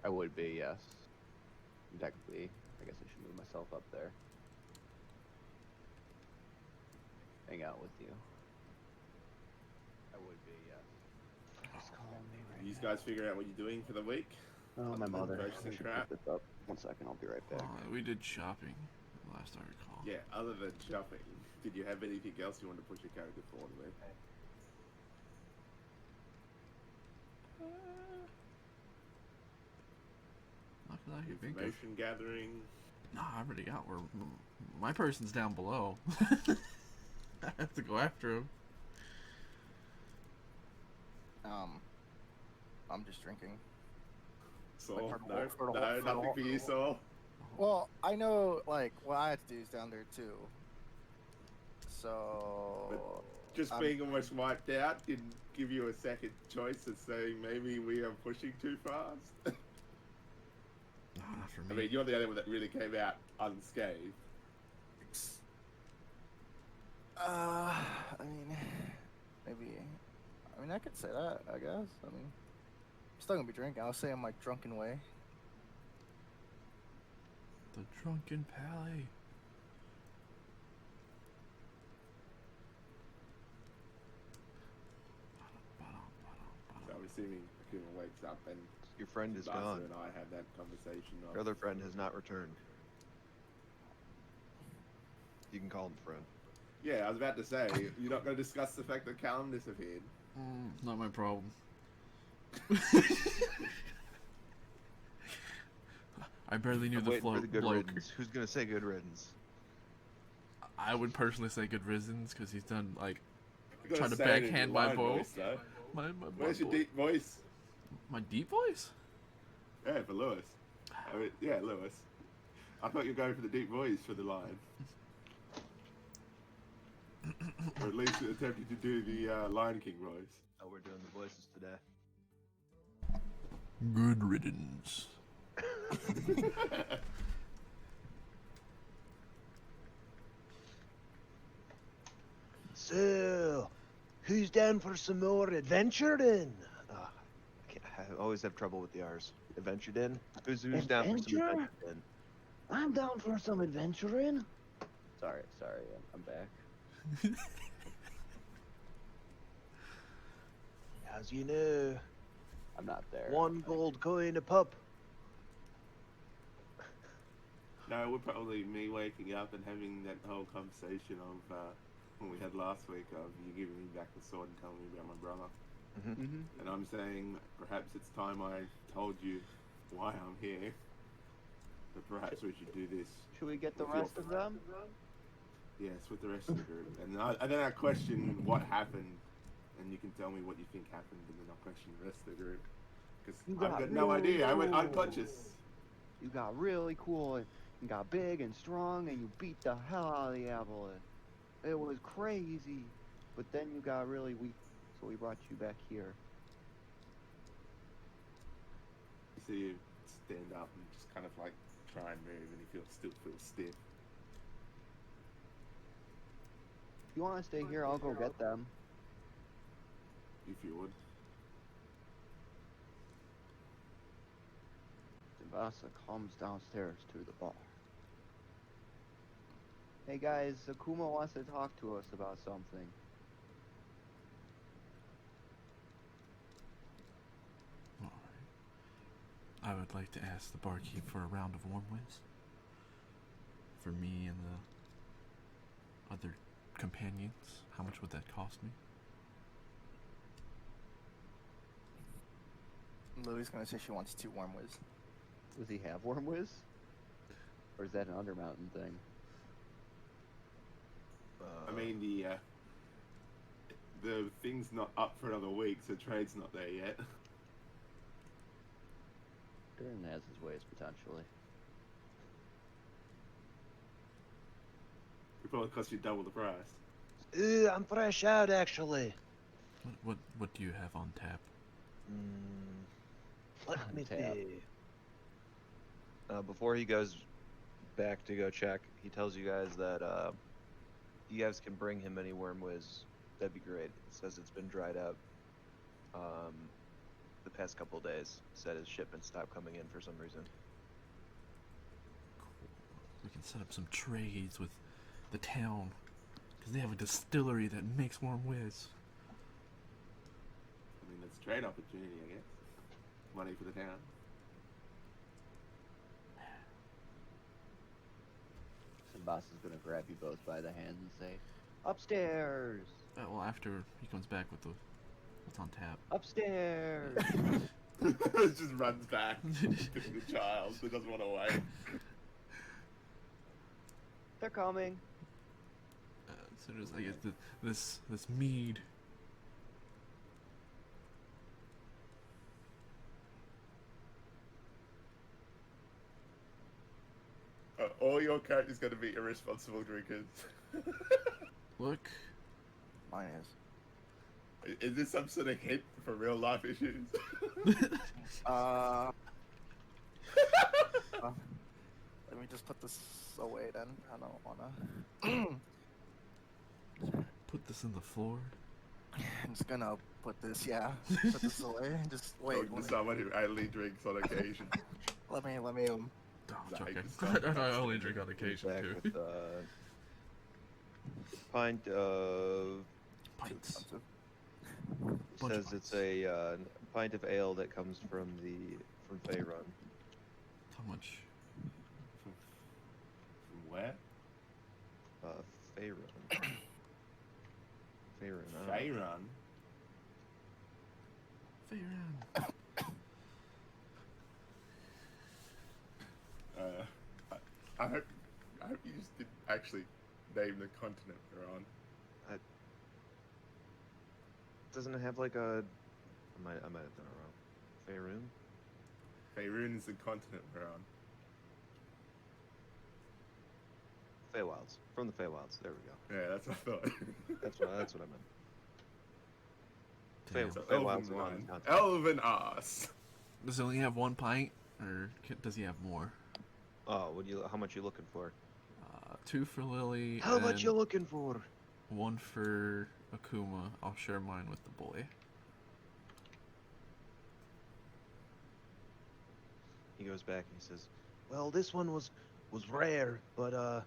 I would be, yes. Technically, I guess I should move myself up there. Hang out with you. I would be, yes. Just call me right You now. guys figure out what you're doing for the week? Oh, my mother. I Purchasing should crap? pick this up. 1 second, I'll be right back. We did shopping, last I recall. Yeah, other than shopping, did you have anything else you wanted to push your character forward with? Not that I can think of. Information gathering. No, I already got where my person's down below. I have to go after him. I'm just drinking. Saul, Like for the no, whole- nothing for you, Saul. Well, I know like what I have to do is down there too. So Just being almost wiped out didn't give you a second choice of saying maybe we are pushing too fast. No, not for me. I mean, you're the only one that really came out unscathed. I mean, maybe. I mean, I could say that. I guess. I mean, I'm still gonna be drinking. I'll say in my drunken way. The drunken pally. So I'm assuming Akuma wakes up and Your friend is Buster gone. and I have that conversation. Your other friend has not returned. You can call him friend. Yeah, I was about to say, you're not going to discuss the fact that Callum disappeared. Not my problem. I barely knew I'm the waiting flow for the good bloke. riddance. Who's gonna say good riddance? I would personally say good riddance because he's done like You gotta trying to say it in backhand your my line bow. voice, though. My Where's your bow. deep voice? My deep voice? Yeah, for Lewis. I mean, yeah, Lewis. I thought you were going for the deep voice for the line. Or at least attempting to do the Lion King voice. Oh, we're doing the voices today. Good riddance. So, who's down for some more adventuring? I always have trouble with the R's. Adventured in? Who's down for some Adventure? adventured in? I'm down for some adventuring. Sorry, I'm back. As you know, I'm not there. 1 gold coin a pup. No, it would probably me waking up and having that whole conversation of when we had last week of you giving me back the sword and telling me about my brother. Mm-hmm. And I'm saying perhaps it's time I told you why I'm here. But perhaps we should do this. Should we get the with your rest of them? Yes, with the rest of the group. And then I question what happened, and you can tell me what you think happened, and then I'll question the rest of the group. Because You I've got got no really idea. I went cool. unconscious. You got really cool and got big and strong and you beat the hell out of the Avalon. It was crazy. But then you got really weak, so we brought you back here. You see you stand up and just kind of like try and move, and you still feels stiff. If you want to stay here, I'll go get them. If you would. Vasa comes downstairs to the bar. Hey guys, Akuma wants to talk to us about something. Alright. I would like to ask the barkeep for a round of warm whiz. For me and the other companions. How much would that cost me? Lily's gonna say she wants 2 warm whiz. Does he have Worm Whiz? Or is that an Undermountain thing? I mean, the thing's not up for another week, so trade's not there yet. Darren has his ways, potentially. It probably cost you double the price. I'm fresh out, actually. What do you have on tap? Let me Tap. see. Before he goes back to go check, he tells you guys that you guys can bring him any worm whiz. That'd be great. It says it's been dried up. The past couple days. Said his shipment stopped coming in for some reason. Cool. We can set up some trades with the town, because they have a distillery that makes warm whiz. I mean, it's a trade opportunity, I guess. Money for the town. The boss is gonna grab you both by the hand and say, Upstairs. Well, after he comes back with what's on tap. Upstairs. It just runs back to the child that doesn't want to wait. They're coming. As soon as I get this mead. All your characters going to be irresponsible drinkers. Look. Mine is. Is this some sort of hint for real life issues? Let me just put this away then. I don't wanna. Put this in the floor. I'm just gonna put this, put this away. Just wait. Talking to someone who only drinks on occasion. Let me Oh, Nah, joking. just stop. I only drink on occasion Back too. with pint of. Pints. It Bunch of says it's a pint of ale that comes from Faerun. How much? From where? Faerun. Faerun. I don't know. Faerun. Fair round. I hope you just didn't actually name the continent we're on. Doesn't it have like a? I might have done it wrong. Faerun. Faerun is the continent we're on. Feywilds. From the Feywilds. There we go. Yeah, that's what I thought. That's what I meant. Damn. Feywilds Elven are on wine. the continent. Elven ass. Does he only have one pint, or does he have more? Oh, how much you looking for? 2 for Lily. How much and you looking for? 1 for Akuma. I'll share mine with the boy. He goes back and he says, "Well, this one was rare, but I'll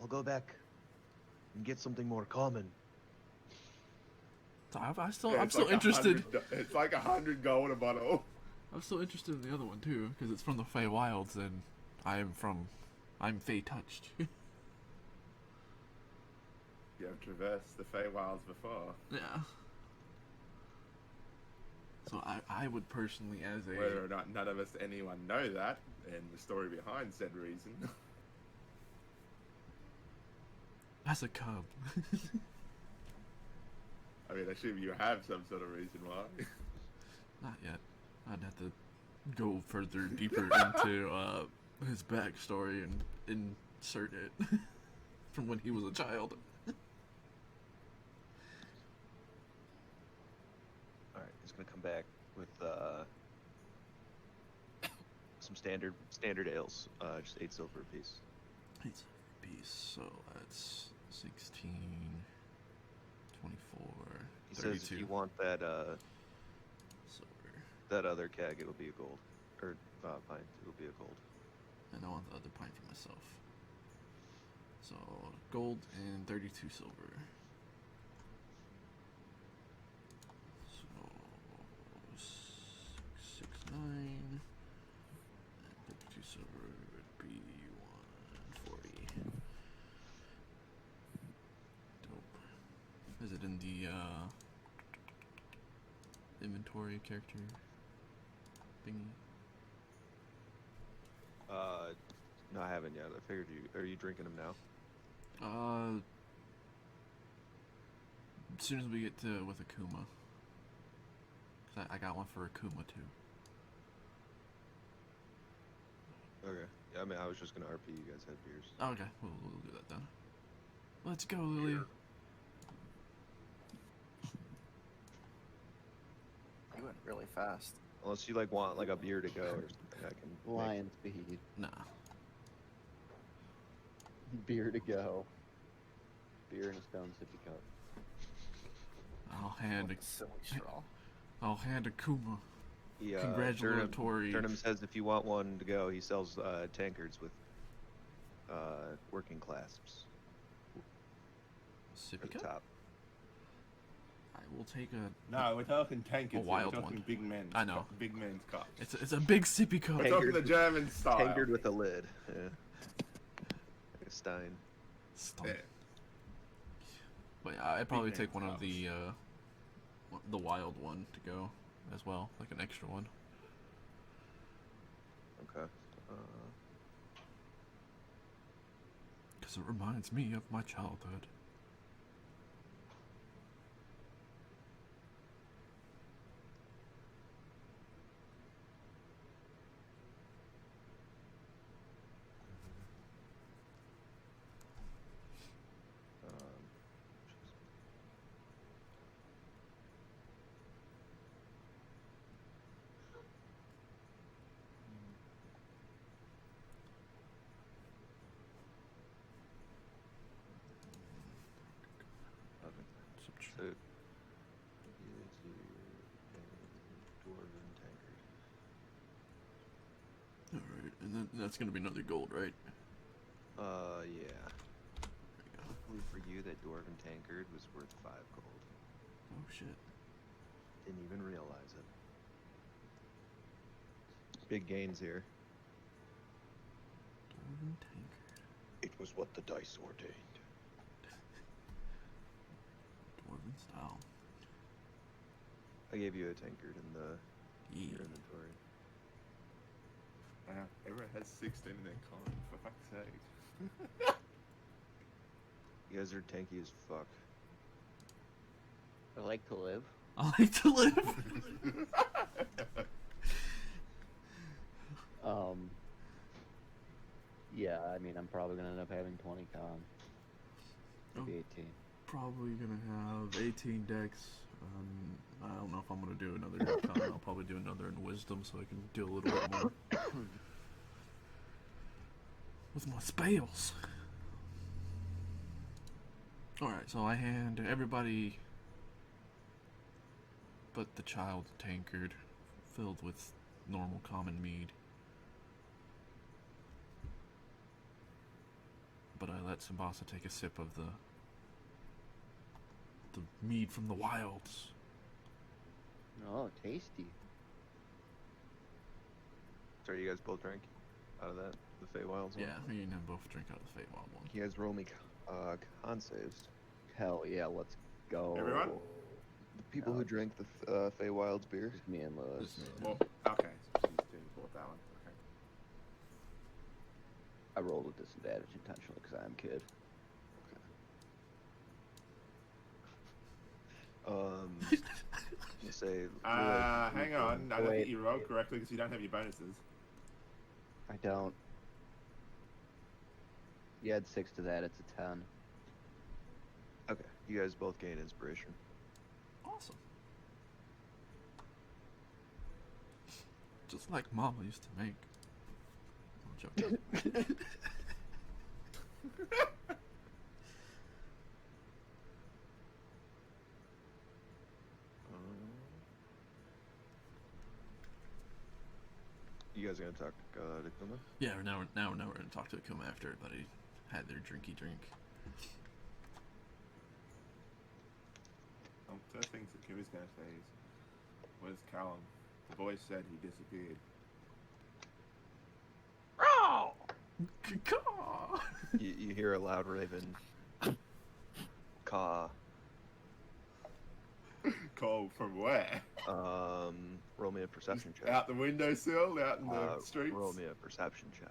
go back and get something more common." So I'm Yeah, still it's like interested. 100 it's like 100 gold a bottle. I'm still interested in the other one too, because it's from the Fey Wilds, and I'm Fey touched. You have traversed the Feywilds before. Yeah. So I would personally, as a Whether or not none of us, anyone know that, and the story behind said reason. as a cub. I mean, I assume you have some sort of reason why. Not yet. I'd have to go further deeper into his backstory and insert it from when he was a child. All right, he's gonna come back with some standard ales, just 8 silver apiece. It's a piece, so that's 16, 24, He 32. says if you want that Silver. that other keg, it'll be a gold, or pint, it'll be a gold. And I want the other pint for myself. So, gold and 32 silver. So, 669. And 32 silver would be 140. Dope. Is it in the inventory character thingy? No, I haven't yet. I figured are you drinking them now? As soon as we get to with Akuma. 'Cause I got one for Akuma too. Okay. Yeah, I mean, I was just gonna RP you guys had beers. Oh, okay, we'll do that then. Let's go, Lily. You went really fast. Unless you like want like a beer to go or something, I can. lion speed. Nah. Beer to go. Beer in a stone sippy cup. I'll hand Silly straw. Akuma Congratulatory. Turnham says if you want one to go, he sells tankards with working clasps Sippy at the cup? top. I will take a. No, we're talking tankards. wild We're talking one. big men's. I know. Big men's cups. It's a big sippy cup. We're talking the German style. Tankard with a lid. Yeah. Like a stein. Stomp. Yeah. But yeah, I'd probably Big take man's one of the wild one to go as well, like an extra one. Okay. Because it reminds me of my childhood. So, is your dwarven tankard? Alright, and then that's gonna be another gold, right? Yeah. There you go. Luckily for you, that dwarven tankard was worth 5 gold. Oh shit. Didn't even realize it. Big gains here. Dwarven tankard. It was what the dice ordained. Dwarven style. I gave you a tankard in the Yeah. your inventory. Wow, everyone has 16 in their con, for fuck's sake. You guys are tanky as fuck. I like to live. I like to live. Yeah, I mean, I'm probably gonna end up having 20 con. Maybe 18. Probably gonna have 18 decks. I don't know if I'm gonna do another deck con. I'll probably do another in wisdom so I can do a little bit more with my spells. Alright, so I hand everybody but the child tankard filled with normal common mead. But I let Simbasa take a sip of the mead from the wilds. Oh, tasty. So you guys both drank out of that, the Feywilds one? Yeah, me and him both drink out of the Feywild one. You guys roll me con saves. Hell yeah, let's go. Everyone? The people who drank the Feywilds beer. Just me and Lewis. Just me. Well, okay, so she's doing bought that one. Okay. I rolled with disadvantage intentionally because I am kid. You say. Hang on. I don't Wait. think you rolled correctly because you don't have your bonuses. I don't. You add 6 to that, it's a 10. Okay, you guys both gain inspiration. Awesome. Just like Mama used to make. I'm joking. You guys are gonna talk to Kuma? Yeah, now we're gonna talk to Akuma after everybody had their drinky drink. First things that Kimmy's gonna say is, "Where's Callum? The boy said he disappeared." Caw! You hear a loud raven caw. Call from where? Roll me a perception check. Out the windowsill, out in the streets. Roll me a perception check.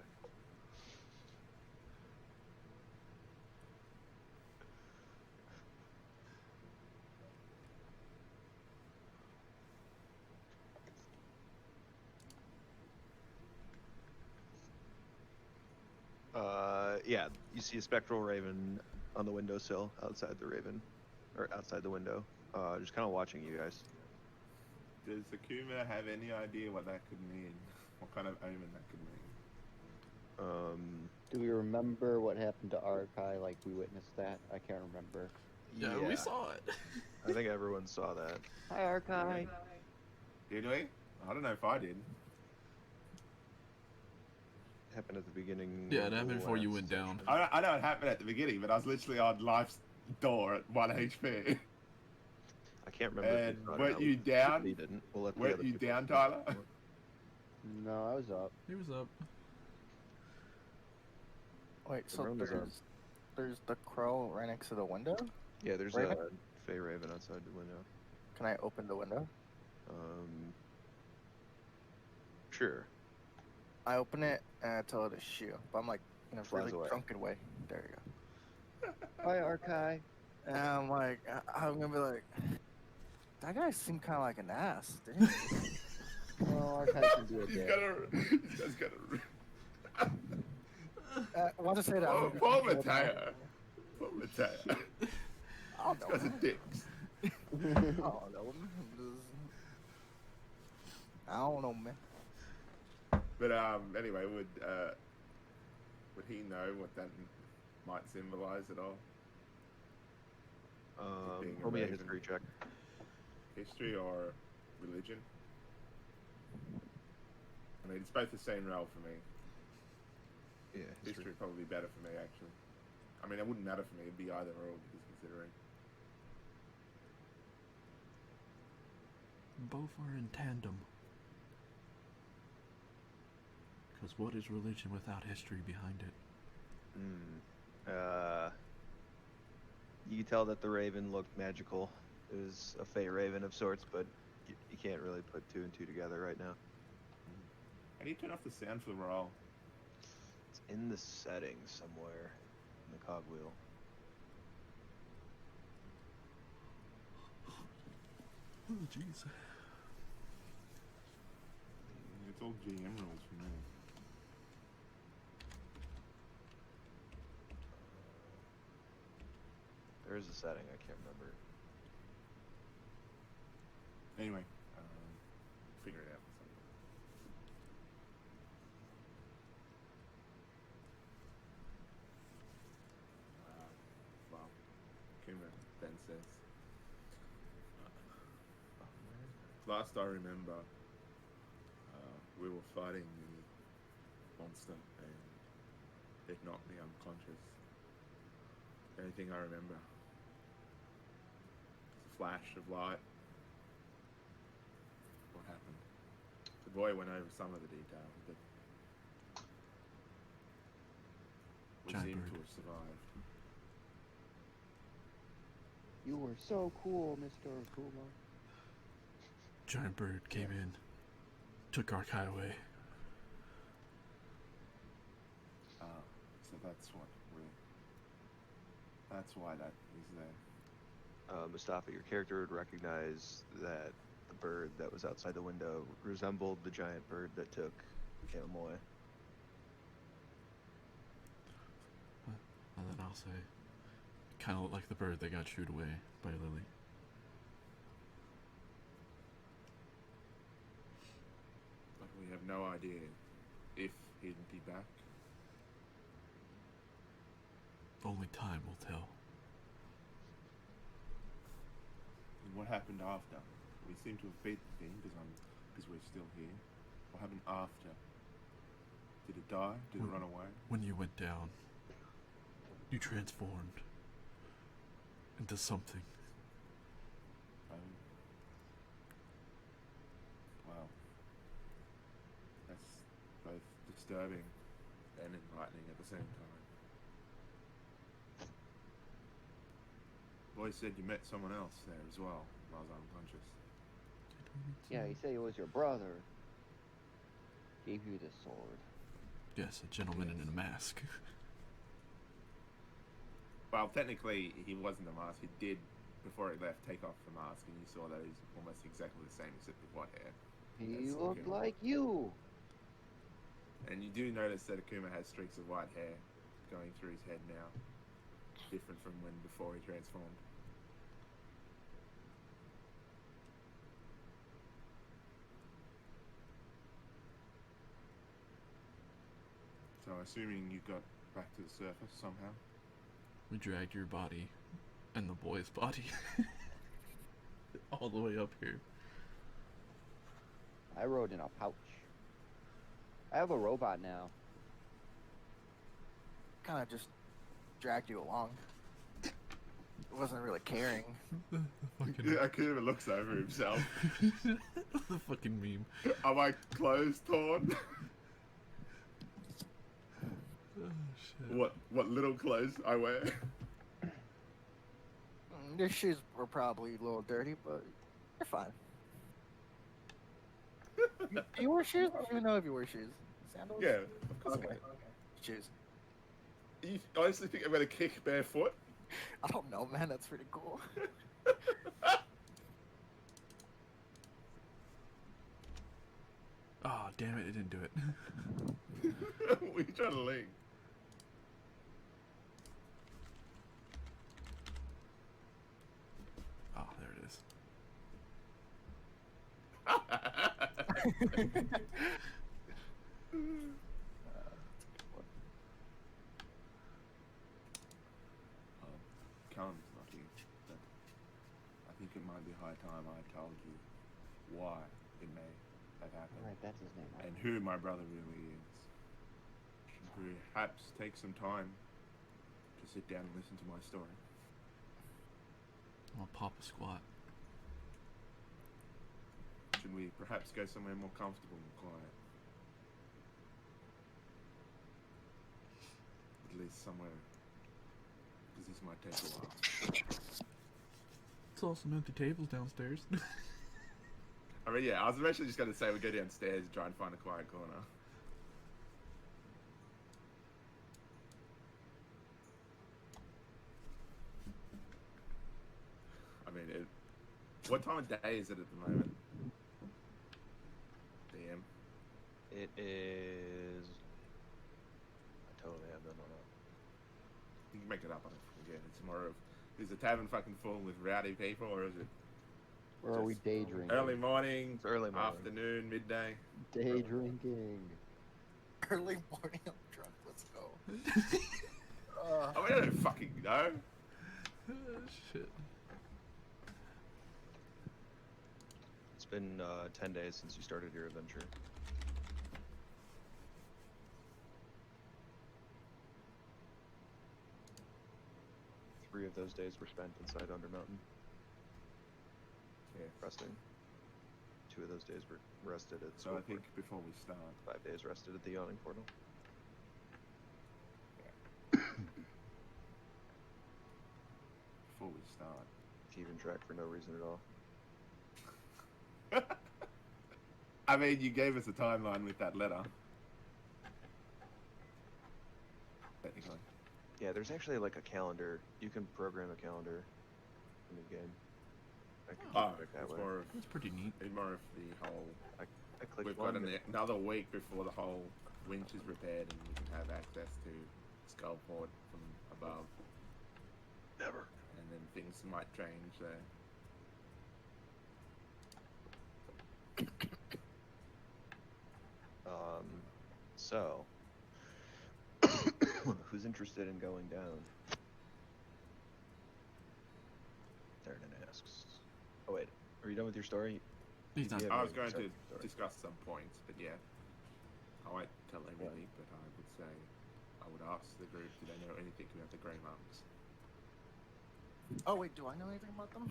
Yeah, you see a spectral raven on the windowsill outside the raven, or outside the window, just kind of watching you guys. Does Akuma have any idea what that could mean? What kind of omen that could mean? Do we remember what happened to Arkai? Like, we witnessed that? I can't remember. Yeah, we saw it. I think everyone saw that. Hi, Arkai. Did we? I don't know if I did. Happened at the beginning. Yeah, of it the happened before you last went down. section. I know it happened at the beginning, but I was literally on life's door at 1 HP. I can't remember if And you brought it weren't out. you down? He didn't. We'll let the Weren't other you people down, speak. Tyler? No, I was up. He was up. Wait, The so room is up. there's the crow right next to the window? Yeah, there's Raven? a Fey Raven outside the window. Can I open the window? Sure. I open it and I tell it to shoot, but I'm like in a Flies really away. drunken way. There you go. Hi, Arkai. And I'm like, I'm gonna be like, that guy seemed kind of like an ass, didn't he? Well, Arkai can be a He's dick. got a. Want to say that? I'm Poor gonna- Mateo. Poor Mateo. I don't These know. guys are dicks. I don't know. I don't know, man. But anyway, would he know what that might symbolize at all? Being a Roll me a raven. history check. History or religion? I mean, it's both the same role for me. Yeah, History would probably be better for me, actually. I mean, it wouldn't matter for me. It'd be either or, because considering. Both are in tandem. Because what is religion without history behind it? You can tell that the raven looked magical. It was a Fey Raven of sorts, but you can't really put two and two together right now. How do you turn off the sound for the roll? It's in the settings somewhere in the cogwheel. Oh, jeez. It's all GM rules for me. There is a setting, I can't remember. Anyway, figure it out. Well, Kuma then says, last I remember, we were fighting the monster and it knocked me unconscious. The only thing I remember is a flash of light. What happened? The boy went over some of the details, but we Giant seem bird. to have survived. You were so cool, Mr. Akuma. Giant bird came in, took Arkai away. So that's why that is there. Mustafa, your character would recognize that the bird that was outside the window resembled the giant bird that took him away. And then I'll say, kind of looked like the bird that got shooed away by Lily. But we have no idea if he'd be back. Only time will tell. And what happened after? We seem to have beat the thing because we're still here. What happened after? Did it die? Did it run away? When you went down, you transformed into something. Wow. That's both disturbing and enlightening at the same time. Boy said you met someone else there as well while I was unconscious. Yeah, he said it was your brother. Gave you the sword. Yes, a gentleman in a mask. Well, technically, he wasn't a mask. He did, before he left, take off the mask, and you saw that he's almost exactly the same, except with white hair. He That's looked Akuma. like you. And you do notice that Akuma has streaks of white hair going through his head now. Different from when before he transformed. So assuming you got back to the surface somehow. We dragged your body and the boy's body all the way up here. I I rode in a pouch. I have a robot now. Kind of just dragged you along. It wasn't really caring. The fucking, Yeah, Akuma looks over himself. the fucking meme. Are my clothes torn? Oh shit. What little clothes I wear? Your shoes were probably a little dirty, but you're fine. You wear shoes? I don't even know if you wear shoes. Sandals? Yeah, of course Okay. I wear. Shoes. You honestly think I'm gonna kick barefoot? I don't know, man. That's pretty cool. Oh damn it! It didn't do it. What are you trying to link? Oh, there it is. Callum's not here, but I think it might be high time I told you why it may have happened Right, that's his name. Right? and who my brother really is. Perhaps take some time to sit down and listen to my story. I'm gonna pop a squat. Should we perhaps go somewhere more comfortable and quiet? At least somewhere, because this might take a while. It's all some empty tables downstairs. I mean, yeah, I was eventually just going to say we go downstairs and try and find a quiet corner. I mean, what time of day is it at the moment? DM. It is. I totally have that on up. You can make it up, I forget. It's more of, is the tavern fucking full with rowdy people, or is it Or are we just day drinking? early morning, It's early morning. afternoon, midday? Day drinking. Early morning, I'm drunk. Let's go. I mean, I don't fucking know. Oh, shit. It's been 10 days since you started your adventure. Three of those days were spent inside Undermountain, Yeah. resting. 2 of those days were rested at So I Skullport. think before we start, 5 days rested at the Yawning Portal. before we start, Keeping track for no reason at all. I mean, you gave us a timeline with that letter. Technically. Yeah, there's actually like a calendar. You can program a calendar in the game. I can keep Oh, track that it's way. more of, That's pretty neat. it's more of the whole. I clicked We've got one. another week before the whole winch is repaired, and we can have access to Skullport from above, Never. and then things might change there. So, who's interested in going down? Darren asks. Oh wait, are you done with your story? He's not. Yeah, I was maybe going start to your story. discuss some points, but yeah, I won't tell everything. But I would say, I would ask the group, do they know anything about the Grey Monks? Oh wait, do I know anything about them?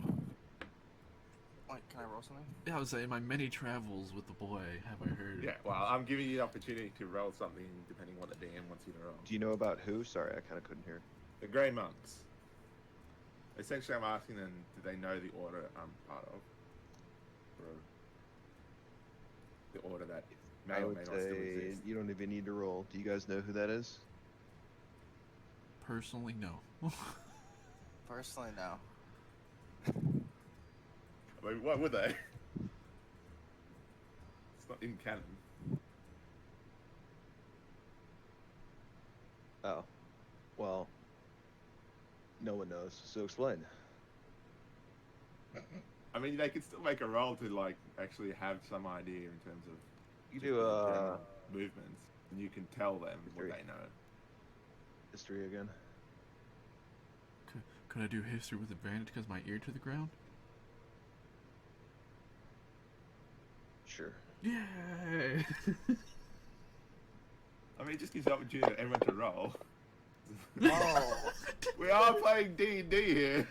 Wait, can I roll something? Yeah, I was saying my many travels with the boy. Have I heard? Yeah, well, I'm giving you the opportunity to roll something depending what the DM wants you to roll. Do you know about who? Sorry, I kind of couldn't hear. The Grey Monks. Essentially, I'm asking them, do they know the order I'm part of? Or the order that may I or would may not still say exist? you don't even need to roll. Do you guys know who that is? Personally, no. Personally, no. I mean, why would they? It's not in canon. Oh, well, no one knows. So explain. I mean, they could still make a roll to, like, actually have some idea in terms of You just do the general movements, and you can tell them what History. they know. history again. Could I do history with advantage because my ear to the ground? Sure. Yay! I mean, it just gives the opportunity for everyone to roll. Oh, We are playing D&D here.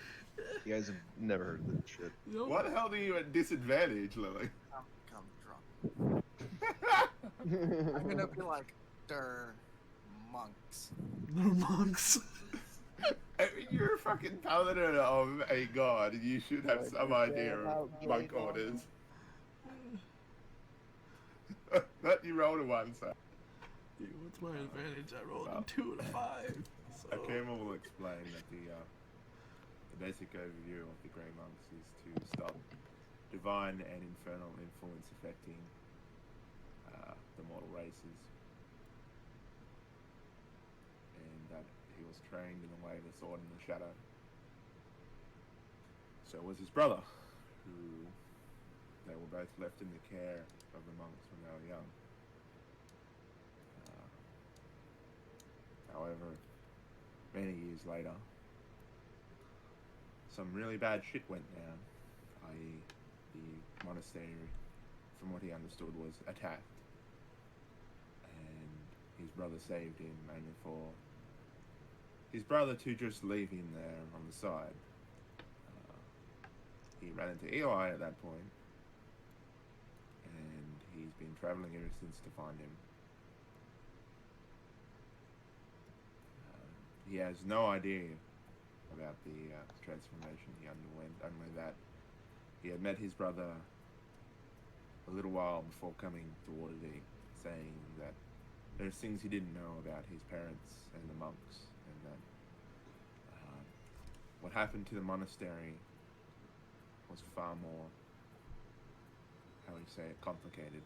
You guys have never heard of this shit. Nope. What the hell are you at disadvantage, Lily? I'm drunk. I'm gonna be like, "Der monks." They're monks. I mean, you're a fucking paladin of a god, and you should have Like some you idea said, of out monk gay orders. That you rolled a 1, so. What's my advantage? I rolled a Well. 2 and a 5. So. Akema will explain that the basic overview of the Grey Monks is to stop divine and infernal influence affecting the mortal races, and that he was trained in the way of the sword and the shadow. So was his brother, who they were both left in the care of the monks when they were young. However, many years later, some really bad shit went down, i.e. the monastery, from what he understood, was attacked. And his brother saved him, only for his brother to just leave him there on the side. He ran into Eli at that point, and he's been traveling ever since to find him. He has no idea about the transformation he underwent, only that he had met his brother a little while before coming to Waterdeep, saying that there's things he didn't know about his parents and the monks, and that what happened to the monastery was far more, how would you say it, complicated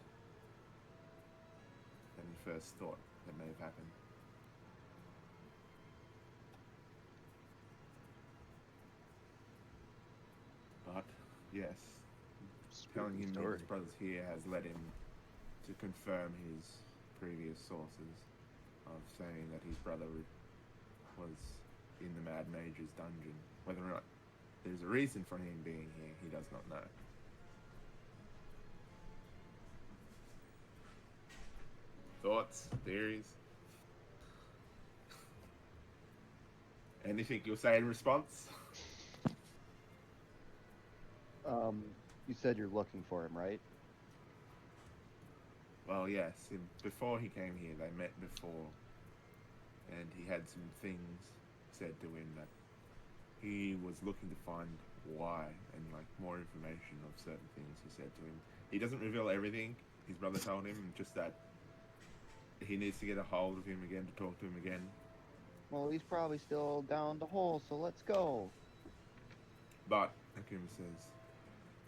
than he first thought that may have happened. But, yes, telling him that his brother's here has led him to confirm his previous sources of saying that his brother was in the Mad Mage's dungeon. Whether or not there's a reason for him being here, he does not know. Thoughts? Theories? Anything you'll say in response? You said you're looking for him, right? Well, yes. Before he came here, they met before, and he had some things said to him that he was looking to find why, and like more information of certain things he said to him. He doesn't reveal everything. His brother told him just that he needs to get a hold of him again, to talk to him again. Well, he's probably still down the hole, so let's go. But, Akuma says,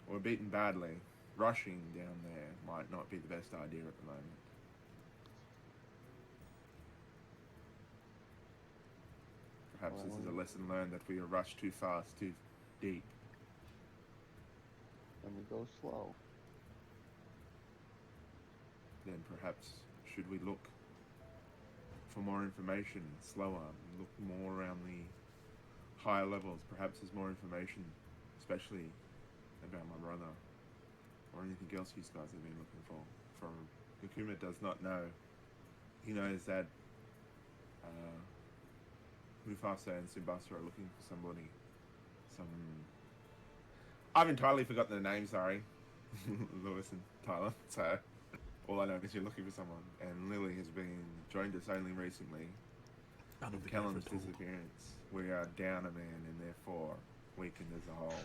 we're beaten badly. Rushing down there might not be the best idea at the moment. Perhaps this is a lesson learned, that we are rushed too fast, too deep. And we go slow. Then perhaps should we look for more information, slower, look more around the higher levels. Perhaps there's more information, especially about my brother, or anything else you guys have been looking for. For Akuma does not know. He knows that Mufasa and Tsubasa are looking for somebody. I've entirely forgotten their names, sorry. Lewis and Tyler. So all I know is you're looking for someone. And Lily has been joined us only recently. I don't With think I ever Kellen's told. disappearance. We are down a man and therefore weakened as a whole.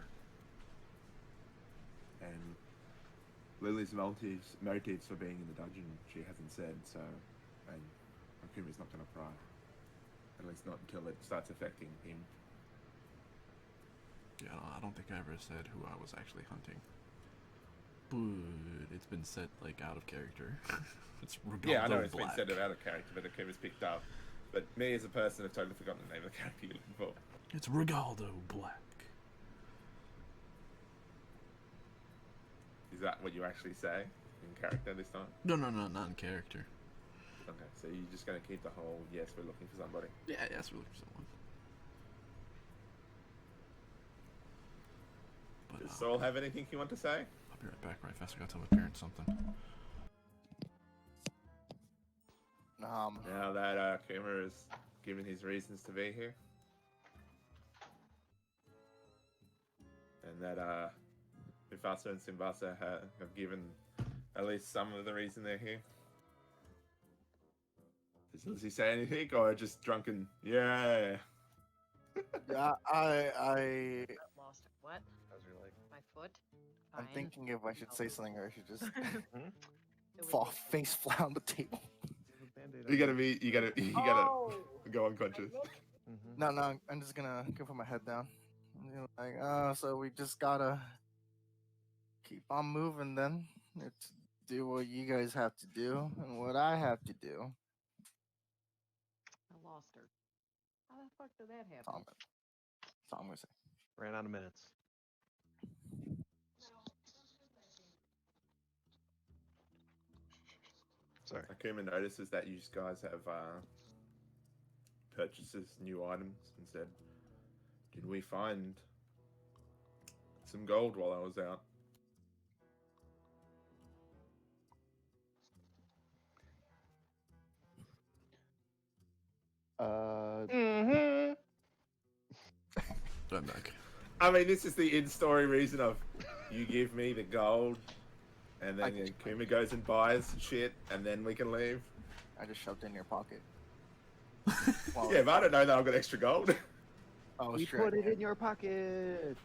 And Lily's motives for being in the dungeon, she hasn't said, so, and Akuma's not going to pry. At least not until it starts affecting him. Yeah, I don't think I ever said who I was actually hunting. But it's been said, like, out of character. It's Rigaldo Yeah, I know it's Black. been said out of character, but Akuma's picked up. But me as a person have totally forgotten the name of the character you're looking for. It's Rigaldo Black. Is that what you actually say in character this time? No, not in character. Okay, so you're just going to keep the whole, yes, we're looking for somebody. Yeah, yes, we're looking for someone. But, Does Saul have anything you want to say? I've Be right back, right fast. I gotta tell my parents something. Now that Kumar has given his reasons to be here, and that Mufasa and Simbasa have given at least some of the reason they're here. Does he say anything, or just drunken? Yeah. Yeah, I Lost what? How's your leg? My foot? I'm Fine. thinking if I should say something or I should just It was fall just- face flat on the table. You gotta Oh! go unconscious. No, I'm just gonna go put my head down. You know, like, so we just gotta keep on moving then. It's do what you guys have to do and what I have to do. I lost her. How the fuck did that That's all happen? that's all I'm gonna say. Ran out of minutes. Sorry. Akuma notices that you guys have purchases new items and said, "Did we find some gold while I was out?" I'm back. I mean, this is the in-story reason of you give me the gold, and then Akuma goes and buys shit, and then we can leave. I just shoved it in your pocket. Yeah, but I don't know that I've got extra gold. Oh, You sure. put it in your pocket.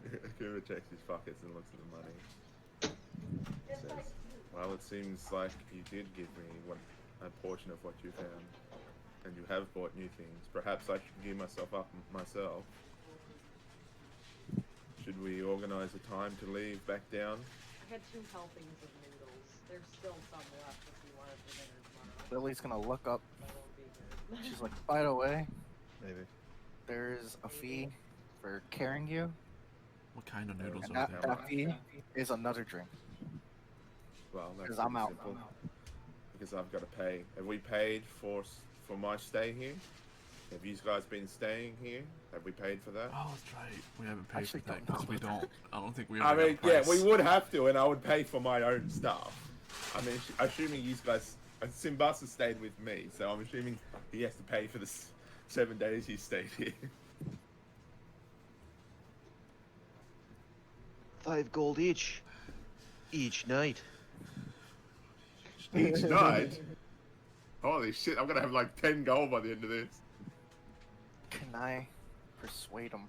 Akuma checks his pockets and looks at the money. Says, "Well, it seems like you did give me a portion of what you found, and you have bought new things. Perhaps I should gear myself up myself. Should we organize a time to leave back down?" I had 2 helpings of noodles. There's still some left if you want it for dinner tomorrow. Lily's gonna look up. That won't be good. She's like, by the way, Maybe. there's a fee for carrying you, What kind of noodles and are that, there? that fee is another drink. Well, that's 'Cause I'm pretty out. simple. Because I've got to pay. Have we paid for my stay here? Have you guys been staying here? Have we paid for that? Oh, that's right. We haven't paid Actually for that don't know. because we don't. I don't think we. I ever mean, got a yeah, price. we would have to, and I would pay for my own stuff. I mean, assuming you guys, Simbasa stayed with me, so I'm assuming he has to pay for the 7 days he stayed here. 5 gold each night. Each night. Holy shit! I'm gonna have like 10 gold by the end of this. Can I persuade him?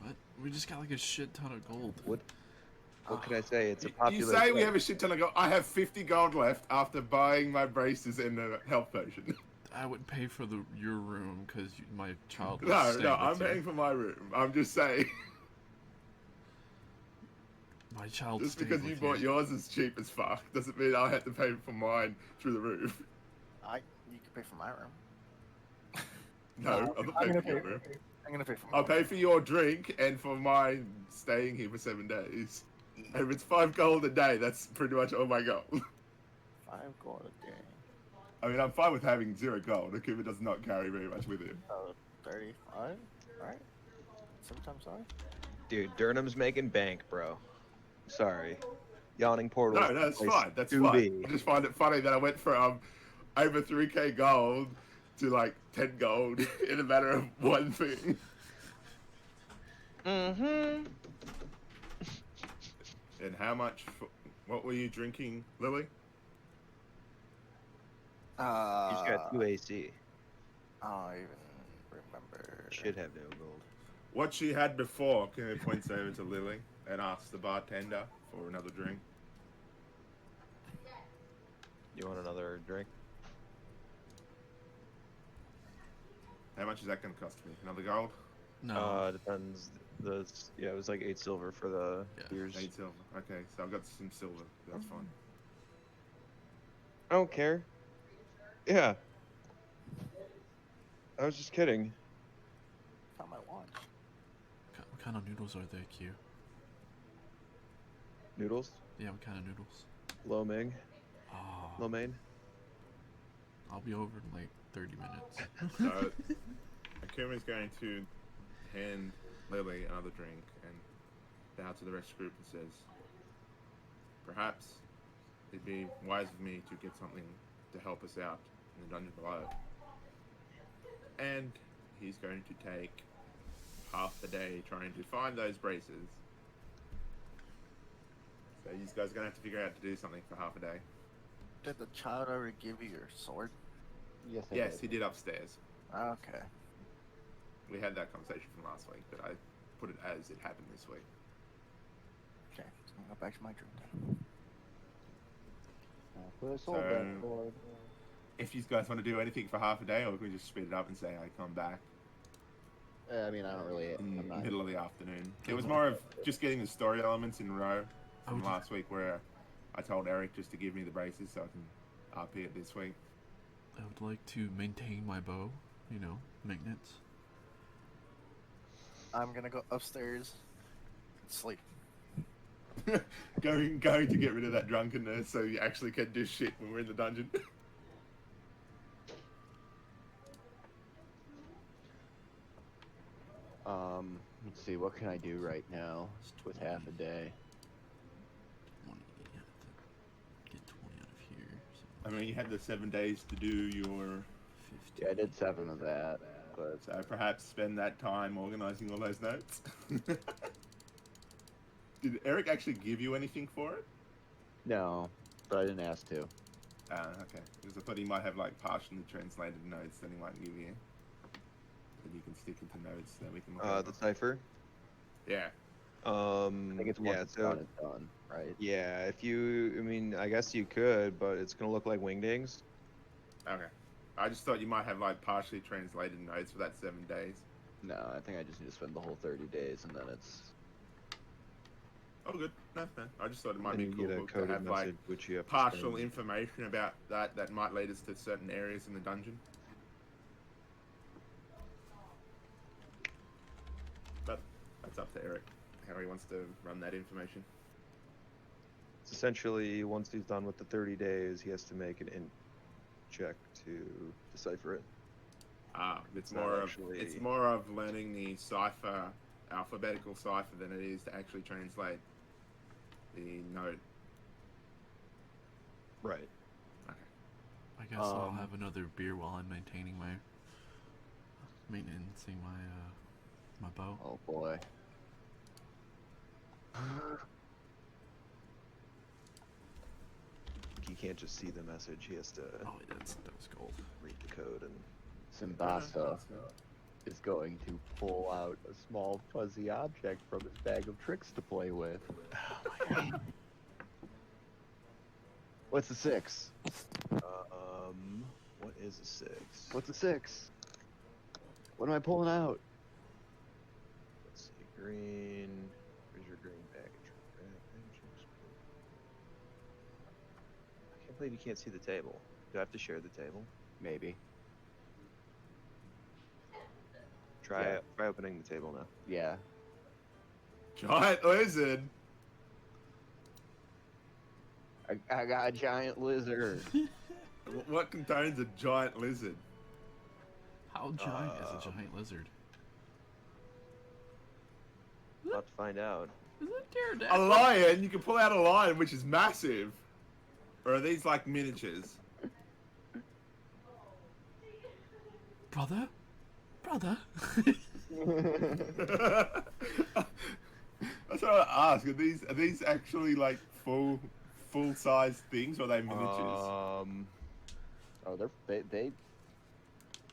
What? We just got like a shit ton of gold. What can I say? It's a You popular. say we thing. have a shit ton of gold. I have 50 gold left after buying my braces and a health potion. I would pay for your room because my child. would No, stay no, with I'm you. paying for my room. I'm just saying. My child. Just stayed because you with bought yours as cheap as fuck doesn't mean I had to pay for mine through the roof. You can pay for my room. No, I'm not I'm paying gonna for your pay. room. I'm gonna pay for my I'll pay for your drink and for my staying here for 7 days. And if it's 5 gold a day, that's pretty much all my gold. 5 gold a day. I mean, I'm fine with having 0 gold. Akuma does not carry very much with him. 35. Alright. 7 times 5. Dude, Durnham's making bank, bro. Sorry. Yawning portal. No, that's place fine. That's to fine. be. I just find it funny that I went from over 3k gold to like 10 gold in a matter of one thing. Mm-hmm. And how much? What were you drinking, Lily? He's got 2 AC. I don't even remember. Should have no gold. What she had before. Akuma points over to Lily and asks the bartender for another drink. You want another drink? How much is that going to cost me? Another gold? No. Depends. It was like 8 silver for the Yeah. beers. 8 silver. Okay, so I've got some silver. That's fine. I don't care. Yeah. I was just kidding. Found my watch. What kind of noodles are there, Q? Noodles? Yeah, what kind of noodles? Lo Ming? Oh, Lo Mein? I'll be over in like 30 minutes. So, Akuma's going to hand Lily another drink, and bows to the rest of the group and says, "Perhaps it'd be wise of me to get something to help us out in the dungeon below." And he's going to take half the day trying to find those braces. So you guys are going to have to figure out to do something for half a day. Did the child ever give you your sword? Yes, I Yes, did. he did upstairs. Okay. We had that conversation from last week, but I put it as it happened this week. Okay. So I'm gonna go back to my dream then. Put a sword back So- forward. If you guys want to do anything for half a day, or we can just speed it up and say I come back I mean, I don't really. in I'm the not. middle of the afternoon. It was more of just getting the story elements in a row from Oh, last week, where I told Eric just to give me the braces so I can RP it this week. I would like to maintain my bow, you know, maintenance. I'm gonna go upstairs and sleep. going to get rid of that drunkenness so you actually can do shit when we're in the dungeon. Let's see. What can I do right now with half a day? 20, I have to get 20 out of here. So I mean, you had the 7 days to do your... 50. Yeah, I did 7 of that, but So perhaps spend that time organizing all those notes. Did Eric actually give you anything for it? no, but I didn't ask to. Okay. Because I thought he might have like partially translated notes that he might give you. That you can stick into notes that we can look over. The cipher. Yeah. I think it's once Yeah. it's So done, it's done, right? yeah, if you, I mean, I guess you could, but it's gonna look like wingdings. Okay. I just thought you might have like partially translated notes for that 7 days. No, I think I just need to spend the whole 30 days, and then it's. Oh, good. No. I just thought it might And be you cool get a to coded have message like which you have to partial spend. information about that might lead us to certain areas in the dungeon. But that's up to Eric, how he wants to run that information. It's essentially, once he's done with the 30 days, he has to make an int check to decipher it. It's not more of actually- it's more of learning the cipher, alphabetical cipher, than it is to actually translate the note. Right. I guess I'll Um, have another beer while I'm maintaining my bow. Oh boy. He can't just see the message. He has to Oh, that was gold. read the code and. Simbasa is going to pull out a small fuzzy object from his bag of tricks to play with. What's a 6? What is a 6? What's a 6? What am I pulling out? Let's see. Green. Where's your green package? I can't believe you can't see the table. Do I have to share the table? Maybe. Try opening the table now. Yeah. Giant lizard. I got a giant lizard. What contains a giant lizard? How giant is a giant lizard? About to find out. Is it A pterodactyl? lion. You can pull out a lion, which is massive. Or are these like miniatures? Brother? That's what I ask. Are these actually like full size things, or are they miniatures? Oh, they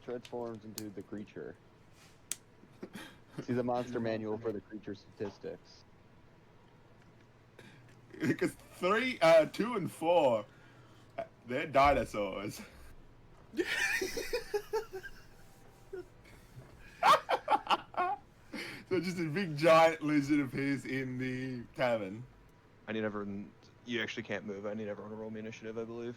transforms into the creature. See the monster manual for the creature statistics. Because 2 and 4, they're dinosaurs. So just a big giant lizard appears in the tavern. I need everyone. You actually can't move. I need everyone to roll me initiative, I believe.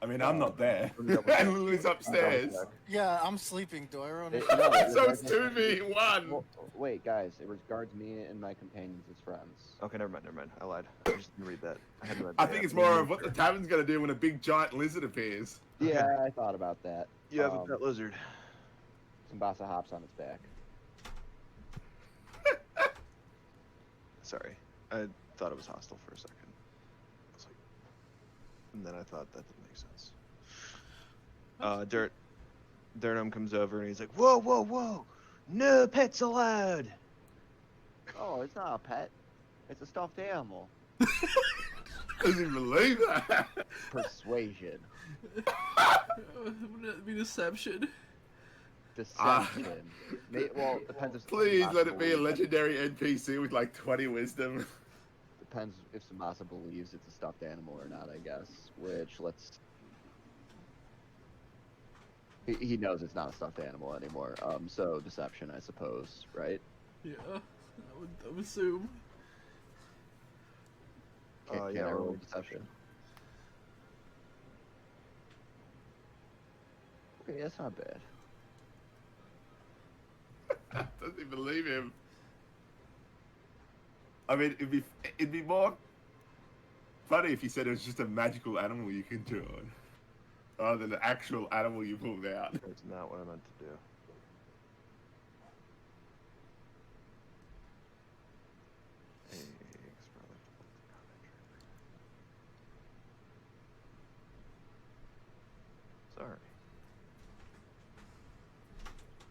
I mean, I'm not there. Let me double check. And Lily's upstairs. Yeah, I'm sleeping. Do I roll? It- initiative? no, it So it's regards- 2v1. Well, wait, guys, it regards me and my companions as friends. Okay, never mind. I lied. I just didn't read that. I had to. I think it's more of what the tavern's gonna do when a big giant lizard appears. Yeah, I thought about that. You have a pet lizard. Simbasa hops on its back. sorry. I thought it was hostile for a second. I was like, and then I thought that didn't make sense. Dirnum comes over and he's like, whoa, whoa, whoa! No pets allowed! Oh, it's not a pet. It's a stuffed animal. Doesn't believe that. Persuasion. Wouldn't that be deception? Deception. Well, depends if Please Tsumasa let it be a believes- legendary NPC with like 20 wisdom. Depends if Tsumasa believes it's a stuffed animal or not, I guess. Which, he knows it's not a stuffed animal anymore. So deception, I suppose, right? Yeah, I would assume. Can Yeah, I roll roll deception? Okay, that's not bad. Doesn't believe him. I mean, it'd be more funny if you said it was just a magical animal you can draw, rather than the actual animal you pulled out. That's not what I meant to do. Sorry.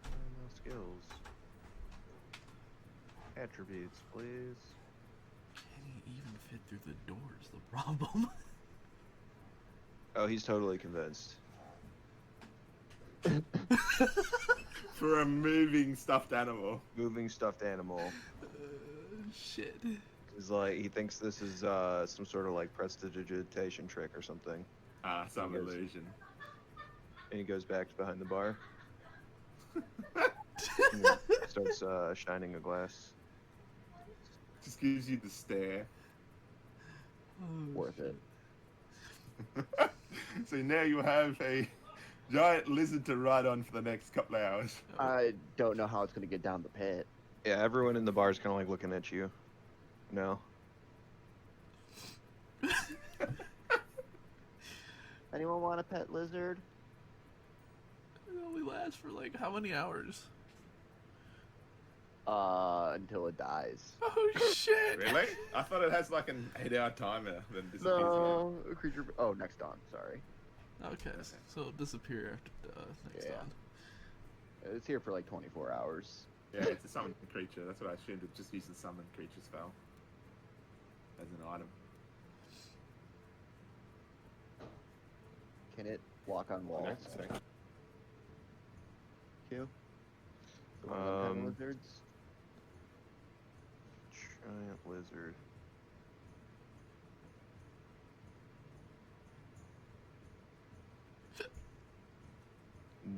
No skills. Attributes, please. Can he even fit through the doors? The problem. Oh, he's totally convinced. For a moving stuffed animal. Moving stuffed animal. Shit. He's like, he thinks this is some sort of like prestidigitation trick or something. Some Yes. illusion. And he goes back to behind the bar. And starts shining a glass. Just gives you the stare. Worth it. So now you have a giant lizard to ride on for the next couple of hours. I don't know how it's gonna get down the pit. Yeah, everyone in the bar is kind of like looking at you. No. Anyone want a pet lizard? It only lasts for like how many hours? Until it dies. Oh shit! Really? I thought it has like an 8-hour timer, then disappears. No, a creature. Oh, next dawn. Sorry. Okay, so it'll disappear after next Yeah. time. It's here for like 24 hours. Yeah, it's a summoned creature. That's what I assumed. It just used the summoned creature spell as an item. Can it walk on walls? Next second. Q? One of them kind of lizards? Giant lizard.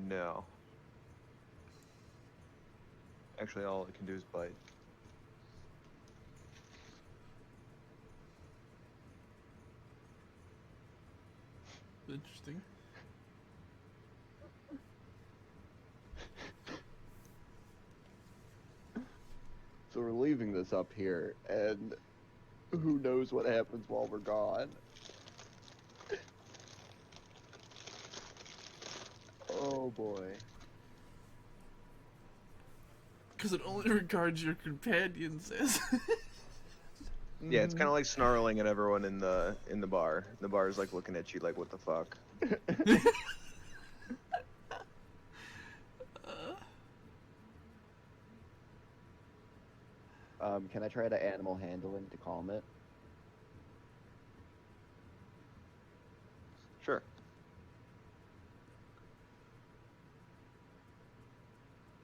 No. Actually, all it can do is bite. Interesting. So we're leaving this up here, and who knows what happens while we're gone. Oh boy. Because it only regards your companions as. Yeah, it's kind of like snarling at everyone in the bar. The bar is like looking at you like, what the fuck? Can I try to animal handling to calm it? Sure.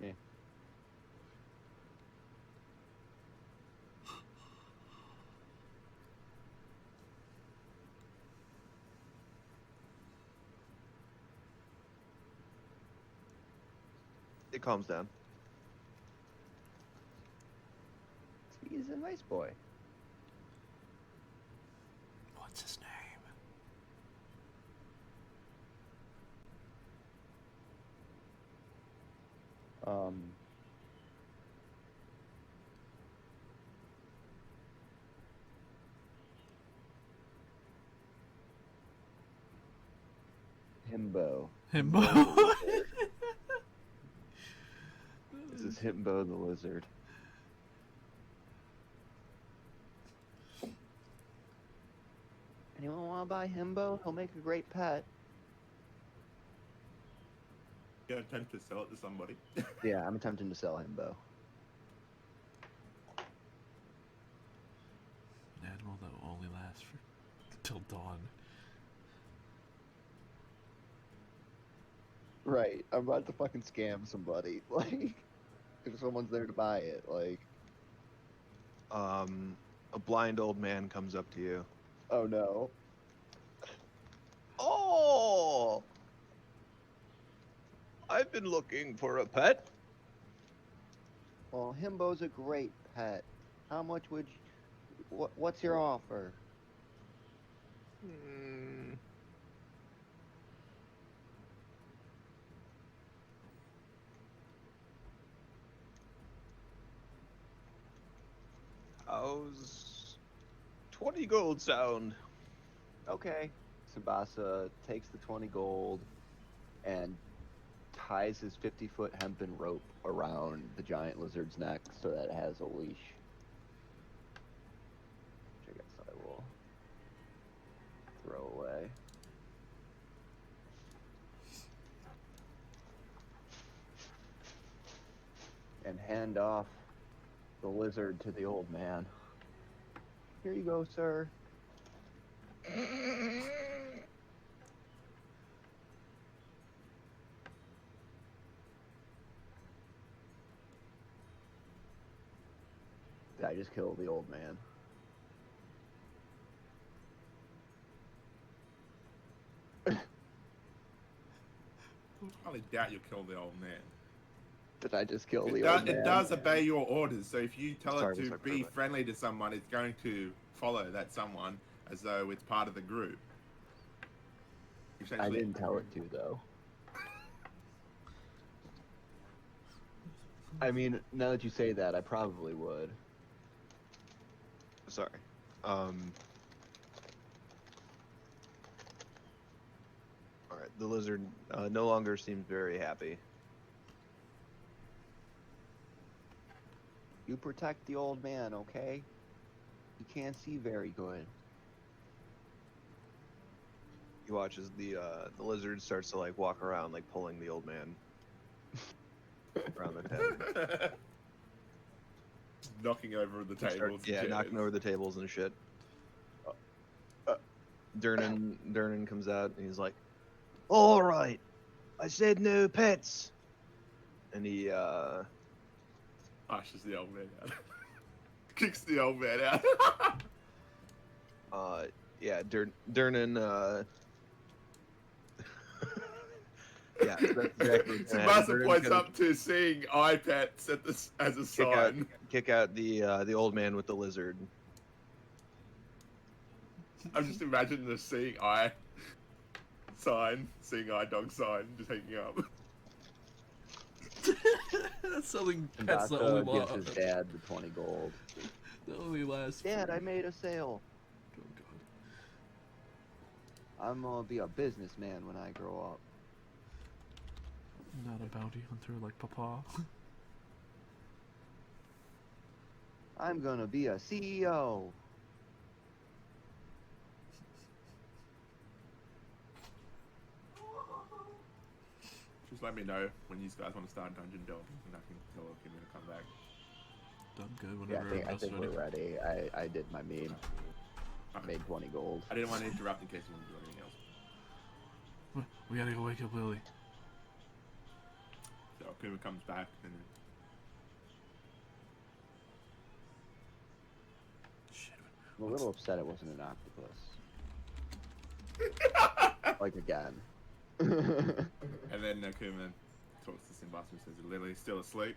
Yeah. It calms down. He's a nice boy. What's his name? Himbo. Himbo. This is Himbo the lizard. Anyone want to buy Himbo? He'll make a great pet. You attempt to sell it to somebody. Yeah, I'm attempting to sell Himbo. An animal that will only last for till dawn. Right, I'm about to fucking scam somebody. Like, if someone's there to buy it, like, A blind old man comes up to you. oh no. Oh! I've been looking for a pet. Well, Himbo's a great pet. How much would you, what's your offer? Hmm. How's 20 gold sound? Okay. Tsubasa takes the 20 gold and ties his 50-foot hempen rope around the giant lizard's neck so that it has a leash. Which I guess I will throw away. And hand off the lizard to the old man. Here you go, sir. Did I just kill the old man? Highly doubt you'll kill the old man. Did I just kill the It, old man? it does obey your orders, so if you tell Sorry, it to Mr. be Kermit. friendly to someone, it's going to follow that someone as though it's part of the group. I Essentially- didn't tell it to, though. I mean, now that you say that, I probably would. Sorry. Alright, the lizard no longer seems very happy. You protect the old man, okay? He can't see very good. He watches the lizard starts to like walk around, like pulling the old man around the tent. knocking over the Start- tables. yeah, and knocking chairs. over the tables and shit. Durnan comes out and he's like, "All right, I said no pets." And he Pushes the old man out. Kicks the old man out. yeah, Durnan yeah, that's exactly what's gonna happen. Tsubasa Durnan's points gonna up to seeing iPads at this as a sign. kick out the old man with the lizard. I'm just imagining the seeing eye sign, seeing eye dog sign, just hanging up. That's something. And That's the only gives law. his dad the 20 gold. The only last. Dad, I made a sale. Oh god. I'm gonna be a businessman when I grow up. Not a bounty hunter like Papa. I'm gonna be a CEO. Just let me know when you guys want to start dungeon delving, and I can tell Kim to come back. Done good Yeah, whenever I think we're ready. I did my meme. Okay. Made 20 gold. I didn't want to interrupt in case you want to do anything else. We gotta go wake up Lily. So Kuma comes back and Shit. I'm a little upset it wasn't an octopus. Like again. and then Kuma talks to Simbasa and says, "Is Lily still asleep?"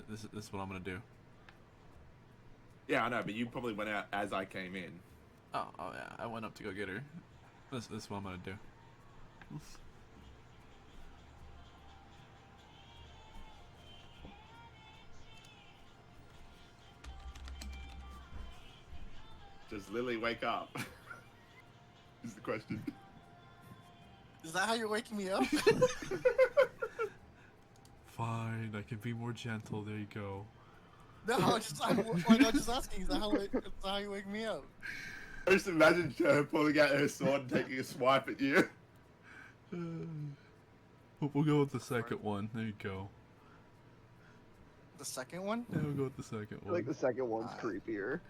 This is what I'm gonna do. Yeah, I know, but you probably went out as I came in. Oh yeah, I went up to go get her. This is what I'm gonna do. Does Lily wake up? Is the question. Is that how you're waking me up? Fine, I can be more gentle. There you go. No, I'm just asking. Is that how you wake me up? I just imagine her pulling out her sword and taking a swipe at you. We'll go with the second one. There you go. The second one? Yeah, we'll go with the second I one. think the second one's creepier.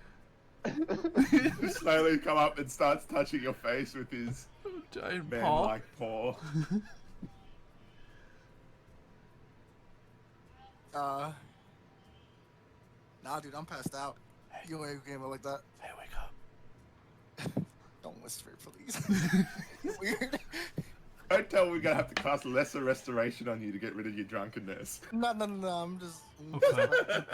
He slowly come up and starts touching your face with his Giant man-like paw. Nah, dude, I'm passed out. You ain't game like that. Hey, wake up. Don't whisper, please. Weird. Don't tell me we're gonna have to cast lesser restoration on you to get rid of your drunkenness. No, I'm just. Okay.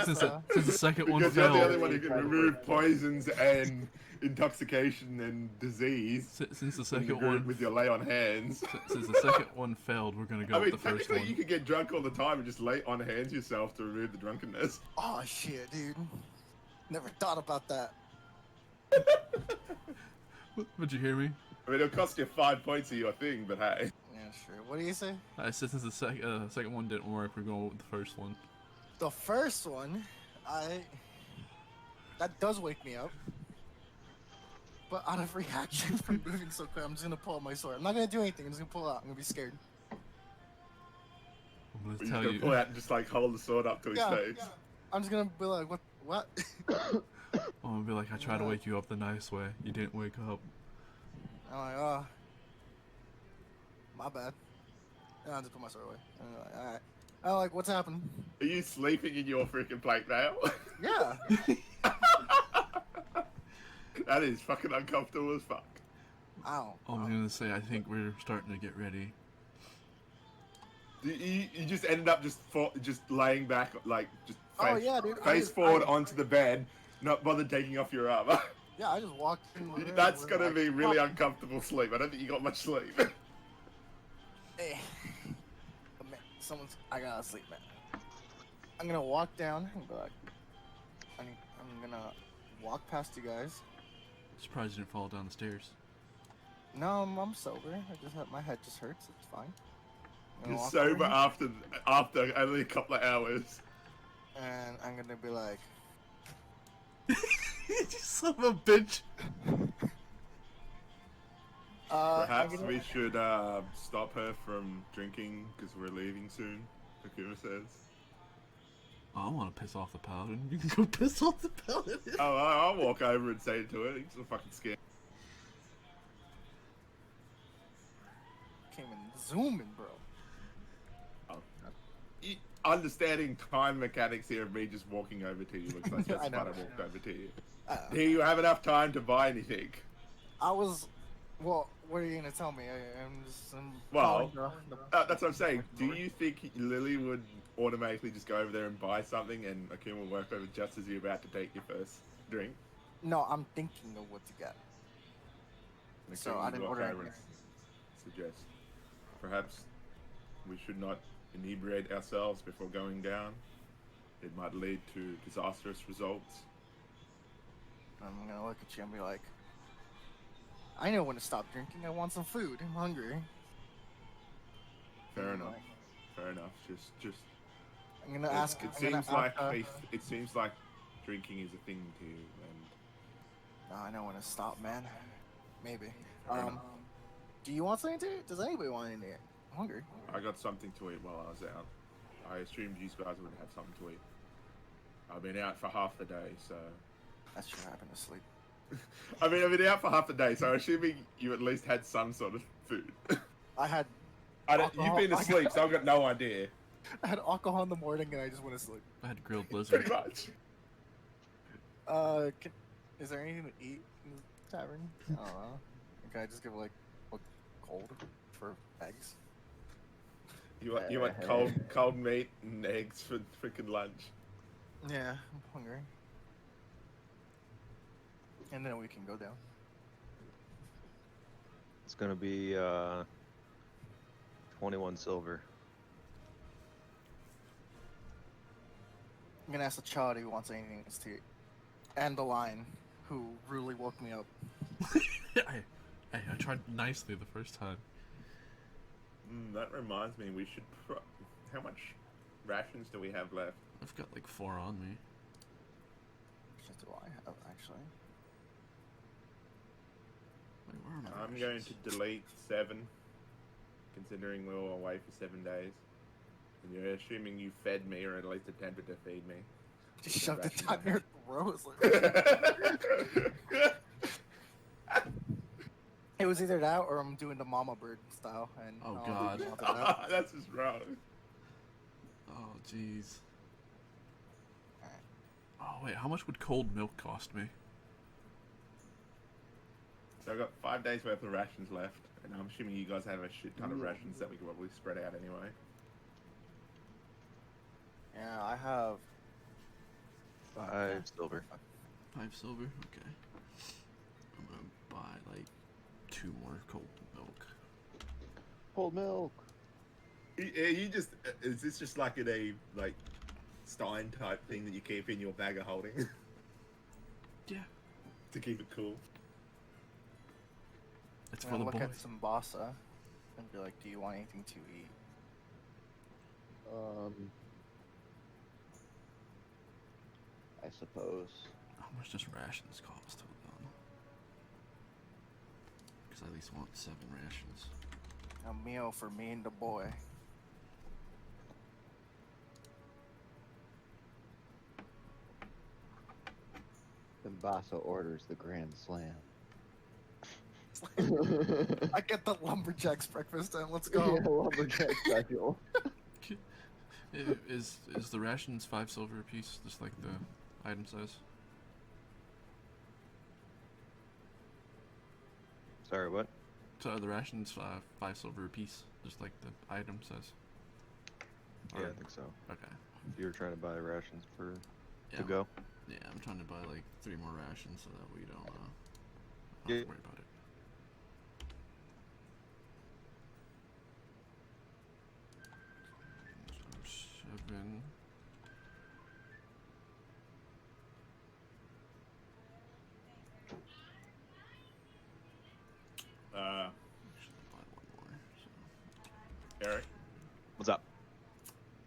Since the second one Because you're the only failed. one who can remove poisons and intoxication and disease. Since the in second group one with your lay on hands. Since the second one failed, we're gonna go I mean, with the first technically, one. you could get drunk all the time and just lay on hands yourself to remove the drunkenness. Oh shit, dude. Never thought about that. Would you hear me? I mean, it'll cost you 5 points of your thing, but hey. Yeah, sure. What do you say? I said since the second one didn't work, we're going with the first one. The first one, that does wake me up. But out of reaction from moving so quick, I'm just gonna pull out my sword. I'm not gonna do anything. I'm just gonna pull it out. I'm gonna be scared. I'm gonna You're tell gonna you. pull out and just like hold the sword up to his face. Yeah. I'm just gonna be like, what? I'm gonna be like, I tried to wake you up the nice way. You didn't wake up. I'm like, oh, my bad. And I just put my sword away. I'm like, all right. I'm like, what's happened? Are you sleeping in your freaking plate mail? Yeah. That is fucking uncomfortable as fuck. Ow. I was gonna say, I think we're starting to get ready. You just ended up just laying back, like just Oh, yeah, dude. face forward onto the bed, not bothered taking off your armor. Yeah, I just walked in. there That's with, gonna like, be really uncomfortable sleep. I don't think you got much sleep. Hey. But man, I gotta sleep, man. I'm gonna walk down and be like, I'm gonna walk past you guys. Surprised you didn't fall down the stairs. No, I'm sober. My head just hurts. It's fine. I'm gonna You're walk over sober here, after only a couple of hours. and I'm gonna be like, You son of a bitch. Perhaps I'm we should stop her from drinking because we're leaving soon. Akuma says. Oh, I want to piss off the paladin. You can go piss off the paladin. Oh, I'll walk over and say it to her. He's so fucking scared. came in zooming, bro. Understanding time mechanics here of me just walking over to you looks like that's I why I know. walked over to you. Uh, Do you have enough time to buy anything? well, what are you gonna tell me? I'm Well, following the That's what I'm saying. Do you think Lily would automatically just go over there and buy something and Akuma will work over just as you're about to take your first drink? No, I'm thinking of what to get. And So Akuma I would didn't walk order over anything. and suggest perhaps we should not inebriate ourselves before going down. It might lead to disastrous results. I'm gonna look at you and be like, I know when to stop drinking. I want some food. I'm hungry. Fair And, enough. like, Fair enough. Just I'm gonna ask. It I'm gonna seems like ask, it seems like drinking is a thing to you, and I know when to stop, man. Maybe. Fair enough. Do you want something to eat? Does anybody want anything to eat? I'm hungry. I got something to eat while I was out. I assumed you guys would have something to eat. I've been out for half the day, so. That's sure happened to sleep. I mean, I've been out for half the day, so assuming you at least had some sort of food. I had You've been asleep, so I've got no idea. alcohol in the morning and I just went to sleep. I had grilled lizard. Pretty much. Is there anything to eat in the tavern? I don't know. Can I just give like a cold for eggs? You want cold meat and eggs for freaking lunch. Yeah, I'm hungry. And then we can go down. It's gonna be 21 silver. I'm gonna ask the child if he wants anything to eat. And the lion, who really woke me up. I tried nicely the first time. That reminds me, we should. How much rations do we have left? I've got like 4 on me. What do I have, actually? I'm going to delete 7, considering we were away for 7 days. And you're assuming you fed me, or at least attempted to feed me. Just shoved it down your throat. It was either that or I'm doing the mama bird style. And Oh, I don't God. think you wanted that. That's just wrong. Oh, jeez. Oh, wait, how much would cold milk cost me? So I've got 5 days worth of rations left, and I'm assuming you guys have a shit ton of rations that we could probably spread out anyway. Yeah, I have 5 silver. 5 silver? Okay. I'm gonna buy, like, 2 more cold milk. Cold milk. You just is this just like in a like Stein type thing that you keep in your bag of holding? Yeah. To keep it cool. It's I'm for the gonna look boy. at some Bassa and be like, do you want anything to eat? I suppose. How much does rations cost? Hold on. Because I at least want 7 rations. A meal for me and the boy. Then Basso orders the Grand Slam. I get the lumberjack's breakfast and let's go. Yeah, lumberjack special. Is the rations 5 silver a piece, just like the item size? Sorry, what? So are the rations 5 silver a piece, just like the item says? Yeah, I think so. Okay. You were trying to buy rations for Yeah, to go. Yeah, I'm trying to buy like 3 more rations so that we don't have Yeah. to worry about it. So 7. Actually, buy 1 more. So. Eric, What's up?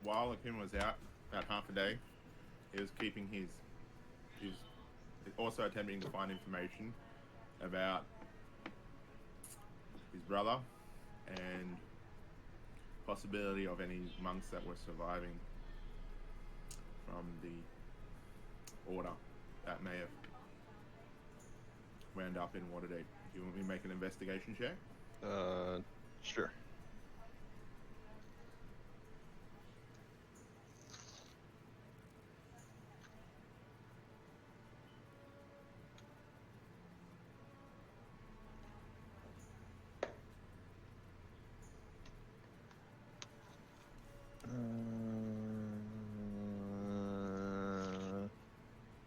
while Akim was out about half a day, he was keeping his also attempting to find information about his brother and possibility of any monks that were surviving from the order that may have wound up in Waterdeep. Do you want me to make an investigation check? Sure.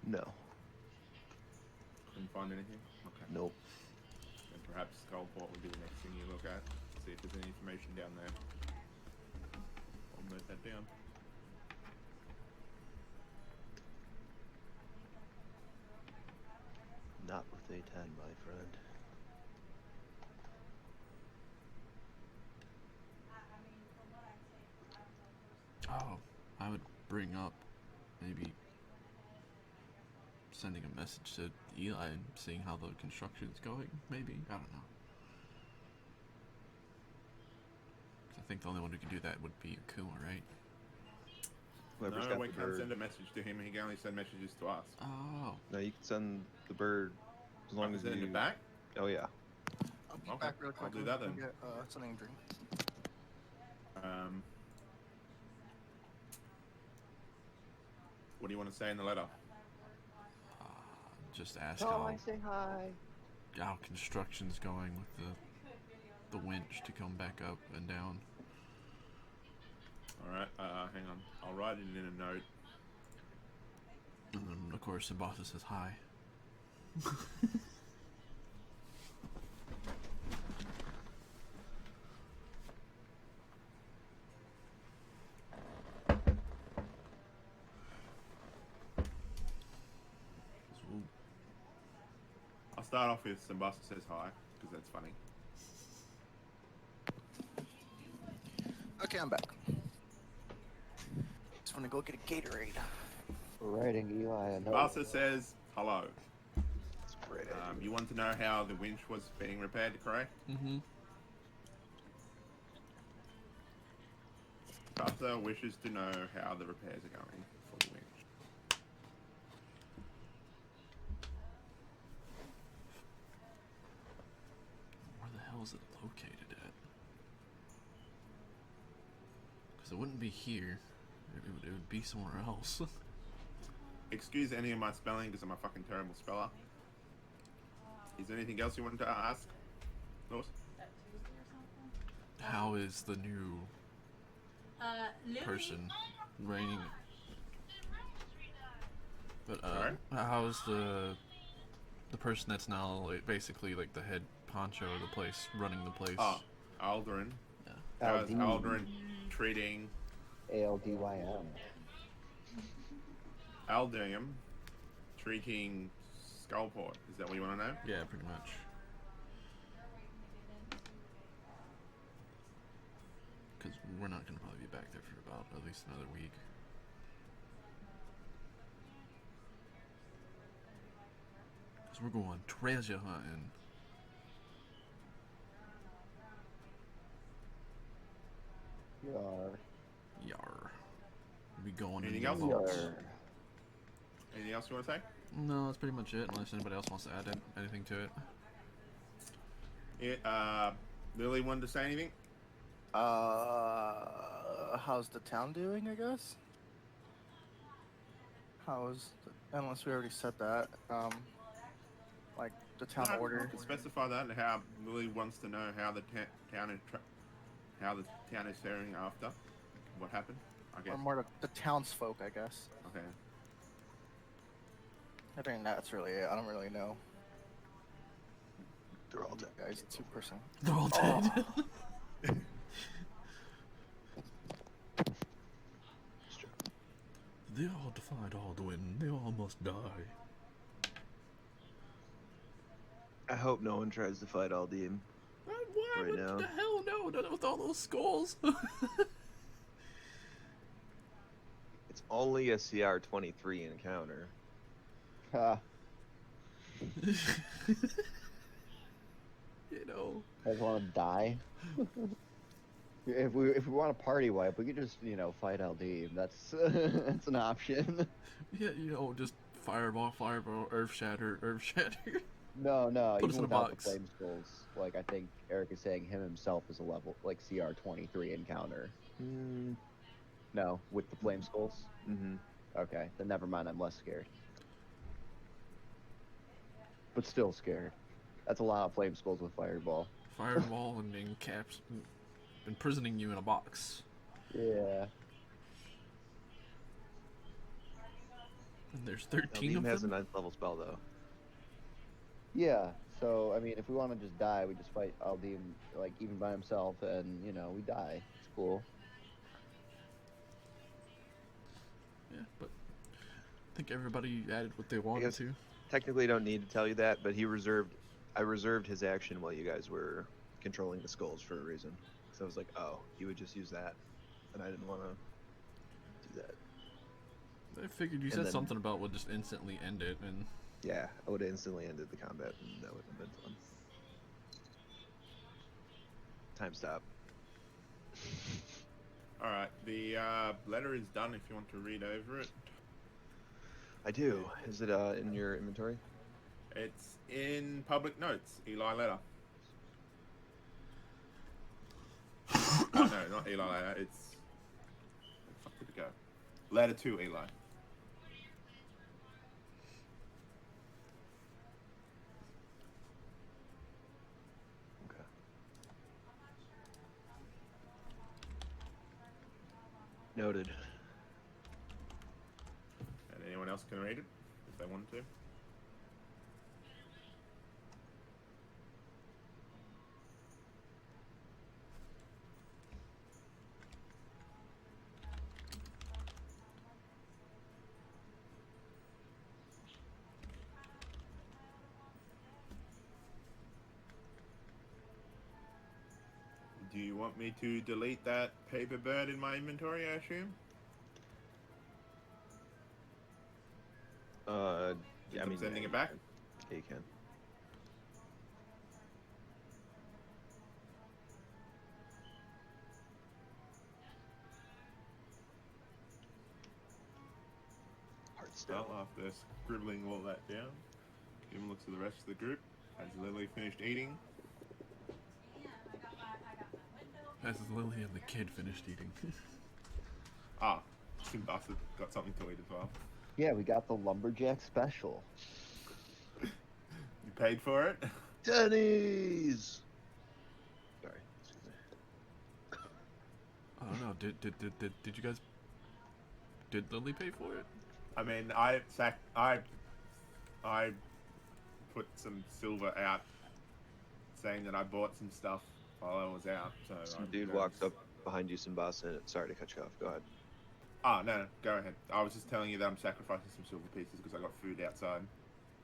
No. Couldn't find anything? Okay. Nope. And perhaps Coldport would be the next thing you look at. See if there's any information down there. I'll note that down. Not with A10, my friend. Oh, I would bring up maybe sending a message to Eli and seeing how the construction's going, maybe? I don't know. 'Cause I think the only one who can do that would be Akuma, right? Whoever's No, got we the can't bird. send a message to him. He can only send messages to us. Oh. No, you can send the bird as long as send you. it back. Oh yeah. I'll be Okay, back real I'll quick. do that and then. Get something to drink. What do you want to say in the letter? Just ask Tell him how, I say hi. how construction's going with the winch to come back up and down. Alright, hang on. I'll write it in a note. And then, of course, the boss says hi. I'll start off with Simbasa says hi, because that's funny. Okay, I'm back. Just want to go get a Gatorade. We're writing Eli a note. Simbasa says hello. It's great. right. I do. You want to know how the winch was being repaired, correct? Mm-hmm. Custer wishes to know how the repairs are going for the winch. Where the hell is it located at? Because it wouldn't be here. It would be somewhere else. Excuse any of my spelling because I'm a fucking terrible speller. Is there anything else you wanted to ask, Lewis? That Tuesday or something? How is the new Louis. person reigning? But Sorry? how's the person that's now like, basically like the head honcho of the place, running the place? Oh, Aldrin. Yeah. How's Aldine. Aldrin treating ALDYM. Aldium treating Skullport? Is that what you want to know? Yeah, pretty much. Because we're not going to probably be back there for about at least another week. Because we're going treasure hunting. Yar. Yar. We going Anything in else? the vaults. Yar. Anything else you want to say? No, that's pretty much it. Unless anybody else wants to add anything to it. Lily wanted to say anything? How's the town doing? I guess. Unless we already said that. Like the town No, order. I can specify that and how Lily wants to know how the town is how the town is faring after what happened. I guess. Or more the townsfolk, I guess. Okay. I think that's really it. I don't really know. They're all dead. Guys, 2%. They're all dead. They all defied Alduin. They all must die. I hope no one tries to fight Aldim. Why Right would now. the hell no? Not with all those skulls. It's only a CR-23 encounter. Ha. You know. I just want to die. If we want a party wipe, we could just fight LD. That's that's an option. Yeah, just fireball, earth shatter. No, Put us even in a without the box. flame skulls. Like I think Eric is saying, him himself is a level like CR-23 encounter. No, with the flame skulls. Mm-hmm. Okay, then never mind. I'm less scared, but still scared. That's a lot of flame skulls with fireball. Fireball and then caps, imprisoning you in a box. Yeah. And there's 13 of Aldim has a them. 9th level spell though. Yeah. So I mean, if we want to just die, we just fight Aldim like even by himself, and we die. It's cool. Yeah, but I think everybody added what they wanted guess- to. Technically, don't need to tell you that, but I reserved his action while you guys were controlling the skulls for a reason. So I was like, oh, he would just use that, and I didn't want to do that. I figured you And said then- something about would just instantly end it, and Yeah, I would have instantly ended the combat, and that would have been fun. Time stop. All right. The letter is done. If you want to read over it, I do. Is it in your inventory? it's in public notes. Eli letter. Oh, no, not Eli letter. It's where the fuck did it go? Letter to Eli. Okay. Noted. And anyone else can read it if they want to. Do you want me to delete that paper bird in my inventory, I assume? Yeah, I I'm mean, sending it back? Yeah, you can. still. Well, after scribbling all that down, Kim looks at the rest of the group. Has Lily finished eating? As Lily and the kid finished eating. Ah, Simbasa got something to eat as well. Yeah, we got the lumberjack special. You paid for it? Denny's. Sorry. Excuse me. I don't know. Did you guys? Did Lily pay for it? I mean, I put some silver out, saying that I bought some stuff while I was out. So Some I'm dude going walked to- up behind you, Simbasa, and sorry to cut you off. Go ahead. Ah, no, go ahead. I was just telling you that I'm sacrificing some silver pieces because I got food outside.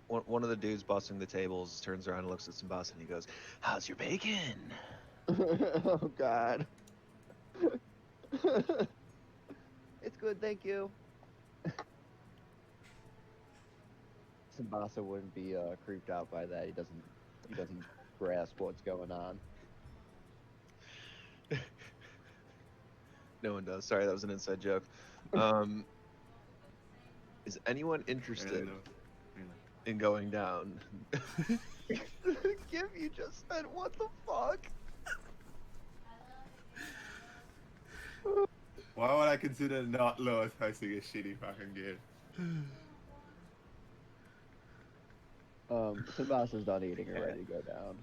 One of the dudes busting the tables turns around and looks at Simbasa and he goes, "How's your bacon?" Oh God. It's good, thank you. Simbasa wouldn't be creeped out by that. He doesn't grasp what's going on. No one does. Sorry, that was an inside joke. Is anyone interested in going down? Give you just said what the fuck? Why would I consider not Lewis hosting a shitty fucking game? Simbasa's done eating and ready to go down.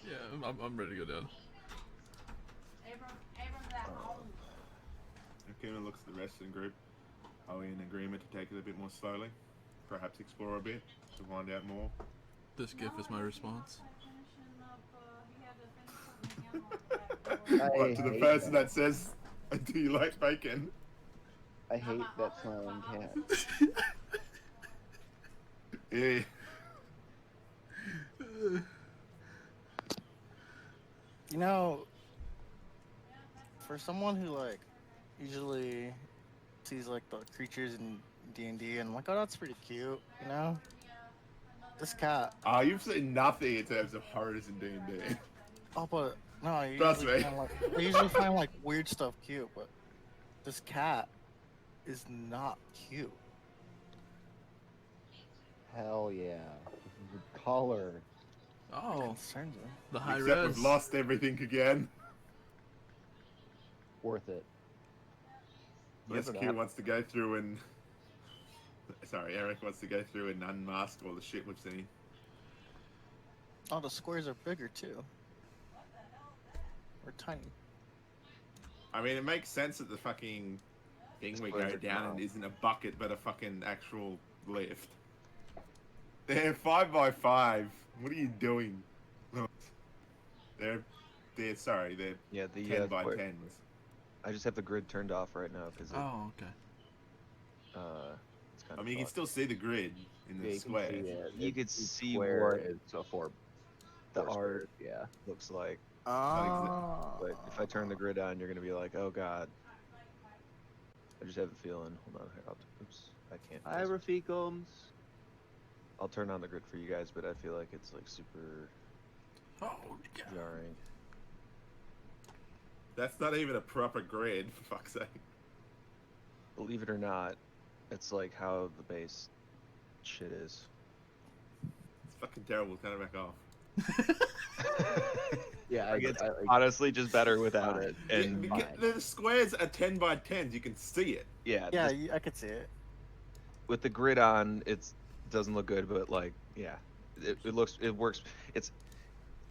Yeah, I'm ready to go down. Kim looks at the rest of the group. Are we in agreement to take it a bit more slowly? Perhaps explore a bit to find out more? This gif is my response. What, to the hate person that says, "Do you like bacon?" I hate that smiling cat. Yeah. You know, for someone who like usually sees like the creatures in D&D and I'm like, oh, that's pretty cute, you know? This cat. You've seen nothing in terms of horrors in D&D. Oh, but no, I Trust usually me. find, like, I usually find like weird stuff cute, but this cat is not cute. Hell yeah. The color. Oh, Concerns me. the high Except res. we've lost everything again. Worth it. Unless Give it Q up. wants to go through and... Sorry, Eric wants to go through and unmask all the shit we've seen. Oh, the squares are bigger too. Or tiny. I mean, it makes sense that the fucking thing we Squares go are down small. in isn't a bucket, but a fucking actual lift. They're 5x5. What are you doing? They're sorry, they're Yeah, the 10 by square- 10s. I just have the grid turned off right now because Oh, okay. it's kind I of. mean, you can still see the grid in the Yeah, you can square. see it. You could Each see square what is a four the squares, art yeah. looks like. Oh. But if I turn the grid on, you're gonna be like, "Oh God." I just have a feeling. Hold on, here. Oops, I can't. Hi, Rafikums. I'll turn on the grid for you guys, but I feel like it's like super Oh, yeah. jarring. That's not even a proper grid, for fuck's sake. Believe it or not, it's like how the base shit is. It's fucking terrible. Turn it back off. Yeah, Like, it's I honestly just better without fine. it. Yeah, And because the squares are 10 by 10s. You can see it. yeah, Yeah, this- I could see it. with the grid on, it doesn't look good, but like, yeah, it works. It's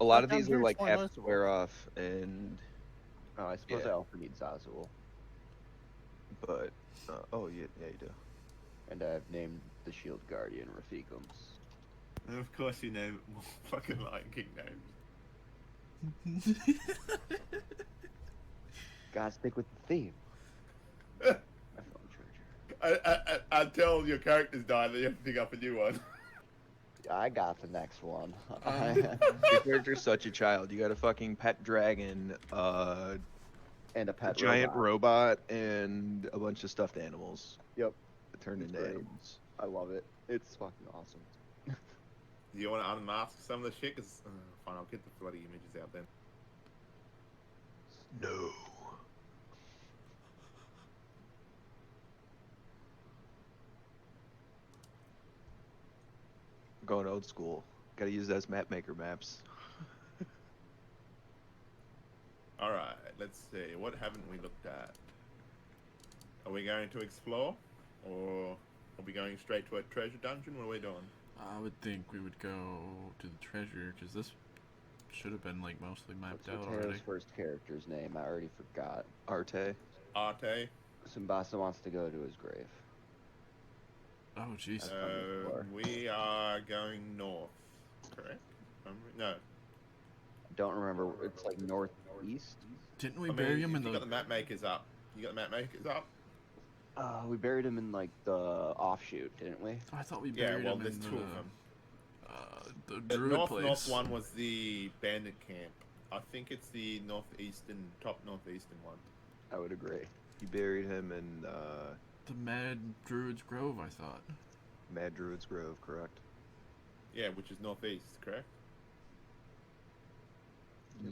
a lot of Like, these down are here like it's more half noticeable. square off, and Oh, I suppose Yeah. I also need Zazul. but oh yeah, you do. And I've named the Shield Guardian Rafikums. And of course, you know more fucking Lion King names. Gotta stick with the theme. My phone charger. Until your characters die, then you have to pick up a new one. I got the next one. Your character's such a child. You got a fucking pet dragon, And a a pet giant robot, and a bunch of stuffed animals Yep, that turn It's into great. animals. I love it. It's fucking awesome. Do you want to unmask some of the shit? Cause, fine, I'll get the bloody images out then. No. going old school. Gotta use those map maker maps. All right, let's see. What haven't we looked at? Are we going to explore, or are we going straight to a treasure dungeon? What are we doing? I would think we would go to the treasure, because this should have been like mostly mapped What's out Rotero's already. first character's name? I already forgot. Arte. Arte. Simbasa wants to go to his grave. Oh jeez. So before. we are going north, correct? No. I don't remember. It's like northeast. Didn't we I mean, bury him in you the? got the map makers up. You got the map makers up? We buried him in like the offshoot, didn't we? I thought we Yeah, buried well, him there's in two of them. the The druid north place. one was the bandit camp. I think it's the top northeastern one. I would agree. You buried him in The Mad Druid's Grove, I thought. Mad Druid's Grove, correct? Yeah, which is northeast, correct?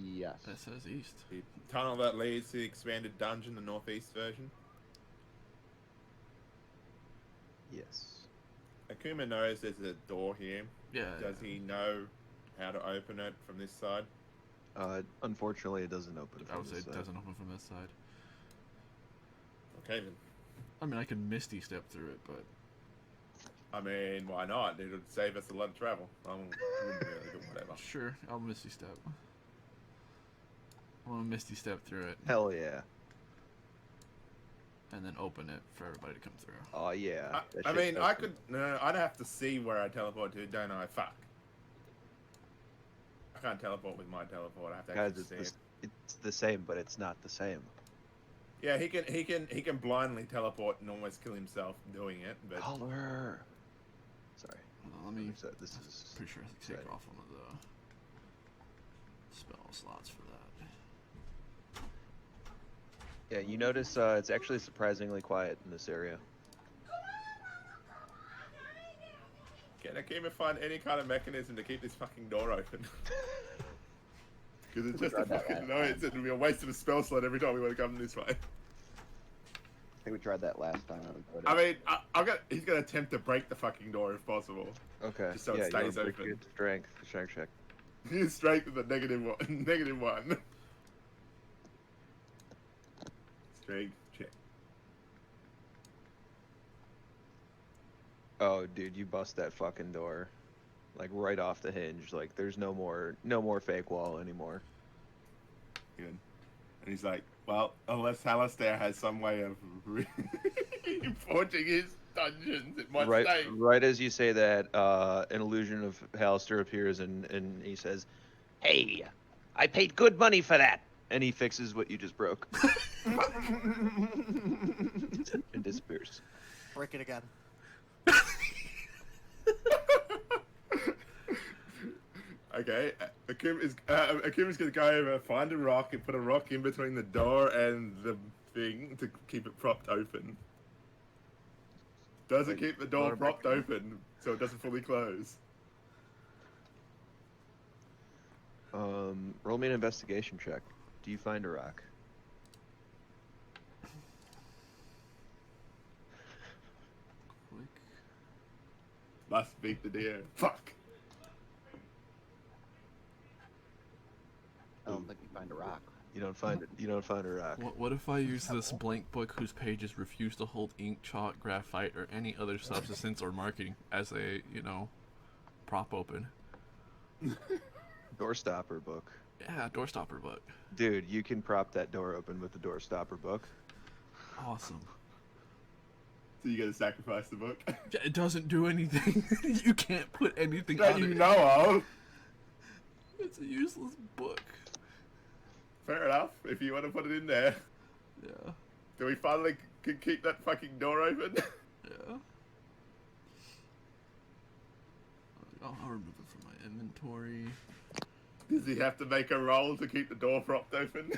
Yes. That says east. The tunnel that leads to the expanded dungeon, the northeast version. Yes. Akuma knows there's a door here. Yeah. Does he know how to open it from this side? Unfortunately, it doesn't open. I would from say this it side. doesn't open from this side. Okay then. I mean, I can Misty step through it, but I mean, why not? It would save us a lot of travel. I wouldn't really do whatever. sure, I'll Misty step. I'm gonna Misty step through it Hell yeah. and then open it for everybody to come through. Oh yeah. That I shit mean, does I it. could. No, I'd have to see where I teleport to, don't I? Fuck. I can't teleport with my teleport. I have to Guys, actually see it. it's the same, but it's not the same. Yeah, he can blindly teleport and almost kill himself doing it. But Color. Sorry. Hold on, let me. This is Pretty sure I can take exciting. off one of the spell slots for that. Yeah, you notice it's actually surprisingly quiet in this area. can Akuma find any kind of mechanism to keep this fucking door open? Because it's just a tried that fucking last annoyance. It'll be a waste of a spell slot every time we want to come this way. I think we tried that last time. When we put it. I mean, he's gonna attempt to break the fucking door if possible. Okay. Just so it yeah, you stays wanna break open. your strength check. He's straight with a negative one. Strength check. Oh, dude, you bust that fucking door, like right off the hinge. Like, there's no more fake wall anymore. Good. And he's like, well, unless Halastair has some way of forging his dungeons, it might Right, stay. right as you say that, an illusion of Halaster appears and he says, "Hey, I paid good money for that," and he fixes what you just broke. And disappears. Break it again. Okay, Akuma's gonna go over, find a rock, and put a rock in between the door and the thing to keep it propped open. Does it Wait, keep the door wanna break propped open so it doesn't fully close? Roll me an investigation check. Do you find a rock? Quick. Must beat the deer. Fuck. I don't think we find a rock. You don't find it. You don't find a rock. What if I use this blank book whose pages refuse to hold ink, chalk, graphite, or any other substance or marking as a, prop open? Door stopper book. Yeah, door stopper book. Dude, you can prop that door open with the door stopper book. Awesome. So you gotta sacrifice the book. Yeah, it doesn't do anything. You can't put anything That on you it. know of. It's a useless book. Fair enough, if you want to put it in there. Yeah. Do we finally can keep that fucking door open? Yeah. I'll remove it from my inventory. Does he have to make a roll to keep the door propped open?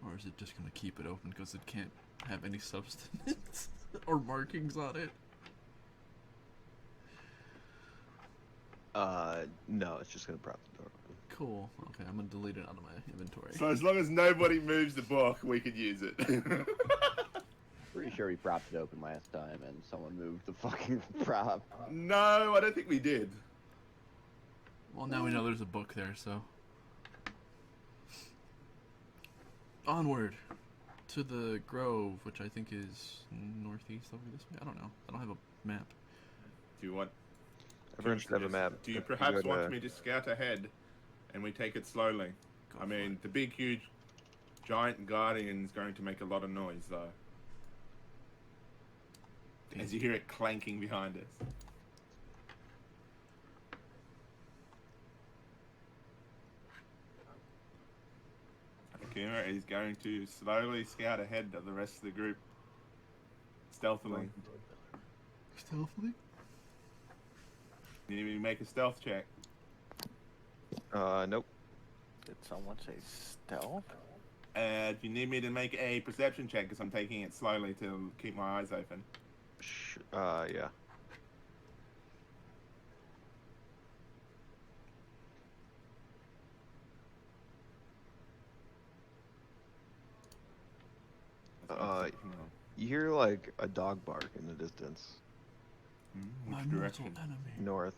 Or is it just gonna keep it open because it can't have any substance or markings on it? No, it's just gonna prop the door open. Cool. Okay, I'm gonna delete it out of my inventory. So as long as nobody moves the book, we can use it. Pretty sure we propped it open last time and someone moved the fucking prop. No, I don't think we did. Well, now we know there's a book there, so. Onward to the grove, which I think is northeast over this way. I don't know. I don't have a map. Do you want? Everyone should have a map. Do you If you perhaps go want to- me to scout ahead, and we take it slowly? Go I for mean, it. the big, huge, giant guardian's going to make a lot of noise, though. As you hear it clanking behind us. Akira is going to slowly scout ahead of the rest of the group. Stealthily. Stealthily? You need me to make a stealth check. Nope. Did someone say stealth? Do you need me to make a perception check because I'm taking it slowly to keep my eyes open? Yeah. That's what I'm Uh, thinking of. You hear like a dog bark in the distance, My Which mortal direction? enemy. north.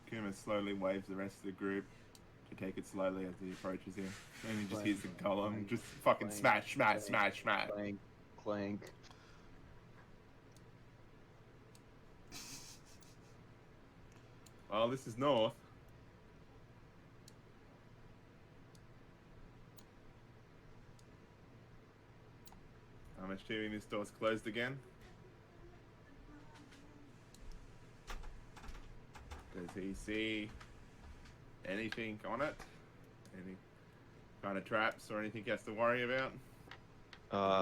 Kuma slowly waves the rest of the group to take it slowly as he approaches him. And he just hears the golem just fucking Clank, smash, smash, clank, smash, smash. Clank, clank. Well, this is north. I'm assuming this door's closed again. Does he see anything on it? Any kind of traps or anything he has to worry about?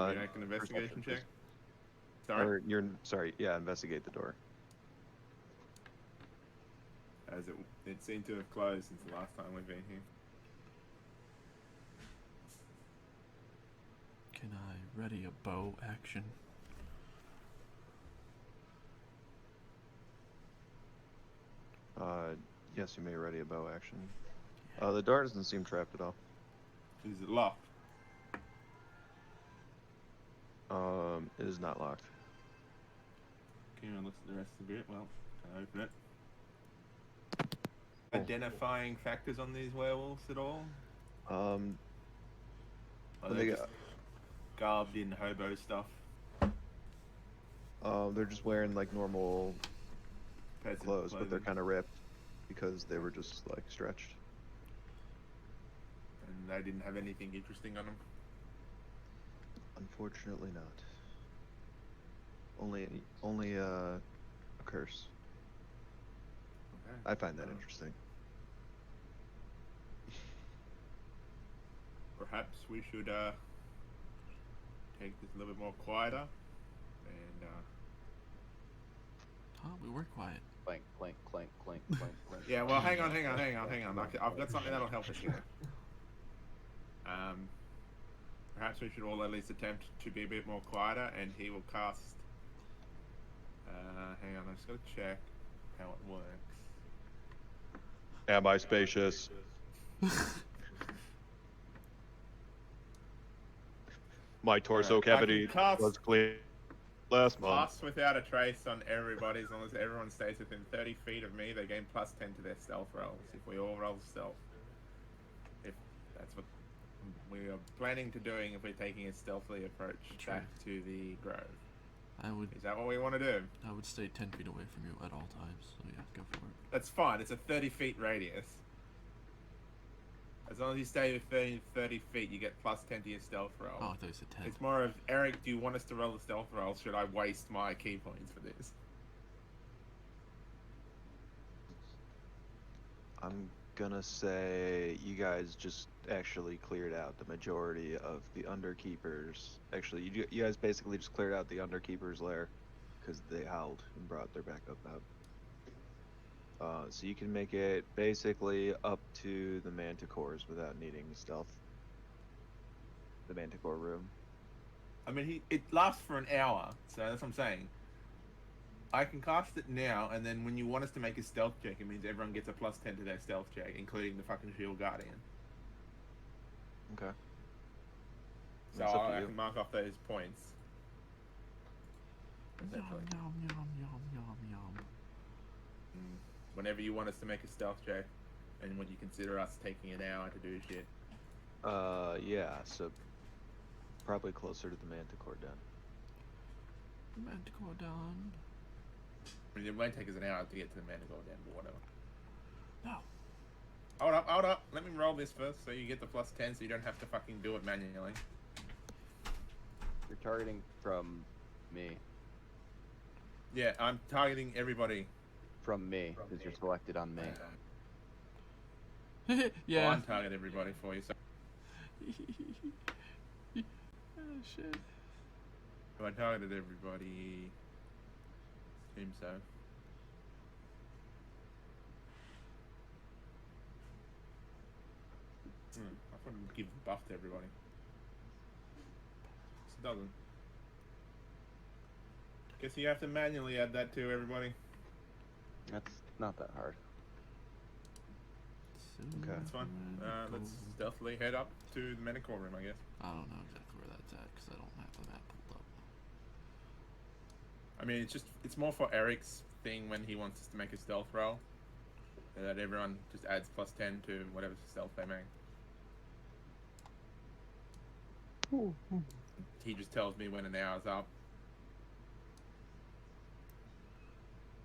Maybe make an investigation check. Sorry, Or sorry. Yeah, investigate the door. as it seemed to have closed since the last time we've been here. Can I ready a bow action? Yes, you may ready a bow action. The door doesn't seem trapped at all. Is it locked? It is not locked. Kieran looks at the rest of the group. Well, can I open it? Identifying factors on these werewolves at all? Are Well, they they just garbed in hobo stuff? they're just wearing like normal Peasant clothes, but they're clothing, kind of ripped because they were just like stretched. and they didn't have anything interesting on them. Unfortunately, not. Only a curse. Okay. I find that Oh. interesting. Perhaps we should take this a little bit more quieter, and Huh? We were quiet. Clank, clank, clank, clank, clank, clank. yeah. Well, hang on. I've got something that'll help us here. Perhaps we should all at least attempt to be a bit more quieter, and he will cast. Hang on, I just gotta check how it works. Am I spacious? My torso Alright, I can cavity cast- was clean last month. Pass without a trace on everybody as long as everyone stays within 30 feet of me. They gain plus 10 to their stealth rolls if we all roll stealth. If that's what we are planning to doing, if we're taking a stealthy approach True. back to the grove. Is that what we want to do? I would stay 10 feet away from you at all times. So yeah, go for it. That's fine. It's a 30 feet radius. As long as you stay within 30 feet, you get plus 10 to your stealth roll. Oh, I thought you said 10. It's more of, Eric, do you want us to roll the stealth roll? Should I waste my key points for this? I'm gonna say you guys just actually cleared out the majority of the underkeepers. Actually, you guys basically just cleared out the underkeepers' lair because they howled and brought their backup out. So you can make it basically up to the manticores without needing stealth. The manticore room. I mean, it lasts for an hour, so that's what I'm saying. I can cast it now, and then when you want us to make a stealth check, it means everyone gets a plus 10 to their stealth check, including the fucking shield guardian. Okay. So It's up to I you. can mark off those points. Yum, Essentially. yum, yum, yum, yum, yum. Whenever you want us to make a stealth check, and when you consider us taking an hour to do shit. Yeah, so probably closer to the Manticore Den. Manticore done. I mean, it won't take us an hour to get to the Manticore Den, but whatever. No. Hold up. Let me roll this first, so you get the +10, so you don't have to fucking do it manually. You're targeting from me. Yeah, I'm targeting everybody. From me, because you're selected on me. Well, Yeah. I'm targeting everybody for you, so Oh shit. I targeted everybody. Seems so. I thought I'd give a buff to everybody. It doesn't. Guess you have to manually add that to everybody. That's not that hard. Okay. That's fine. Let's stealthily head up to the medical room, I guess. I don't know exactly where that's at because I don't have the map pulled up. I mean, it's more for Eric's thing when he wants us to make a stealth roll. That everyone just adds +10 to whatever stealth they make. He just tells me when an hour's up.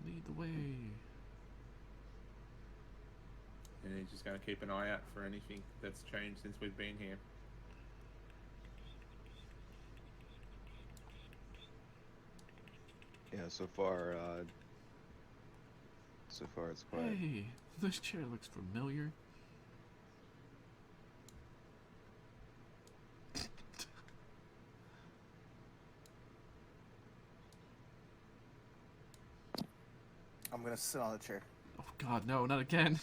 Lead the way. And he's just going to keep an eye out for anything that's changed since we've been here. Yeah, so far it's quiet. Hey, this chair looks familiar. I'm gonna sit on the chair. Oh god, no, not again.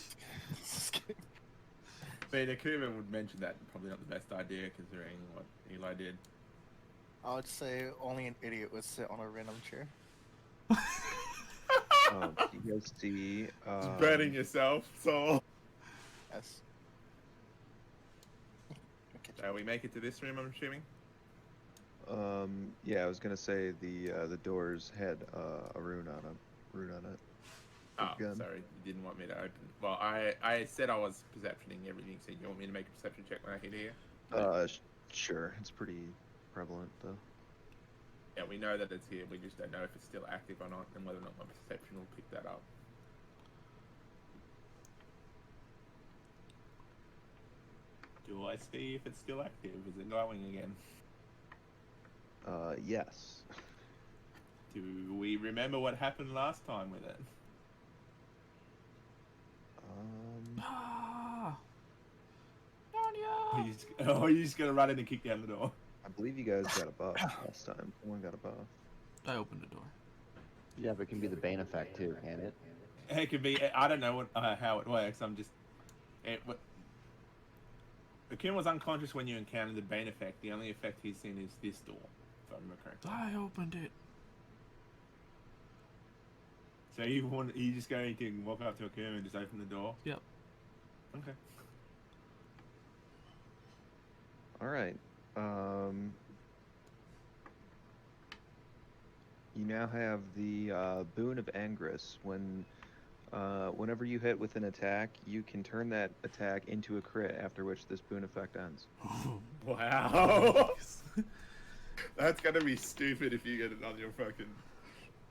Just kidding. But Akuma would mention that probably not the best idea considering what Eli did. I would say only an idiot would sit on a random chair. You guys see Just burning yourself, so... Yes. So we make it to this room, I'm assuming? yeah, I was gonna say the doors had a rune on it. Oh, Gun. sorry, you didn't want me to open. Well, I said I was perceptioning everything, so you want me to make a perception check when I hit here? Sure. It's pretty prevalent though. Yeah, we know that it's here, we just don't know if it's still active or not, and whether or not my perception will pick that up. Do I see if it's still active? Is it glowing again? Yes. Do we remember what happened last time with it? Ah! Are you just gonna run in and kick down the door? I believe you guys got a buff last time. Someone got a buff. I opened the door. Yeah, but it can be the Bane effect too, can it? It could be. I don't know how it works. I'm just. Akin was unconscious when you encountered the Bane effect. The only effect he's seen is this door, if I remember correctly. I opened it. So you just going to walk up to Akin and just open the door? Yep. Okay. All right. You now have the boon of Angress. Whenever you hit with an attack, you can turn that attack into a crit. After which this boon effect ends. Wow. That's gonna be stupid if you get it on your fucking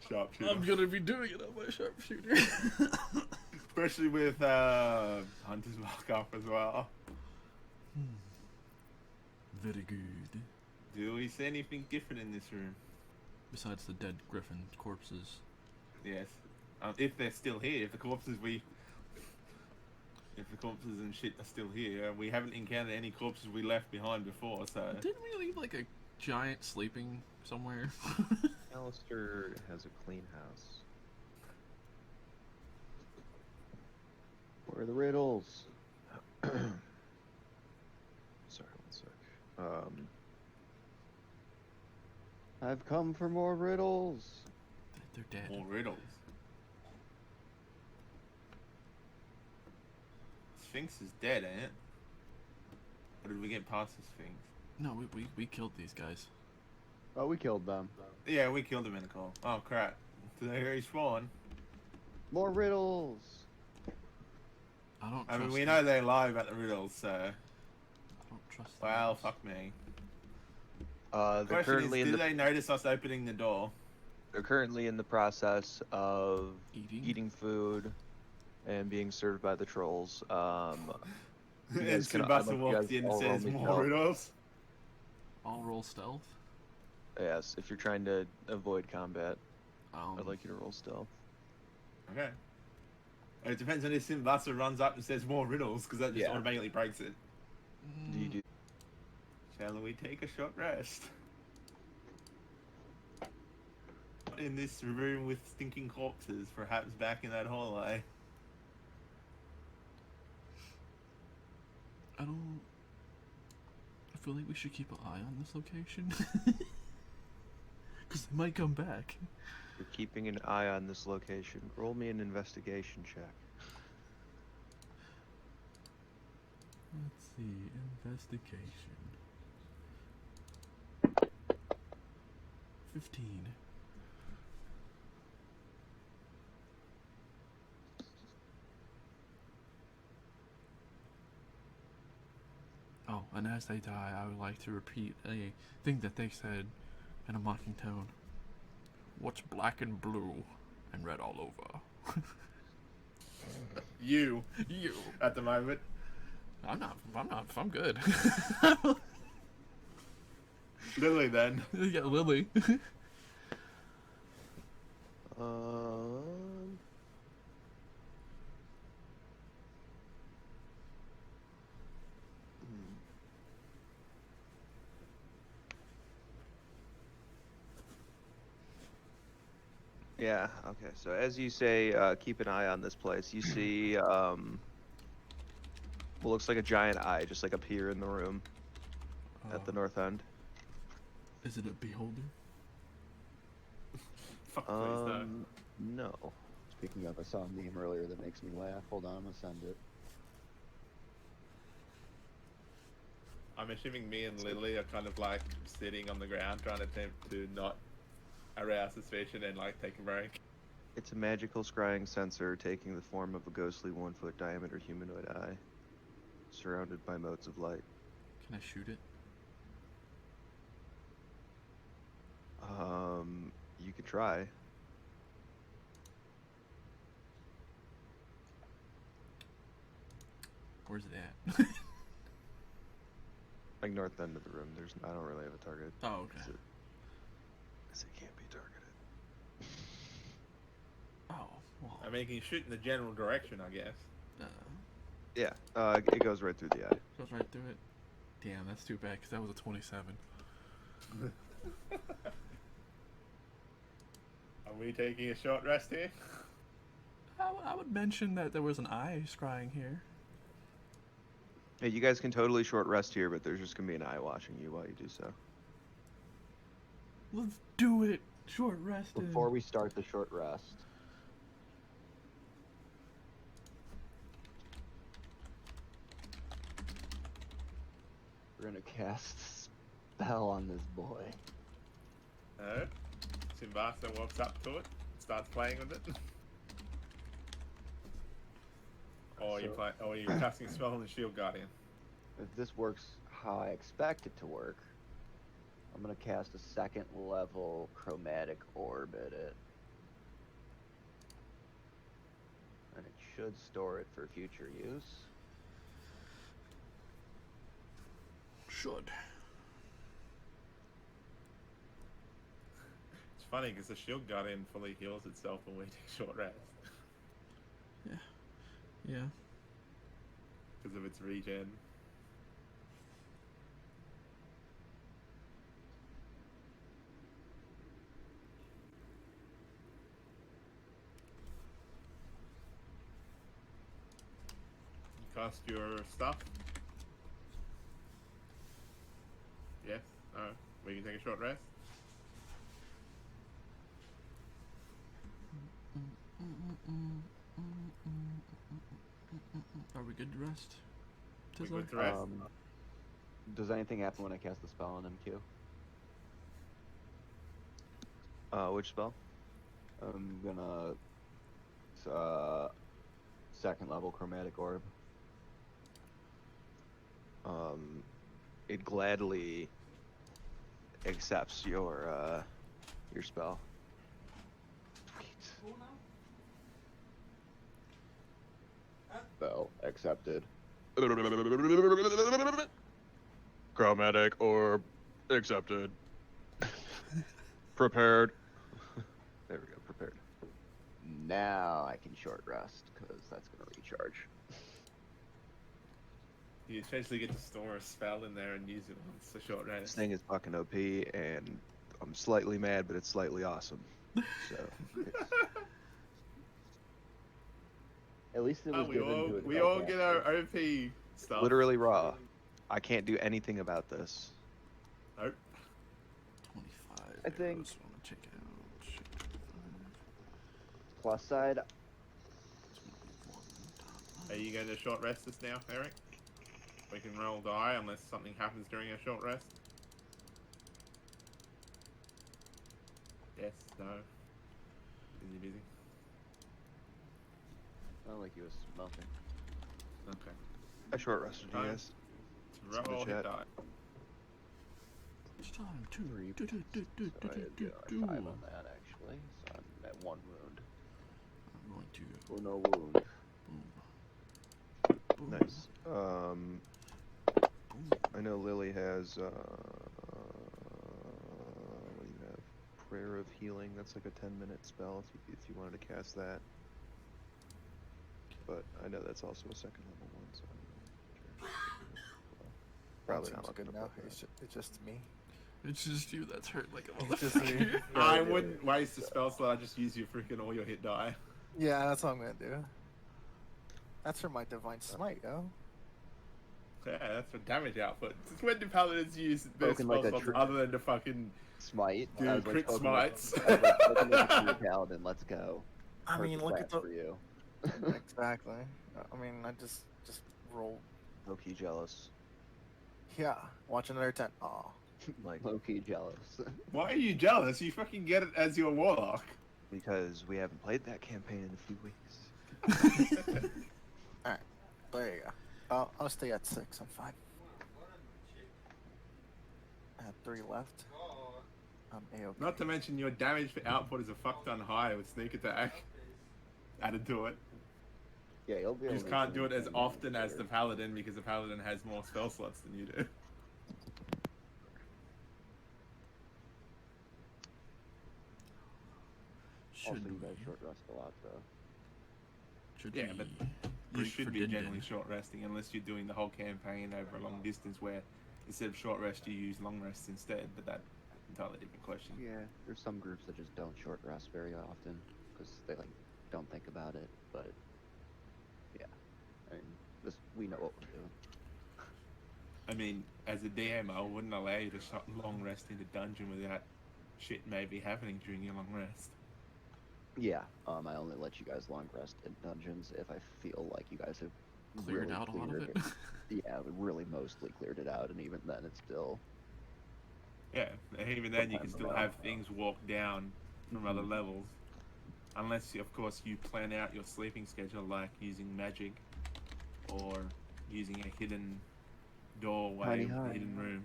sharpshooter. I'm gonna be doing it on my sharpshooter. Especially with Hunter's Mark up as well. Very good. Do we see anything different in this room? Besides the dead griffin corpses. Yes. If they're still here, if the corpses and shit are still here, we haven't encountered any corpses we left behind before, so... Didn't we leave like a giant sleeping somewhere? Alistair has a clean house. Where are the riddles? Sorry, one sec. I've come for more riddles. They're dead. More riddles. Sphinx is dead, ain't it? Or did we get past this thing? No, we killed these guys. Oh, we killed them. Yeah, we killed them in a call. Oh crap. Did they respawn? More riddles. I don't I trust mean, we them. know they lie about the riddles, so... I don't trust them. Well, fuck me. They're Question is, currently in did the they notice us opening the door? they're currently in the process of Eating? food and being served by the trolls. You And guys can- I'd Tsubasa like you walks guys in and all roll says, me more stealth. riddles? I'll roll stealth. Yes, if you're trying to avoid combat, Um, I'd like you to roll stealth. Okay. It depends on if Tsubasa runs up and says more riddles, because that just Yeah. automatically breaks it. Do you do? Shall we take a short rest? In this room with stinking corpses, perhaps back in that hallway. I feel like we should keep an eye on this location. Because they might come back. You're keeping an eye on this location. Roll me an investigation check. Let's see, investigation. 15. Oh, and as they die, I would like to repeat a thing that they said in a mocking tone. What's black and blue and red all over? You, You. at the moment. I'm good. Lily, then. Yeah, Lily. Um. hmm. Yeah, okay. So as you say, keep an eye on this place. You see, what looks like a giant eye just like appear in the room at the north end. Is it a beholder? Fuck, please, no. No. Speaking of, I saw a meme earlier that makes me laugh. Hold on, I'm gonna send it. I'm assuming me and Lily are kind of like sitting on the ground trying to attempt to not arouse suspicion and like take a break. It's a magical scrying sensor taking the form of a ghostly 1-foot diameter humanoid eye, surrounded by motes of light. Can I shoot it? You could try. Where's it at? Like north end of the room. I don't really have a target. Oh, okay. Because it can't be targeted. Oh, well. I mean, you can shoot in the general direction, I guess. Yeah, it goes right through the eye. Goes right through it. Damn, that's too bad, because that was a 27. Are we taking a short rest here? I would mention that there was an eye scrying here. Hey, you guys can totally short rest here, but there's just gonna be an eye watching you while you do so. Let's do it. Short rest. Before we start the short rest, we're gonna cast a spell on this boy. Tsubasa walks up to it, starts playing with it. Or you or you're casting a spell on the Shield Guardian. If this works how I expect it to work, I'm gonna cast a second level chromatic orb at it. And it should store it for future use. Should. It's funny because the Shield Guardian fully heals itself when we take short rest. Yeah. Because of its regen. You cast your stuff? Yes? No. We can take a short rest? Are we good to rest? We Tizzler? good to rest? Does anything happen when I cast the spell on MQ? Which spell? I'm gonna second level chromatic orb. It gladly accepts your spell. Spell accepted. Chromatic orb accepted. Prepared. There we go, prepared. Now I can short rest because that's gonna recharge. You essentially get to store a spell in there and use it once a short This rest. thing is fucking OP, and I'm slightly mad, but it's slightly awesome. So At least it was we given all to a we all spellcaster. get our OP stuff. literally raw. I can't do anything about this. Nope. 25. I think- arrows, wanna check it out. Shit. Plus side, Are you going to short rest us now, Eric? We can roll die unless something happens during our short rest. Yes, no. Is he busy? sounded like he was smoking. Okay. I short rested you Time. guys. To in the roll hit chat. die. It's time to Three do, do, do, do, So do, I do, did do, a do. 5 on that actually. So I'm at 1 wound. I'm going to Oh, no wound. boom. Boom. Nice. Boom. I know Lily has what do you have? Prayer of Healing. That's like a 10-minute spell if you wanted to cast that. But I know that's also a second level one, so I don't know. Probably Seems not looking good to now. put that. It's just me. It's just you that's hurt like a It's just me. motherfucker. I wouldn't waste a spell slot, just use your freaking all your hit die. Yeah, that's what I'm gonna do. That's for my divine smite, yo. Yeah, that's for damage output. Since when do paladins use their Spoken spell like a slots true- other than to fucking Smite. do I was like, crit spoken like- smites? I was like, spoken like a true paladin. Let's go. I mean, Perfect look class at the for you. exactly. I mean, I just roll. Low key jealous. Yeah, watch another 10. Aw. Like, Low key jealous. Why are you jealous? You fucking get it as your warlock. because we haven't played that campaign in a few weeks. There you go. I'll stay at 6. I'm fine. I have 3 left. I'm A-okay. Not to mention your damage for output is a fuck ton higher with sneak attack added to it. Yeah, you'll be You able just to can't do it as anything often as later. the paladin because the paladin has more spell slots than you do. Also, Should you we? guys short rest a lot, though. Should Yeah, we? but You break should for be Din generally Din? short resting unless you're doing the whole campaign over a long distance where instead of short rest you use long rests instead, but that's an entirely different question. Yeah, there's some groups that just don't short rest very often because they like don't think about it. But yeah, I mean, this we know what we're doing. I mean, as a DM, I wouldn't allow you to long rest in the dungeon without shit maybe happening during your long rest. Yeah, I only let you guys long rest in dungeons if I feel like you guys have Cleared really out a lot of cleared it. Yeah, we really mostly cleared it out, and even then, it's still Yeah, and even then you can Sometimes still not. have things walk down from other levels. Unless, of course, you plan out your sleeping schedule like using magic or using a hidden doorway, Tiny with a hut. hidden room.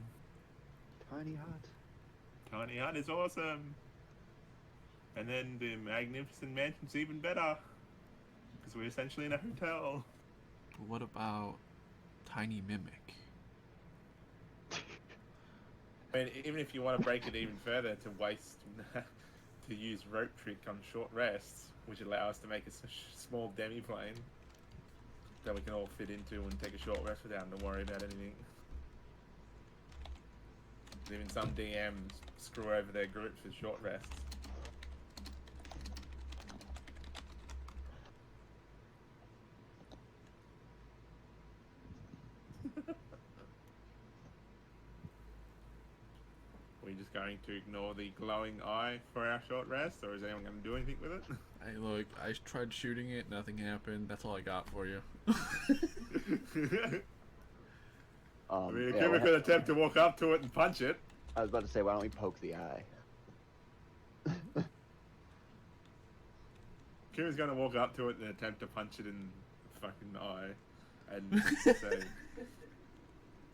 tiny hut. Tiny hut is awesome. And then the magnificent mansion's even better. Because we're essentially in a hotel. What about Tiny Mimic? I mean, even if you want to break it even further to waste, to use rope trick on short rests, which allow us to make a small demi-plane that we can all fit into and take a short rest without having to worry about anything. Even some DMs screw over their groups with short rests. Are we just going to ignore the glowing eye for our short rest, or is anyone going to do anything with it? Hey, look, I tried shooting it, nothing happened. That's all I got for you. I mean, yeah, Akuma could attempt to walk up to it and punch it. I was about to say, why don't we poke the eye? Akuma's gonna walk up to it and attempt to punch it in the fucking eye, and say,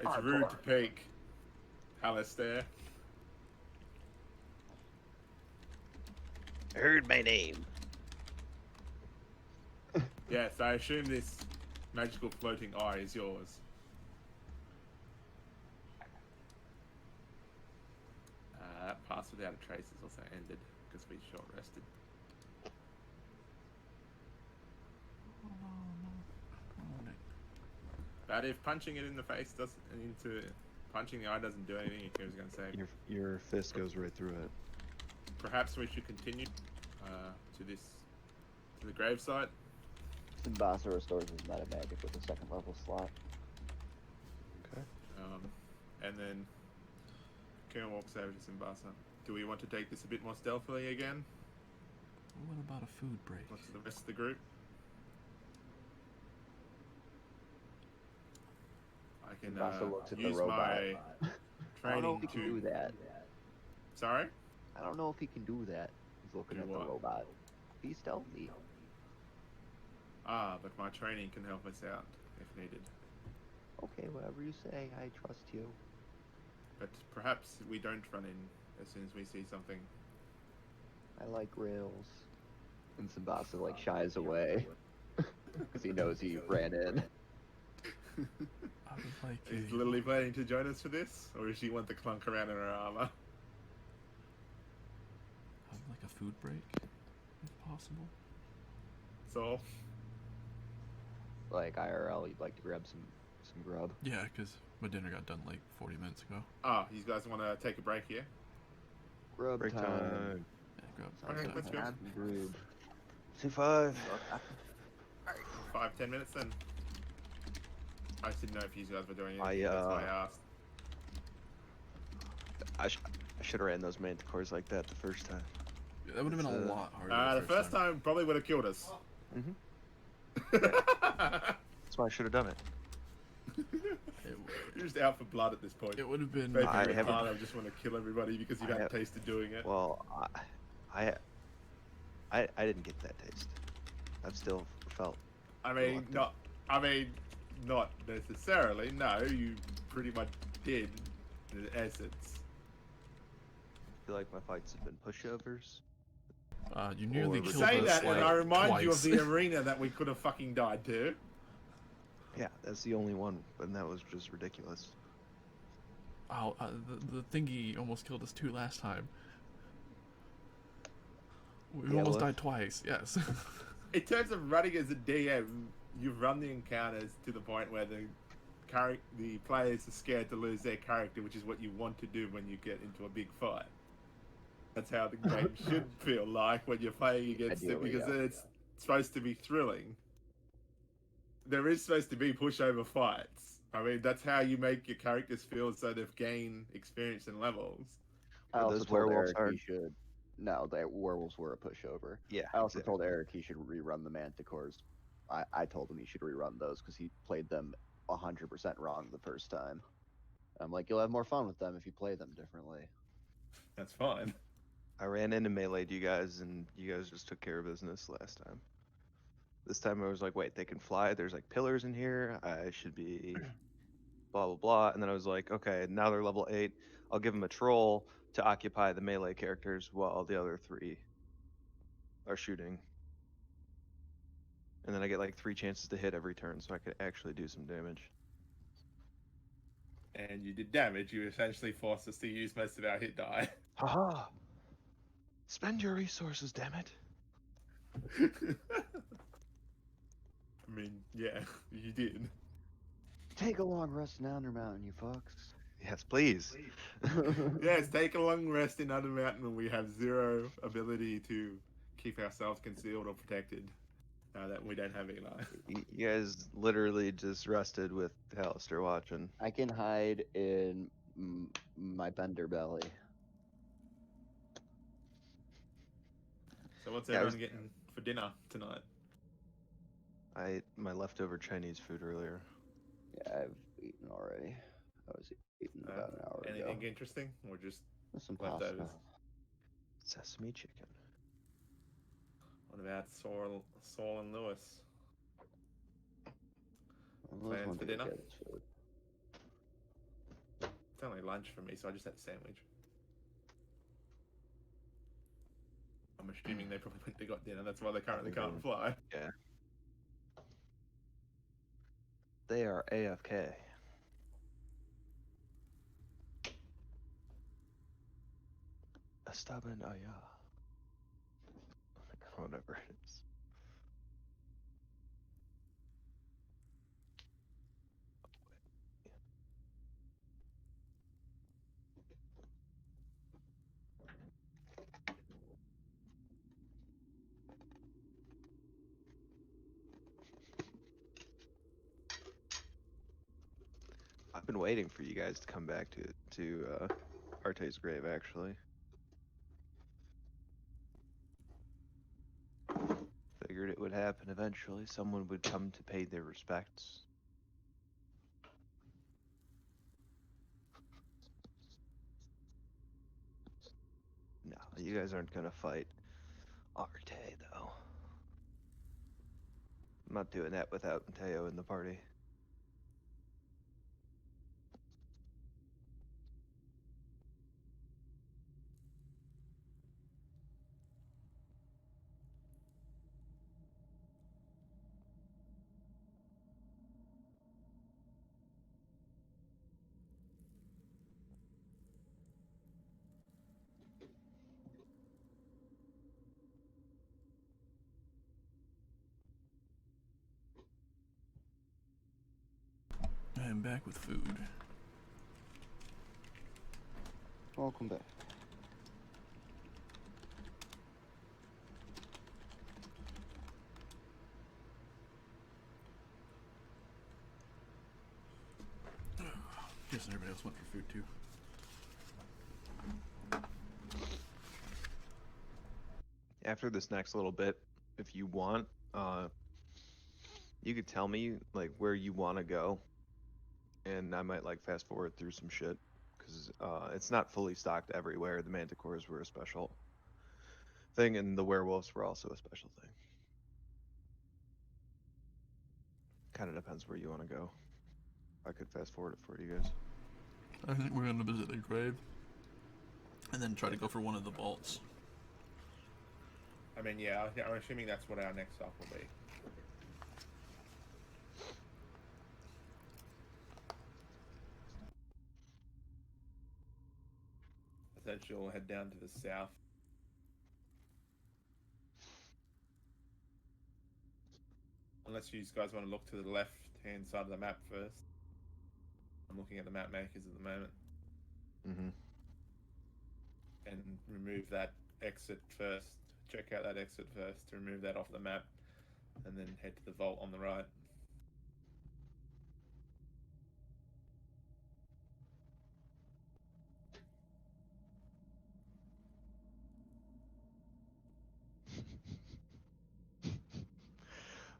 "It's rude to peek, Alistair." I heard my name. Yes, I assume this magical floating eye is yours. That pass without a trace is also ended because we short rested. But if punching it in the face doesn't, punching the eye doesn't do anything, Akuma's gonna say, Your fist goes right through it. perhaps we should continue to the gravesite. Simbasa restores his meta magic with a second level slot. Okay. And then Akuma walks over to Simbasa. Do we want to take this a bit more stealthily again? What about a food break? What's the rest of the group? I can Simbasa looks at the use robot. my I don't know training if he can do to. that. Sorry? I don't know if he can do that. He's looking Do at what? the robot. Be stealthy. Ah, but my training can help us out if needed. Okay, whatever you say, I trust you. But perhaps we don't run in as soon as we see something. I like rails. And Simbasa like shies away because he knows he ran in. I would like Is a, Lily planning to join us for this? Or does she want to clunk around in her armor? I would like a food break, if possible. So, Like IRL, you'd like to grab some grub. Yeah, because my dinner got done like 40 minutes ago. you guys want to take a break here? Grub Break time. time. Yeah, grab Okay, some let's time. go. Grub. 2-5. 5-10 minutes then. I just didn't know if you guys were doing anything. I, That's why I asked. I should have ran those manticores like that the first time. Yeah, that would have been a lot harder. The first time probably would have killed us. Mhm. That's why I should have done it. You're just out for blood at this point. It would have been. Maybe I with haven't- blood, I just want to kill everybody because you've I had have- tasted doing it. Well, I didn't get that taste. I've still felt. I mean, reluctant. not necessarily. No, you pretty much did, in essence. I feel like my fights have been pushovers. You nearly Or killed Say us that, like and I remind you of twice. the arena that we could have fucking died to. Yeah, that's the only one, and that was just ridiculous. Oh, the thingy almost killed us too last time. We Yeah, almost well- died twice. Yes. In terms of running as a DM, you've run the encounters to the point where the players are scared to lose their character, which is what you want to do when you get into a big fight. That's how the game should feel like when you're playing against it, Ideally, because yeah. it's supposed to be thrilling. There is supposed to be pushover fights. I mean, that's how you make your characters feel so they've gained experience and levels. I Are also those told werewolves Eric he should. No, the werewolves were a pushover. Yeah. I also exactly. told Eric he should rerun the Manticores. I told him he should rerun those because he played them 100% wrong the first time. I'm like, you'll have more fun with them if you play them differently. That's fine. I ran into melee'd you guys, and you guys just took care of business last time. This time I was like, wait, they can fly. There's like pillars in here. I should be blah, blah, blah. And then I was like, okay, now they're level 8. I'll give them a troll to occupy the melee characters while the other 3 are shooting. And then I get like 3 chances to hit every turn, so I could actually do some damage. And you did damage. You essentially forced us to use most of our hit die. Haha! Spend your resources, damn it. I mean, yeah, you did. Take a long rest in Undermountain, you fucks. Yes, please. Yes, take a long rest in Undermountain when we have 0 ability to keep ourselves concealed or protected. Now that we don't have Eli. You guys literally just rested with Alistair watching. I can hide in my bender belly. So what's Yeah, I everyone was- getting for dinner tonight? I ate my leftover Chinese food earlier. Yeah, I've eaten already. I was eating about an hour ago. Anything interesting, or just Some leftovers? pasta. Sesame chicken. What about Saul and Lewis? Well, those Plans won't for be dinner? good as food. It's only lunch for me, so I just had a sandwich. I'm assuming they probably went to got dinner. That's why they currently can't fly. Yeah. They are AFK. Estaban Aya. Whatever it is. I've been waiting for you guys to come back to Arte's grave, actually. Figured it would happen eventually. Someone would come to pay their respects. No, you guys aren't gonna fight Arte, though. I'm not doing that without Mateo in the party. I am back with food. Welcome back. Guess everybody else went for food too. After this next little bit, if you want, you could tell me like where you want to go, and I might like fast forward through some shit because it's not fully stocked everywhere. The manticores were a special thing, and the werewolves were also a special thing. Kind of depends where you want to go. I could fast forward it for you guys. I think we're gonna visit the grave, and then try to go for one of the vaults. I mean, yeah, I'm assuming that's what our next stop will be. Essentially, we'll head down to the south. Unless you guys want to look to the left-hand side of the map first. I'm looking at the map makers at the moment. Mm-hmm. And remove that exit first. Check out that exit first to remove that off the map. And then head to the vault on the right.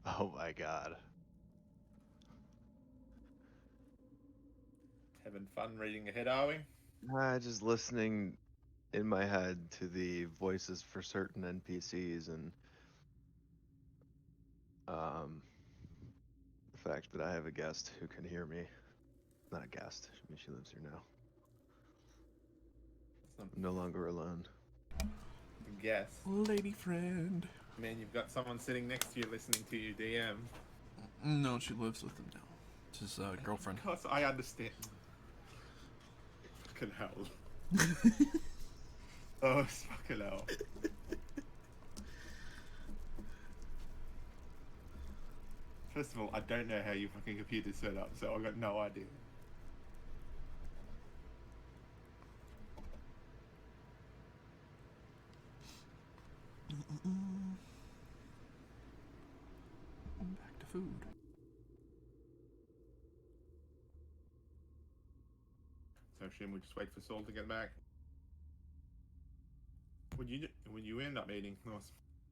Oh my god. Having fun reading ahead, are we? Just listening in my head to the voices for certain NPCs and the fact that I have a guest who can hear me. Not a guest. I mean, she lives here now. I'm no longer alone. Guess. Lady friend. Man, you've got someone sitting next to you listening to you DM. No, she lives with him now. It's his girlfriend. Of course, I understand. Fucking hell. Oh, fucking hell. First of all, I don't know how your fucking computer's set up, so I've got no idea. Back to food. So I assume we just wait for Saul to get back. Would you end up eating?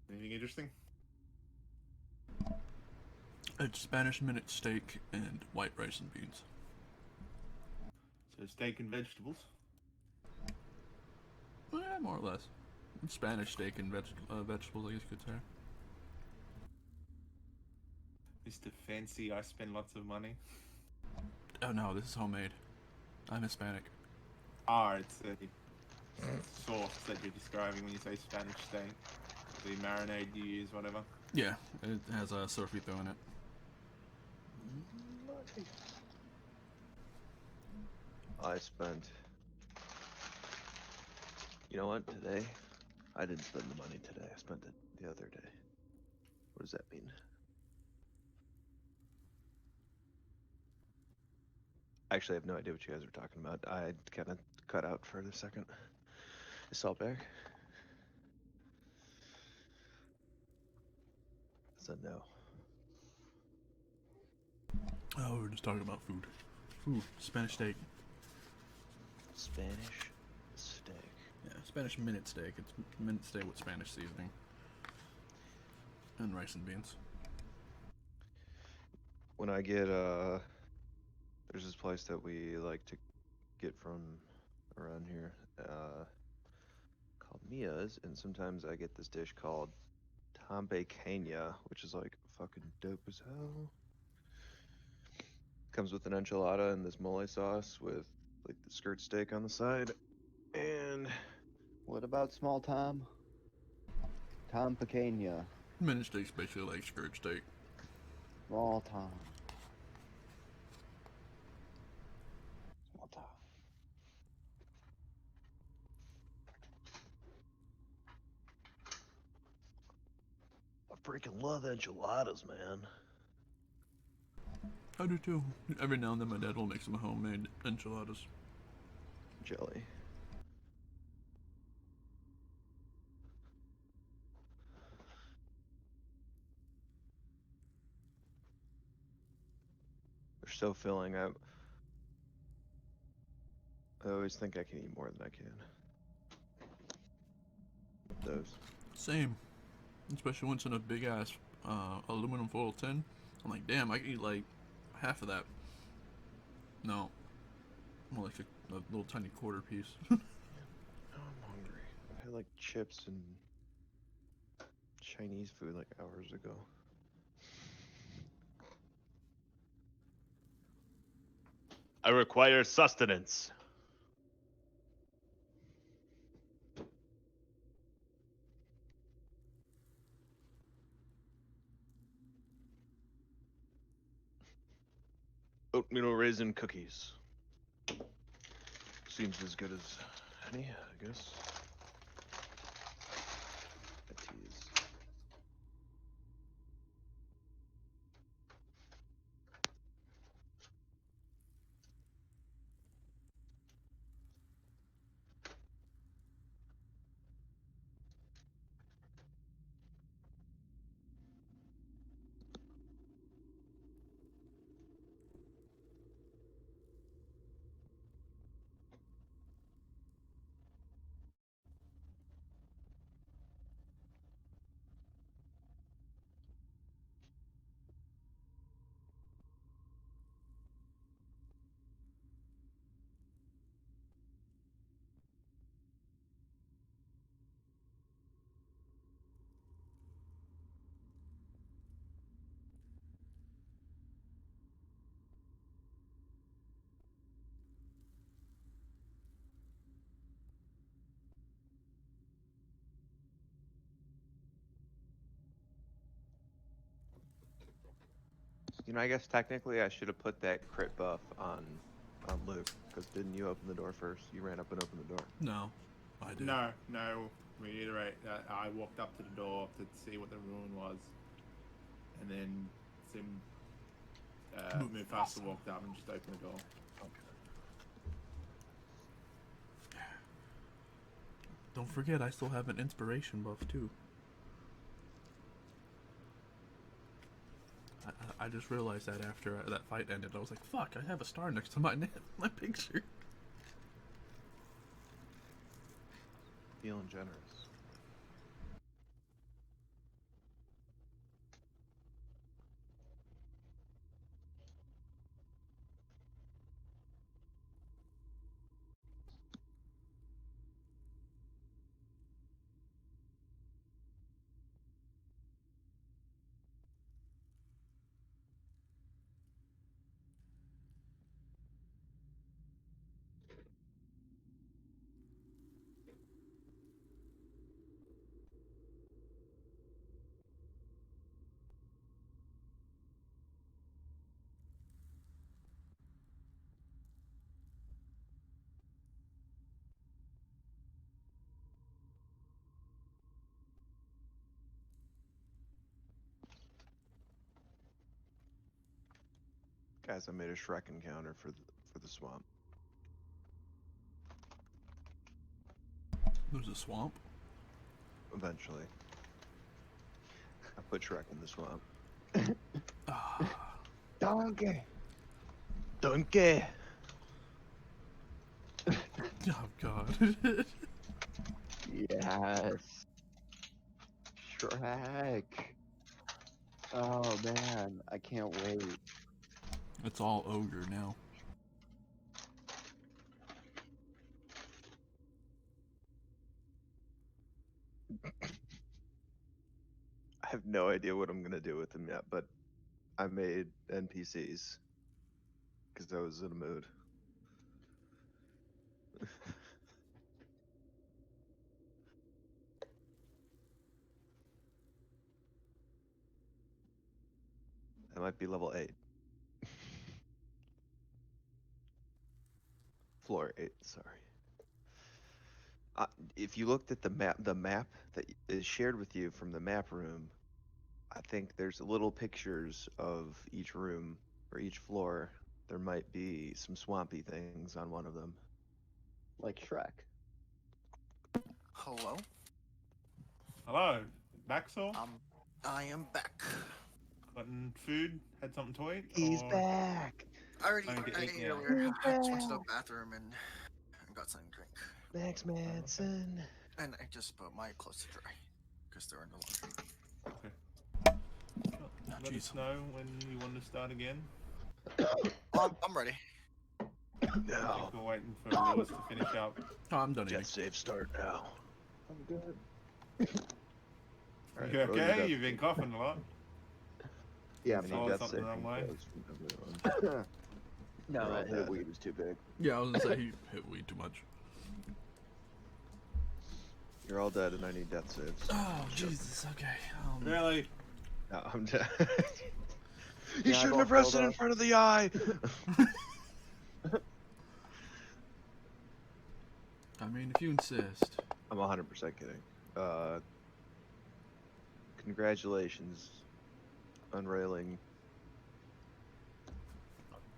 Anything interesting? It's Spanish minute steak and white rice and beans. So steak and vegetables. Yeah, more or less. Spanish steak and vegetables, I guess you could say. Mr. Fancy, I spend lots of money. Oh no, this is homemade. I'm Hispanic. Ah, it's a sauce that you're describing when you say Spanish steak. The marinade you use, whatever. Yeah, it has a sofrito in it. I spent. You know what? Today, I didn't spend the money today. I spent it the other day. What does that mean? Actually, I have no idea what you guys were talking about. I kind of cut out for a second. Is Salt back? I said no. Oh, we were just talking about food. Food. Spanish steak. Spanish steak. Yeah, Spanish minute steak. It's minute steak with Spanish seasoning. And rice and beans. When I get, there's this place that we like to get from around here, called Mia's, and sometimes I get this dish called Tambe Kenya, which is like fucking dope as hell. Comes with an enchilada and this mole sauce with like the skirt steak on the side. And What about small Tom? Tom Pequeña. Minute steak's basically like skirt steak. Small Tom. Small Tom. I freaking love enchiladas, man. I do too. Every now and then my dad will make some homemade enchiladas. Jelly. They're so filling. I always think I can eat more than I can. With those. Same. Especially once in a big ass aluminum foil tin. I'm like, damn, I can eat like half of that. No. More like a little tiny quarter piece. Oh, I'm hungry. I had like chips and Chinese food like hours ago. I require sustenance. Oatmeal raisin cookies. Seems as good as any, I guess. A tease. You know, I guess technically I should have put that crit buff on Luke, because didn't you open the door first? You ran up and opened the door. No, I did. No, reiterate that I walked up to the door to see what the ruin was, and then Mufasa walked up and just opened the door. Don't forget, I still have an inspiration buff too. I just realized that after that fight ended, I was like, "Fuck! I have a star next to my my picture." Feeling generous. Guys, I made a Shrek encounter for the swamp. There's a swamp. Eventually, I put Shrek in the swamp. Ah, Donkey. Donkey. oh God. Yes. Shrek. Oh man, I can't wait. It's all ogre now. I have no idea what I'm gonna do with them yet, but I made NPCs because I was in a mood. I might be level 8. Floor 8, sorry. If you looked at the map that is shared with you from the map room, I think there's little pictures of each room or each floor. There might be some swampy things on one of them. Like Shrek. Hello? Hello, Maxwell. I am back. Gotten food? Had something to eat? He's or back. I already Trying to I eat ate now. earlier. I just went to the bathroom and got something to drink. Max Manson. And I just put my clothes to dry because they're in the laundry. Okay. Oh, Let jeez. us know when you want to start again. I'm ready. I think we're waiting for Lewis to finish up. Oh, I'm done eating. Jet save start now. I'm good. All right, You roll your okay? death You've been save. coughing a lot. Yeah, I need Swallowed death something the wrong saving way? throws from everyone. No, Right, the yeah. weed was too big. Yeah, I was gonna say he hit weed too much. You're all dead, and I need death saves. Oh, Jesus. Okay. Really? No, I'm dead. You Yeah, I shouldn't got have pressed it filled in up. front of the eye. I mean, if you insist. I'm 100% kidding. Congratulations, unrailing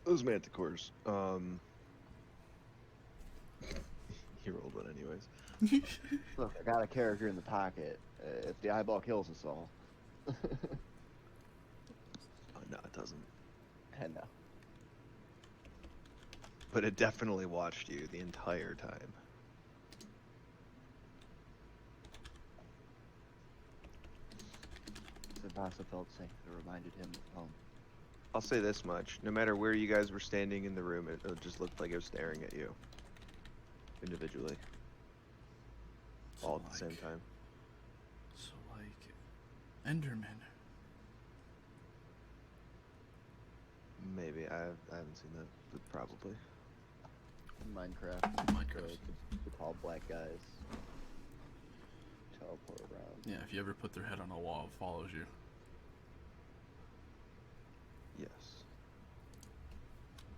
those manticores. He rolled one anyways. Look, I got a character in the pocket. If the eyeball kills us all. Oh, no, it doesn't. And no. But it definitely watched you the entire time. Mustafa felt safe. It reminded him of home. I'll say this much: no matter where you guys were standing in the room, it just looked like it was staring at you individually, So all at the same like- time. So, like, Enderman. Maybe I haven't seen that, but probably. Minecraft. Minecraft. The tall black guys teleport around. Yeah, if you ever put their head on a wall, it follows you. Yes.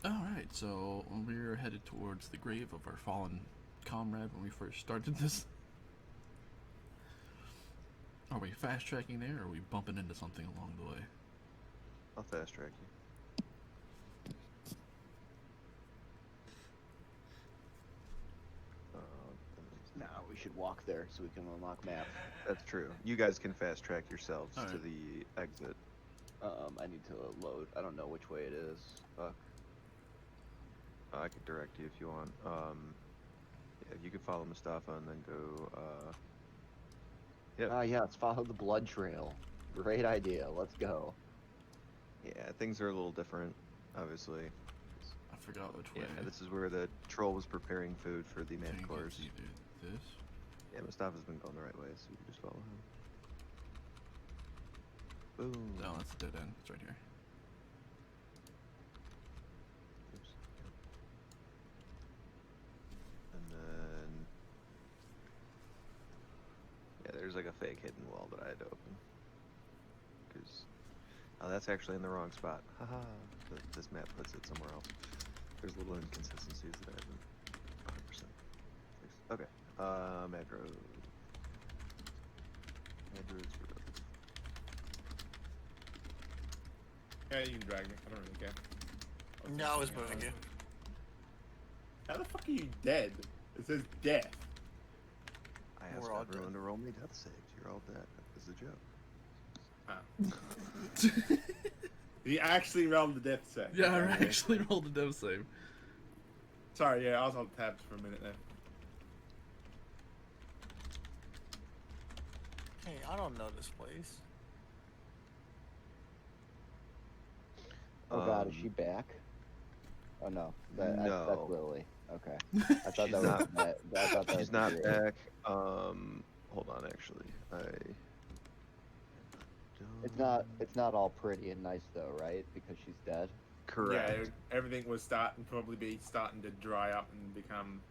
Alright, so we're headed towards the grave of our fallen comrade when we first started this. Are we fast tracking there, or are we bumping into something along the way? I'll fast track you. No, we should walk there so we can unlock map. That's true. You guys can fast track yourselves to Alright. the exit. I need to load. I don't know which way it is. Fuck. I can direct you if you want. Yeah, you can follow Mustafa and then go. Yep. Ah, yes, follow the blood trail. Great idea. Let's go. Yeah, things are a little different, obviously. I forgot which way. Yeah, this is where the troll was preparing food for the I think manticores. it's either this. Yeah, Mustafa's been going the right way, so you can just follow him. Boom. No, that's a dead end. It's right here. Oops. And then, yeah, there's like a fake hidden wall that I had to open. Cause, oh, that's actually in the wrong spot. Haha. This map puts it somewhere else. There's little inconsistencies that I haven't 100% fixed. Okay. Mage Rp. Yeah, you can drag me. I don't really care. Yeah, I was moving you. How the fuck are you dead? It says death. I asked We're all everyone to roll me death saves. You're all dead. That was a joke. He actually rolled the death save. Yeah, I Okay. actually rolled a dev save. Sorry, yeah, I was on tabs for a minute there. Hey, I don't know this place. Oh God, is Um, she back? Oh no, that's No. Lily. Okay, I thought She's that not- was that. I thought that She's was not Grace. back. Hold on, actually. It's not all pretty and nice though, right? Because she's dead. Correct. Yeah, everything was starting to dry up and become.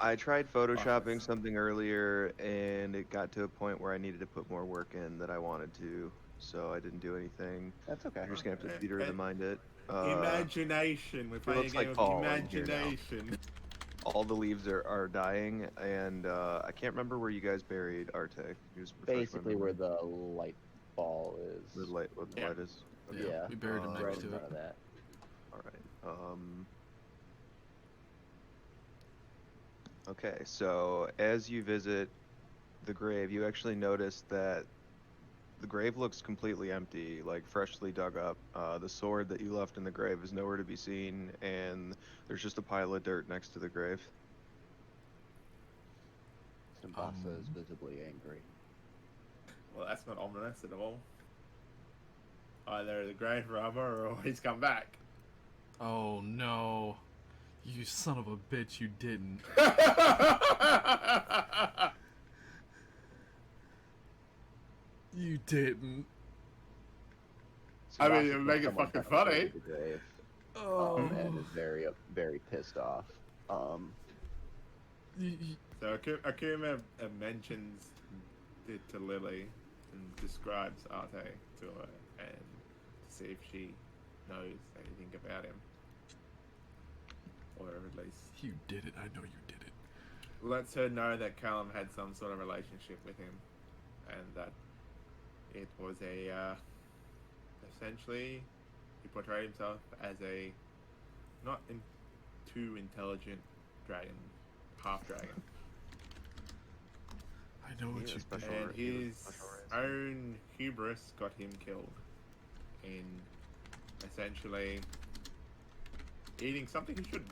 I tried photoshopping Lifeless. something earlier, and it got to a point where I needed to put more work in than I wanted to, so I didn't do anything. That's okay. You're just gonna have to theater of the mind it. Imagination. We're playing a looks game like of fall in here now. imagination. All the leaves are dying, and I can't remember where you guys buried Arte. Just refresh my Basically, where memory. the light ball is. Where the light is. Yeah, we buried it right next in to front it. of that. All right. Okay, so as you visit the grave, you actually notice that the grave looks completely empty, like freshly dug up. The sword that you left in the grave is nowhere to be seen, and there's just a pile of dirt next to the grave. Mustafa is visibly angry. Well, that's not ominous at all. Either the grave robber or he's come back. Oh no. You son of a bitch, you didn't. You didn't. I mean, Mustafa it would make it someone fucking desecrated funny. The grave, Oh. and is very pissed off. So Akuma mentions it to Lily and describes Arte to her and to see if she knows anything about him. Or at least You did it. I know you did it. lets her know that Callum had some sort of relationship with him and that it was essentially he portrayed himself as a not too intelligent dragon, half dragon. I know what you did. And his own hubris got him killed in essentially eating something he shouldn't.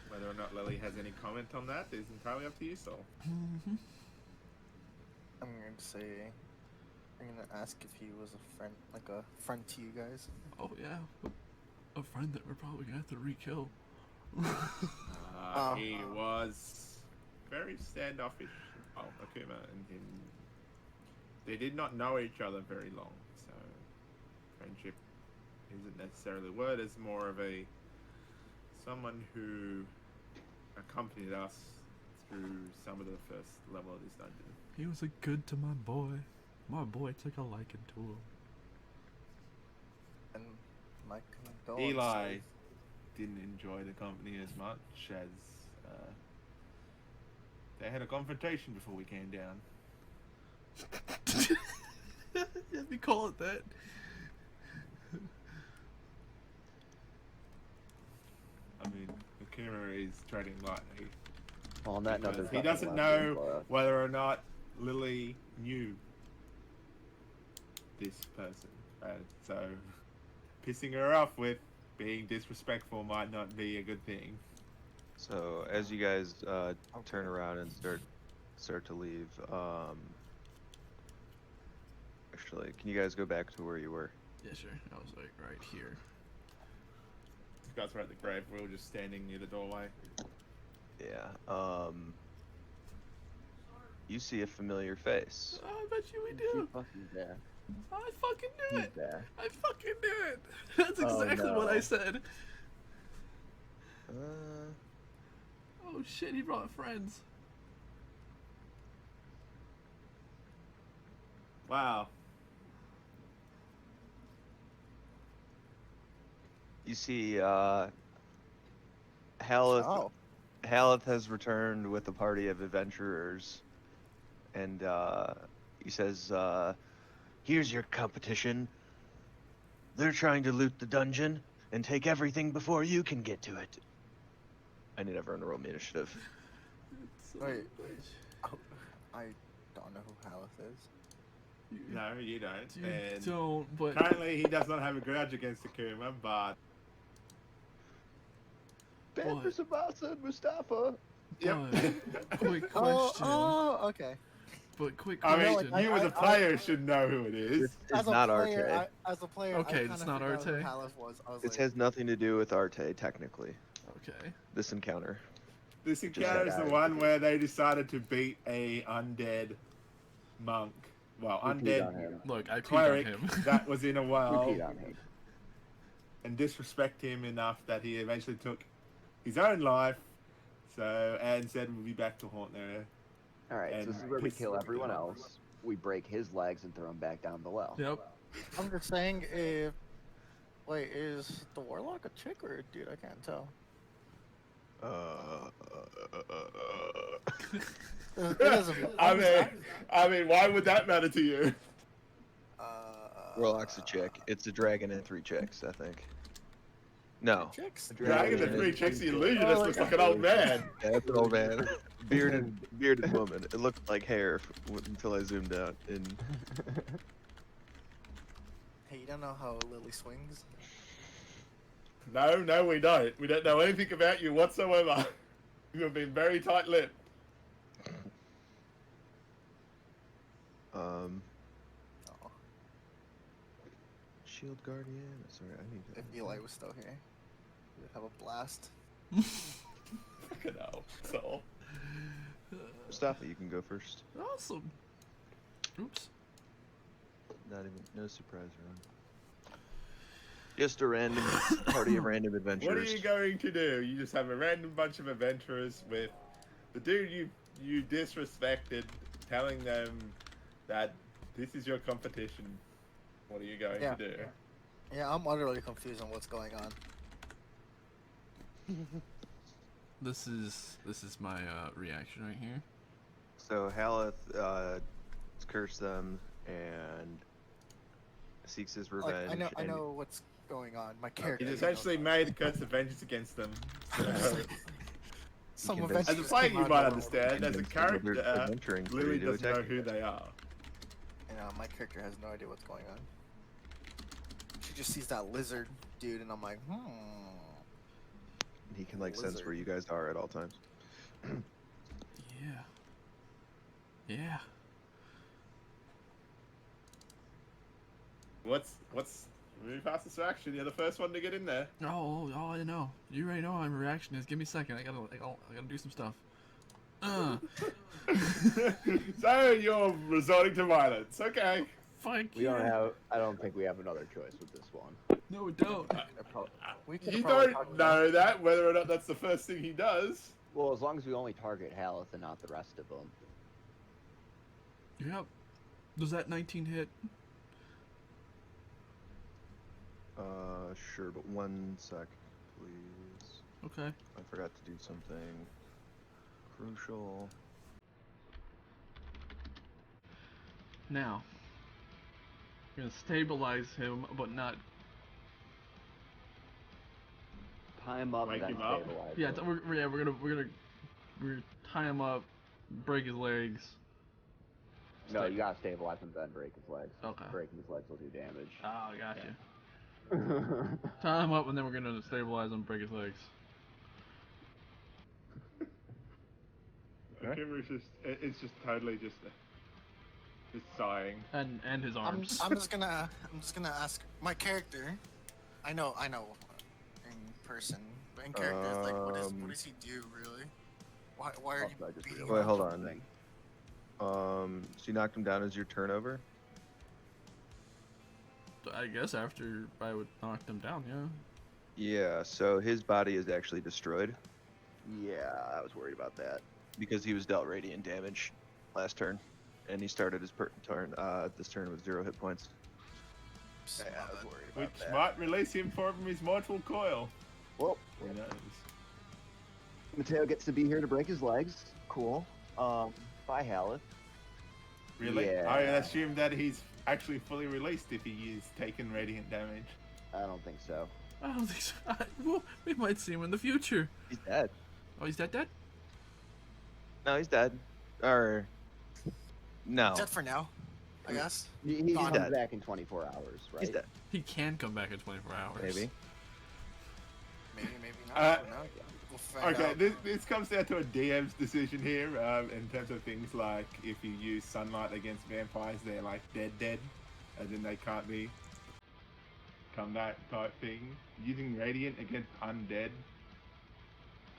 Whether or not Lily has any comment on that is entirely up to you, Saul. Mm-hmm. I'm going to say, I'm going to ask if he was a friend, like a friend to you guys. Oh yeah. A friend that we're probably gonna have to re-kill. He was very standoffish. Oh, Akuma and him. They did not know each other very long, so friendship isn't necessarily a word. It's more of a someone who accompanied us through some of the first level of this dungeon. He was a good to my boy. My boy took a liking to him. And my condolences. Eli didn't enjoy the company as much as they had a confrontation before we came down. Yeah, we call it that. I mean, Akuma is treading lightly. On that note, Because there's he doesn't nothing left know left. whether or not Lily knew this person. So pissing her off with being disrespectful might not be a good thing. So as you guys turn around and start to leave, actually, can you guys go back to where you were? Yeah, sure. I was like right here. You guys were at the grave. We were just standing near the doorway. Yeah. You see a familiar face. I bet you we She do. fucking back. I fucking knew He's it. back. I fucking knew it. That's Oh, exactly what I no. said. Uh, Oh shit, he brought friends. Wow. you see, Haleth. Oh. Haleth has returned with a party of adventurers, and he says, "Here's your competition. They're trying to loot the dungeon and take everything before you can get to it." I need everyone to roll me initiative. Wait. Oh, I don't know who Halith is. No, you don't. You And don't, but currently, he does not have a grudge against Akuma, but Ben for Sabasa and Mustafa. yep. quick Oh, question. okay. But quick I question. mean, like, you as a player should know who it is. It's not Arte. As a player, Okay, I it's kinda not forgot who Arte? Halith was. I was This like, has nothing to do with Arte, technically. Okay. This encounter. This Just encounter is that the guy. one where they decided to beat a undead monk. Well, We peed on undead him. Look, I peed on cleric him. that was in a We well peed on him. and disrespect him enough that he eventually took his own life. So, and said we'll be back to haunt there. All right, And so this is where we piss kill them everyone off. else. We break his legs and throw him back down the well. Yep. I'm just saying, if wait, is the warlock a chick or a dude? I can't tell. It doesn't. I mean, why would that matter to you? Warlock's a chick. It's a dragon and 3 chicks, I think. No. Chicks. Dragon and 3 chicks, the illusionist looks like an old man. Yeah, that's an old man. Bearded woman. It looked like hair until I zoomed out. And Hey, you don't know how Lily swings? No, we don't. We don't know anything about you whatsoever. You have been very tight-lipped. Oh, Shield Guardian. Sorry, I need to. if Eli was still here, we would have a blast. Fucking hell. So, Mustafa, you can go first. Awesome. Oops. Not even no surprise round. Just a random party of random adventurers. what are you going to do? You just have a random bunch of adventurers with the dude you disrespected, telling them that this is your competition. What are you going to do? Yeah, I'm utterly confused on what's going on. This is my reaction right here. So Haleth cursed them and seeks his revenge. Like, I and know what's going on. My character. He's essentially made a curse of vengeance against them. Some convinced- As a adventures player, came you out might of understand. As a convinced them that they're character, adventuring free Lily to doesn't know attack who you. they are. You know, my character has no idea what's going on. She just sees that lizard dude, and I'm like, He can like sense Lizard. where you guys are at all times. Yeah. Yeah. What's move past distraction? You're the first one to get in there. Oh, I know. You already know what my reaction is. Give me a second. I gotta do some stuff. So you're resorting to violence. Okay. Fuck We yeah. don't have. I don't think we have another choice with this one. No, we don't. we could You probably don't talk about know that, whether or not that's the first thing he does. Well, as long as we only target Haleth and not the rest of them. Yep. Does that 19 hit? Sure, but 1 sec, please. Okay. I forgot to do something crucial. Now. We're gonna stabilize him, but not. Tie him up Wake and then him up? stabilize Yeah, him. we're gonna tie him up, break his legs. No, you gotta stabilize him, then break his legs. Okay. Breaking his legs will do damage. Oh, gotcha. Tie him up, and then we're gonna stabilize him, break his legs. Kimber's it's just totally just sighing. And his arms. I'm just gonna ask my character. I know in person, but in character, like what does he do really? Why are Also, I you just beating realized Wait, him? hold on. something. So you knocked him down as your turnover? I guess after I would knock him down, yeah. Yeah, so his body is actually destroyed Yeah, I was worried about that. because he was dealt radiant damage last turn. And he started his turn this turn with 0 hit points. Yeah, I was worried about Which that. might release him from his mortal coil. Well, Who knows? Mateo gets to be here to break his legs. Cool. Bye, Haleth. Really? Yeah. I assume that he's actually fully released if he is taking radiant damage. I don't think so. I don't think so. Well, we might see him in the future. He's dead. Oh, he's dead? No, he's dead. Or no, Dead for now, I guess. He Gone. comes dead. back in 24 hours, right? he's dead. He can come back in 24 hours. Maybe. Maybe not. Uh, for now. We'll find Okay, out. this comes down to a DM's decision here. In terms of things like if you use sunlight against vampires, they're like dead, as in they can't be come back type thing. Using radiant against undead,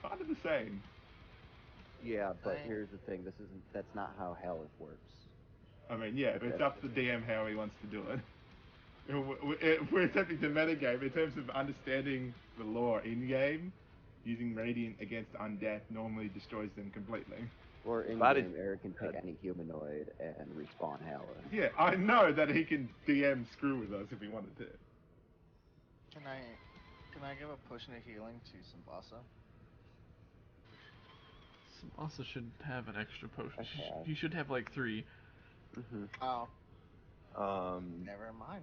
kind of the same. Yeah, but Right. here's the thing. That's not how Hell works. I mean, yeah, but it's up to the DM how he wants to do it. We're attempting to metagame in terms of understanding the lore in game. Using radiant against undead normally destroys them completely. Or in Body- game, Eric can pick any humanoid and respawn Hell. Yeah, I know that he can DM screw with us if he wanted to. Can I give a potion of healing to Simbasa? Samasa should have an extra potion. Okay. He should have like 3. Mm-hmm. Oh, Never never mind.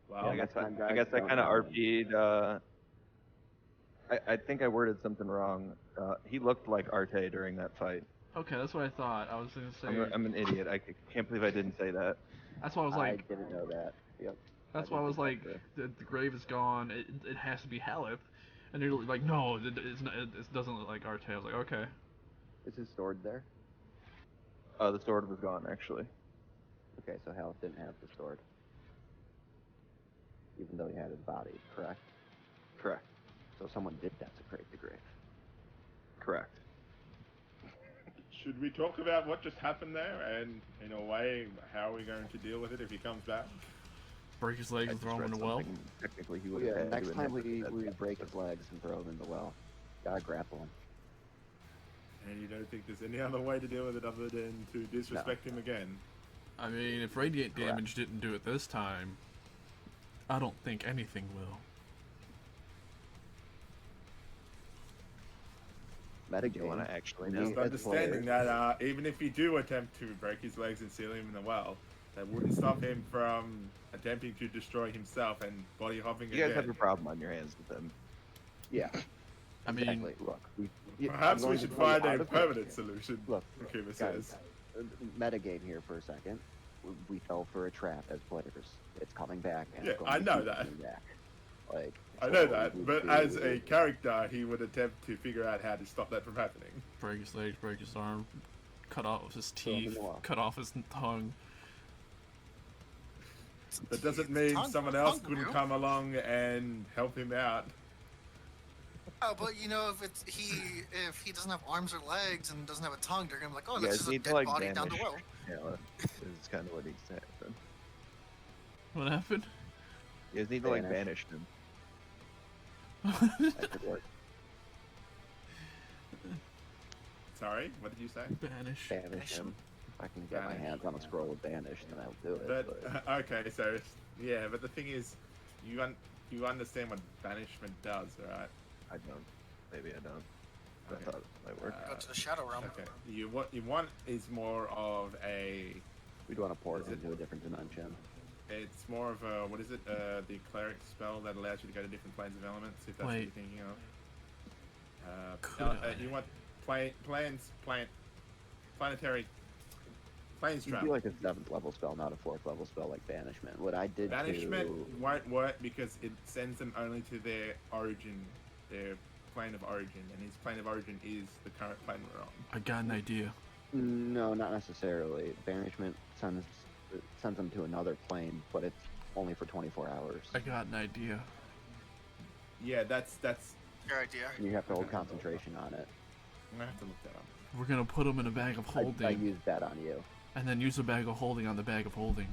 Well, Yeah, I next guess time, I guys, guess I don't kind of know him. RP'd. I think I worded something wrong. He looked like Arte during that fight. Okay, that's what I thought. I was gonna say. I'm an idiot. I can't believe I didn't say that. That's why I was like. I didn't know that. Yep. That's I why I did was think like, that the grave is gone. It has to be Haleth. And they're like, no, it's not, it doesn't look like Arte. I was like, okay. Is his sword there? The sword was gone actually. Okay, so Hell didn't have the sword. Even though he had his body, correct? Correct. So someone did desecrate the grave. Correct. should we talk about what just happened there and, in a way, how are we going to deal with it if he comes back? Break his I legs and just throw him read in the well. something. Technically, he would Yeah, have. next time we break his legs and throw him in the well. Gotta grapple him. And you don't think there's any other way to deal with it other than to disrespect him again? I mean, if radiant Correct. damage didn't do it this time, I don't think anything will. Metagame. You want to actually We know? need- Just as understanding players. that even if you do attempt to break his legs and seal him in the well, that wouldn't stop him from attempting to destroy himself and body hopping You guys again. have a problem on your hands with him. Yeah. I mean, Exactly. Look, Perhaps I'm we going should to throw you find out a of permanent game. solution, Look, Kuma guys, says. metagame here for a second. We fell for a trap as players. It's coming back. And Yeah, it's going I to know keep that. coming back. Like, I so know we that, need but to- as a character, he would attempt to figure out how to stop that from happening. break his legs, break his arm, cut off his Throw him in teeth, the well. cut off his tongue. That doesn't mean Tongue- someone else tongue couldn't grew. come along and help him out. Oh, but you know, if he doesn't have arms or legs and doesn't have a tongue, they're gonna be like, oh, You that's guys just a need to dead like body vanish. down the well. Yeah, is kind of what needs to happen. What happened? You guys need to like Vanish. banish him. That could work. Sorry, what did you say? Banish. Banish him. If I can get my Banish. hands on a scroll of banish, then I'll do it. But okay, so yeah, but the thing is, you understand what banishment does, right? I don't. Maybe I don't. I Okay. thought it might work. Go to the Shadow Realm. Okay, what you want is more of a. We'd want to port Is it- into a different dimension. It's more of a what is it? The cleric spell that allows you to go to different planes of elements. If that's what Wait. you're thinking of. Could I? You want planetary planes It'd be travel. like a 7th level spell, not a 4th level spell like banishment. What I did Banishment to won't work because it sends them only to their origin, their plane of origin, and his plane of origin is the current plane we're on. I got an idea. no, not necessarily. Banishment sends them to another plane, but it's only for 24 hours. I got an idea. Yeah, that's. Your idea. And you have to hold concentration on it. I'm gonna have to look that up. We're gonna put him in a bag of holding, I used that on you. and then use a bag of holding on the bag of holding.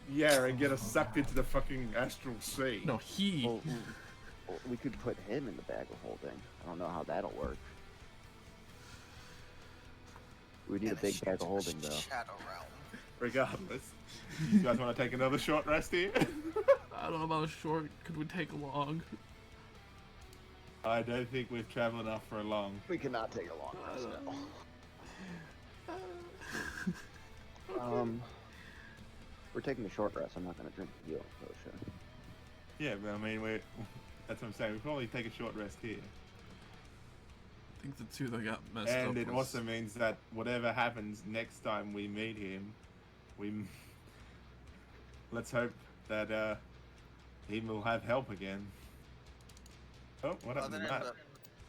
Yeah, and get us sucked into the fucking astral sea. No, he. Well, we could put him in the bag of holding. I don't know how that'll work. We need a big bag of holding, though. Shadow Realm. Regardless, you guys want to take another short rest here? I don't know about short. Could we take long? I don't think we've traveled enough for a long. We cannot take a long rest now. We're taking a short rest. I'm not gonna drink the healing potion. Yeah, but I mean, that's what I'm saying. We probably take a short rest here. I think the two that got messed up And it was... also means that whatever happens next time we meet him, let's hope that he will have help again. Oh, what happened to that?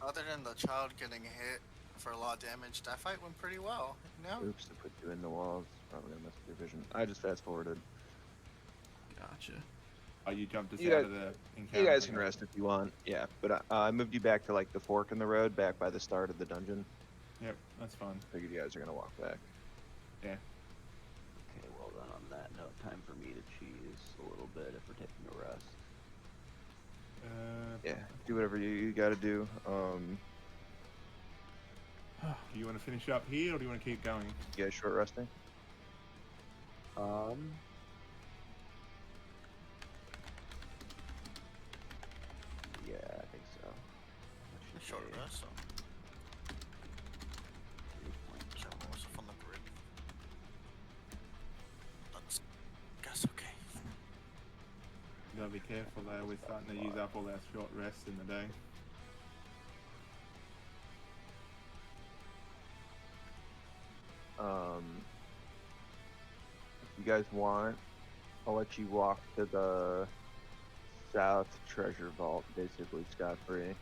Other than the child getting hit for a lot of damage, that fight went pretty well. You know? Oops, to put you in the walls. Probably gonna mess with your vision. I just fast forwarded. Gotcha. Oh, you jumped us You out guys- of the encounter. You guys can rest if you want. Yeah, but I moved you back to like the fork in the road, back by the start of the dungeon. Yep, that's fine. Figured you guys are gonna walk back. Yeah. Okay, well then on that note, time for me to cheese a little bit if we're taking a rest. Yeah, do whatever you gotta do. Do you want to finish up here, or do you want to keep going? You guys short resting? Yeah, I think so. That should Short be rest, so 3.2. some more stuff on the grid. That's, guess okay. You gotta be careful there. We're starting to use up all our short rests in the day. If you guys want, I'll let you walk to the south treasure vault, basically scot-free.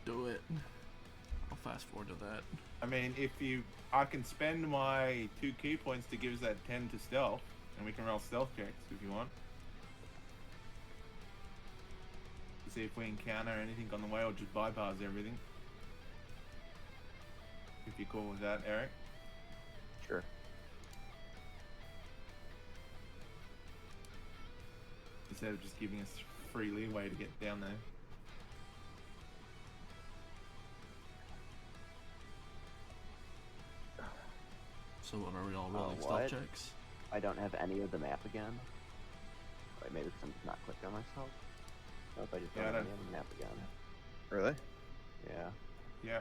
Do it. I'll fast forward to that. I mean, I can spend my 2 key points to give us that 10 to stealth, and we can roll stealth checks if you want. To see if we encounter anything on the way or just bypass everything. If you're cool with that, Eric. Sure. Instead of just giving us free leeway to get down there. So what, are we all rolling what? stealth checks? I don't have any of the map again. Wait, maybe because I'm just not clicked on myself. Nope, I just don't Yeah, I have any don't- of the map again. Really? Yeah. Yeah.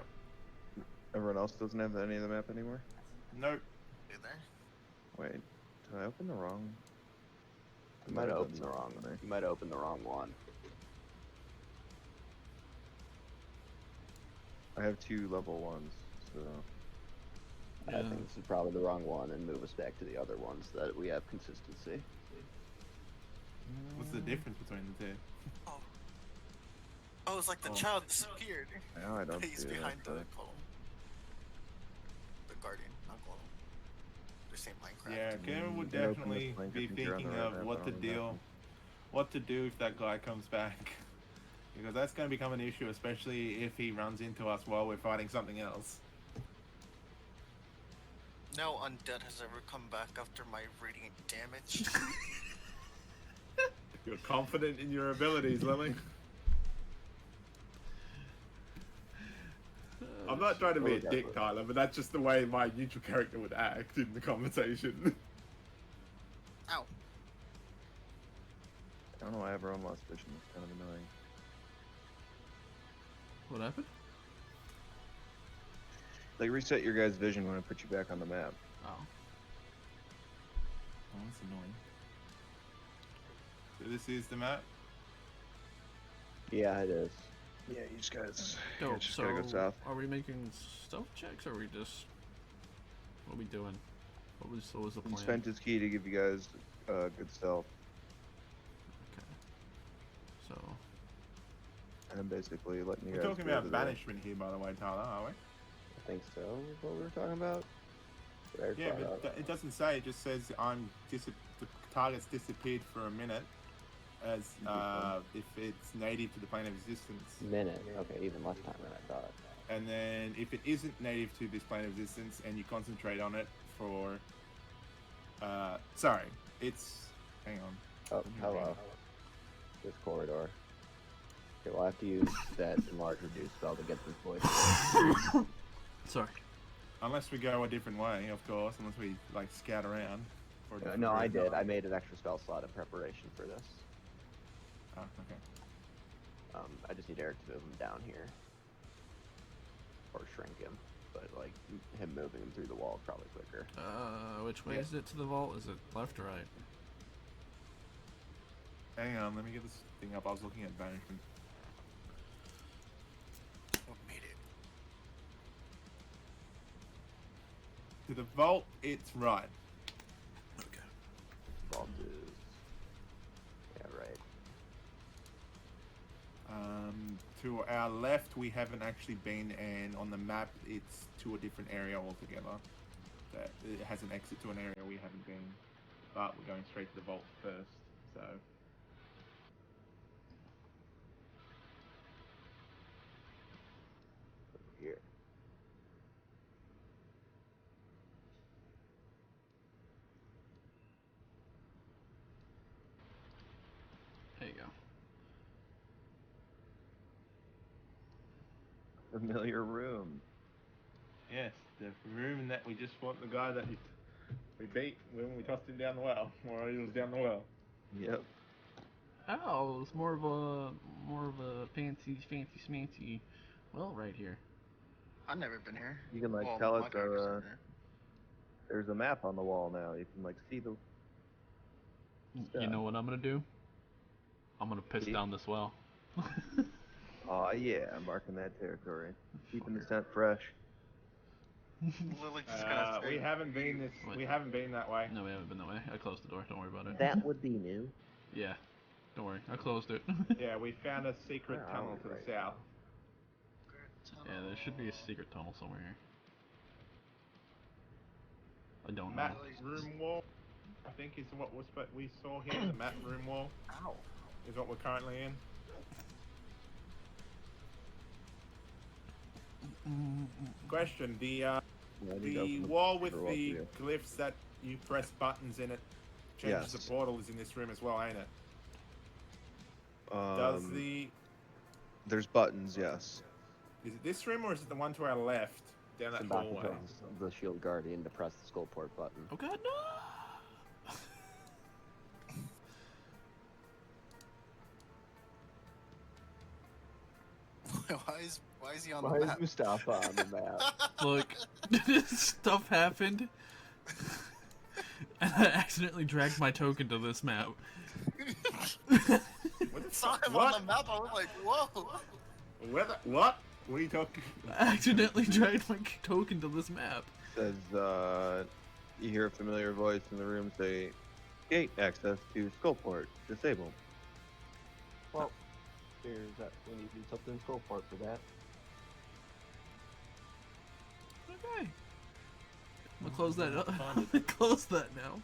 Everyone else doesn't have any of the map anymore? Nope. You there? Wait, did I open the wrong? I You might have done opened the wrong. something there. You might have opened the wrong one. I have 2 level 1s, so... I Yeah. think this is probably the wrong one, and move us back to the other ones that we have consistency. What's the difference between the two? Oh, it's like the Oh. child disappeared. Now I don't He's see it, behind the actually. column. The guardian, not column. The same Minecraft. Yeah, Cameron would I opened this definitely link, I be think you're on the thinking right of map, what I to don't know. what to do if that guy comes back. Because that's going to become an issue, especially if he runs into us while we're fighting something else. No undead has ever come back after my radiant damage. You're confident in your abilities, Lily. I'm not trying to be a dick, Tyler, but that's just the way my neutral character would act in the conversation. Ow. I don't know why everyone lost vision. It's kind of annoying. What happened? Like, reset your guys' vision when I put you back on the map. Oh. Oh, that's annoying. So this is the map? Yeah, it is. Yeah, you just guys, Go, you just so gotta go south. are we making stealth checks, or are we just... What are we doing? What was the He plan? spent his key to give you guys good stealth, Okay. So... and I'm basically letting you We're guys talking go about to the- banishment here, by the way, Tyler, are we? I think so. Is what we were talking about. What Eric Yeah, brought up. but it doesn't say. It just says the target's disappeared for a minute, as if it's native to the plane of existence. Minute. Okay, even less time than I thought. And then if it isn't native to this plane of existence, and you concentrate on it for, sorry, it's. Hang on. Oh, hello. This corridor. Okay, we'll have to use that enlarge reduce spell to get this voice. Sorry. Unless we go a different way, of course. Unless we like scout around. For a different No, I route. did. I made an extra spell slot in preparation for this. Oh, okay. I just need Eric to move him down here. Or shrink him. But, like, him moving him through the wall is probably quicker. Which way is it to the vault? Is it left or right? Hang on, let me get this thing up. I was looking at banishment. Made it. To the vault, it's right. Okay. Vault is... Yeah, right. To our left, we haven't actually been, and on the map, it's to a different area altogether. That it has an exit to an area we haven't been, but we're going straight to the vault first. So Here. There you go. Familiar room. yes, the room that we just fought the guy that we beat when we tossed him down the well, or he was down the well. Yep. Oh, it's more of a fancy smancy well right here. I've never been here. You can like Well, tell my us character's never been here. there's a map on the wall now. You can like see the You know what I'm gonna do? I'm gonna piss See? down this well. Oh yeah, I'm marking that territory. Keeping the scent fresh. Literally just gonna We say, haven't been this. Wait. We haven't been that way. No, we haven't been that way. I closed the door. Don't worry about it. That would be new. Yeah. Don't worry. I closed it. Yeah, we found a secret Where are tunnel we to the right south. Yeah, there should be a secret tunnel somewhere here. I don't know. Map room wall, I think is what we saw here. The map room wall ow. is what we're currently in. Question: Yeah, I need to open wall with door the for glyphs that you press buttons in it changes Yes. the portal is in this room as well, ain't it? you. Does the There's buttons, yes. is it this room or is it the one to our left down that I'm about to hallway? press the shield guardian to press the skull port button. Oh god, no! Why is he on Why the is map? Mustafa on the map? Look, stuff happened. And I accidentally dragged my token to this map. What the Saw fuck? him What? on the map. I was like, whoa. Where the, what? What are you talking? I accidentally dragged my token to this map. Says you hear a familiar voice in the room say, "Gate access to Skullport disabled." Well, there's that. We need to do something skull port for that. Okay. I'm gonna close that up. I'm gonna close that now.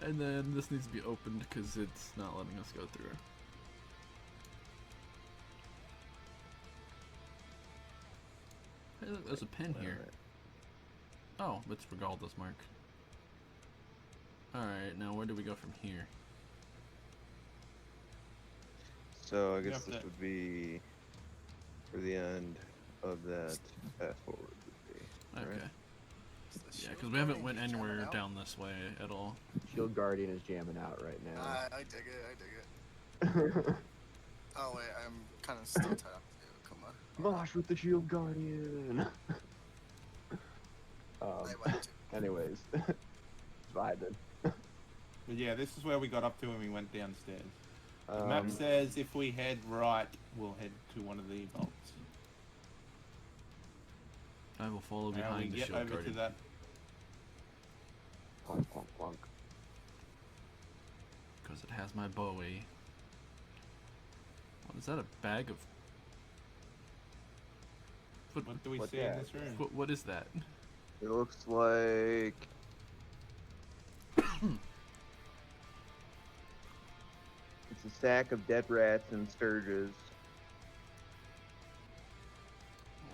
And then this needs to be opened because it's not letting us go through. Hey, look, there's a pin here. Oh, it's regardless, Mark. Alright, now where do we go from here? So I guess have this to- would be for the end of that path forward. Would be, Okay. right? Yeah, because we haven't went anywhere down this way at all. Shield guardian is jamming out right now. I dig it. I dig it. Oh wait, I'm kind of still tied up. Come on. Mosh with the shield guardian. I went to. Anyways, vibing. But yeah, this is where we got up to when we went downstairs. The map says if we head right, we'll head to one of the vaults. I will follow Now we behind the get shield over to guardian. that. Clunk, clunk, clunk. Because it has my Bowie. What is that, a bag of... What do we What's see in that? this room? What is that? It looks like it's a sack of dead rats and sturges.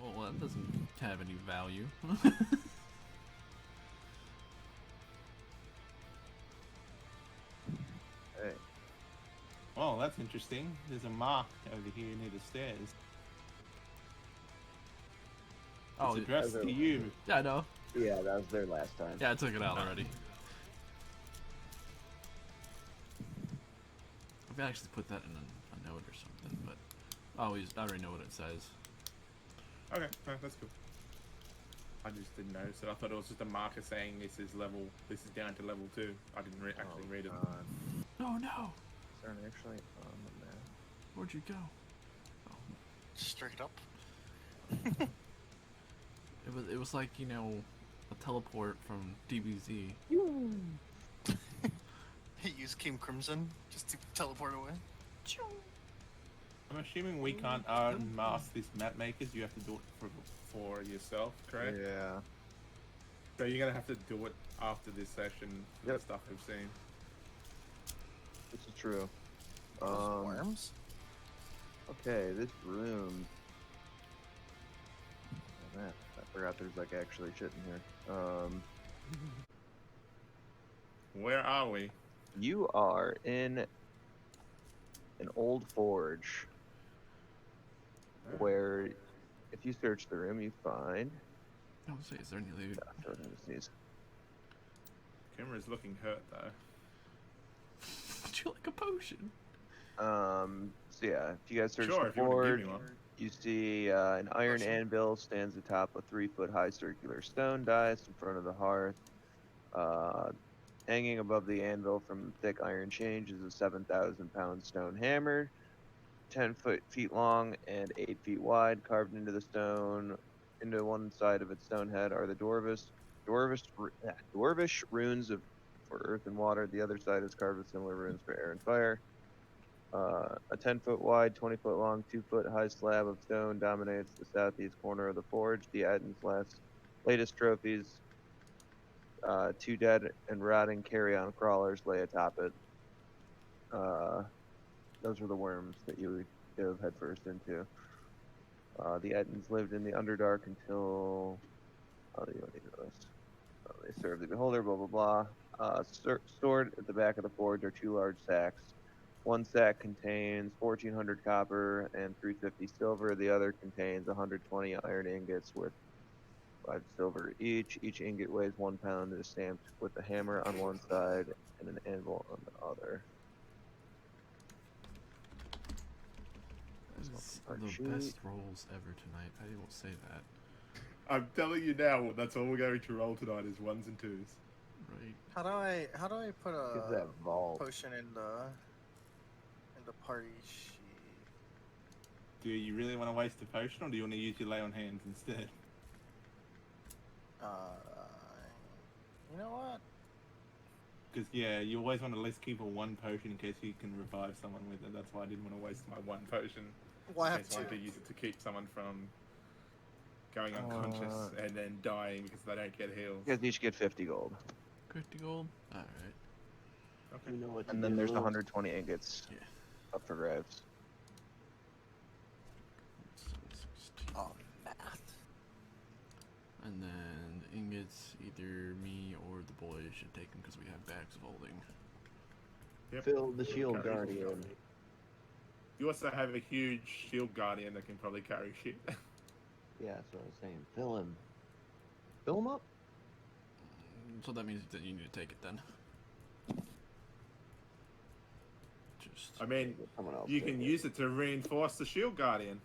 Well, that doesn't have any value. Hey, Oh, that's interesting. There's a mark over here near the stairs. Oh, It's addressed yeah. to you. yeah, I know. Yeah, that was there last time. Yeah, I took it out already. I've actually put that in a note or something, but Oh, I already know what it says. Okay, no, that's cool. I just didn't notice it. I thought it was just a marker saying this is down to level 2. I didn't actually read it. Oh no! These aren't actually on the map. Where'd you go? Straight up. It was like, you know, a teleport from DBZ. He used King Crimson just to teleport away. I'm assuming we can't unmask this map makers. You have to do it for yourself, correct? Yeah. So you're gonna have to do it after this session for the stuff we've seen. This is true. Those worms? Okay, this room. Oh, man, I forgot there's like actually shit in here. Where are we? You are in an old forge where, if you search the room, you find. I was say, is there any loot? Camera's looking hurt though. Would you like a potion? So yeah, if you guys search Sure, the if you want to forge, give me one. you see an iron anvil stands atop a 3-foot high circular stone dais in front of the hearth. Hanging above the anvil from thick iron chains is a 7,000-pound stone hammer, 10 feet long and 8 feet wide. Carved into the stone, into one side of its stone head are the dwarvish runes for earth and water. The other side is carved with similar runes for air and fire. A 10-foot wide, 20-foot long, 2-foot high slab of stone dominates the southeast corner of the forge. The Aten's latest trophies, 2 dead and rotting carrion crawlers, lay atop it. Those were the worms that you would dove headfirst into. The Etons lived in the Underdark until. Oh, you don't need to know this. They served the beholder, blah blah blah. Stored at the back of the forge are 2 large sacks. One sack contains 1,400 copper and 350 silver. The other contains 120 iron ingots worth 5 silver each. Each ingot weighs 1 pound and is stamped with a hammer on one side and an anvil on the other. This is the best rolls ever tonight. I will say that. I'm telling you now, that's all we're going to roll tonight is 1s and 2s. Right. How do I put Is a that vault? potion in the party sheet? Do you really want to waste a potion, or do you want to use your lay on hands instead? You know what? Because yeah, you always want to at least keep a 1 potion in case you can revive someone with it. That's why I didn't want to waste my 1 potion. Well, I In have case I wanted to use it to keep someone from going unconscious and then dying because they don't get healed. You guys each get 50 gold. 50 gold? Alright. Okay. You know what to And then do. there's 120 ingots up for grabs. Oh, math. And then ingots, either me or the boys should take them because we have bags of holding. Yep. Fill the shield Carry guardian. You also have a huge shield guardian that can probably carry shit. Yeah, that's what I was saying. Fill him. Fill him up? So that means that you need to take it then. Just. I mean, Someone else you take can it. use it to reinforce the shield guardian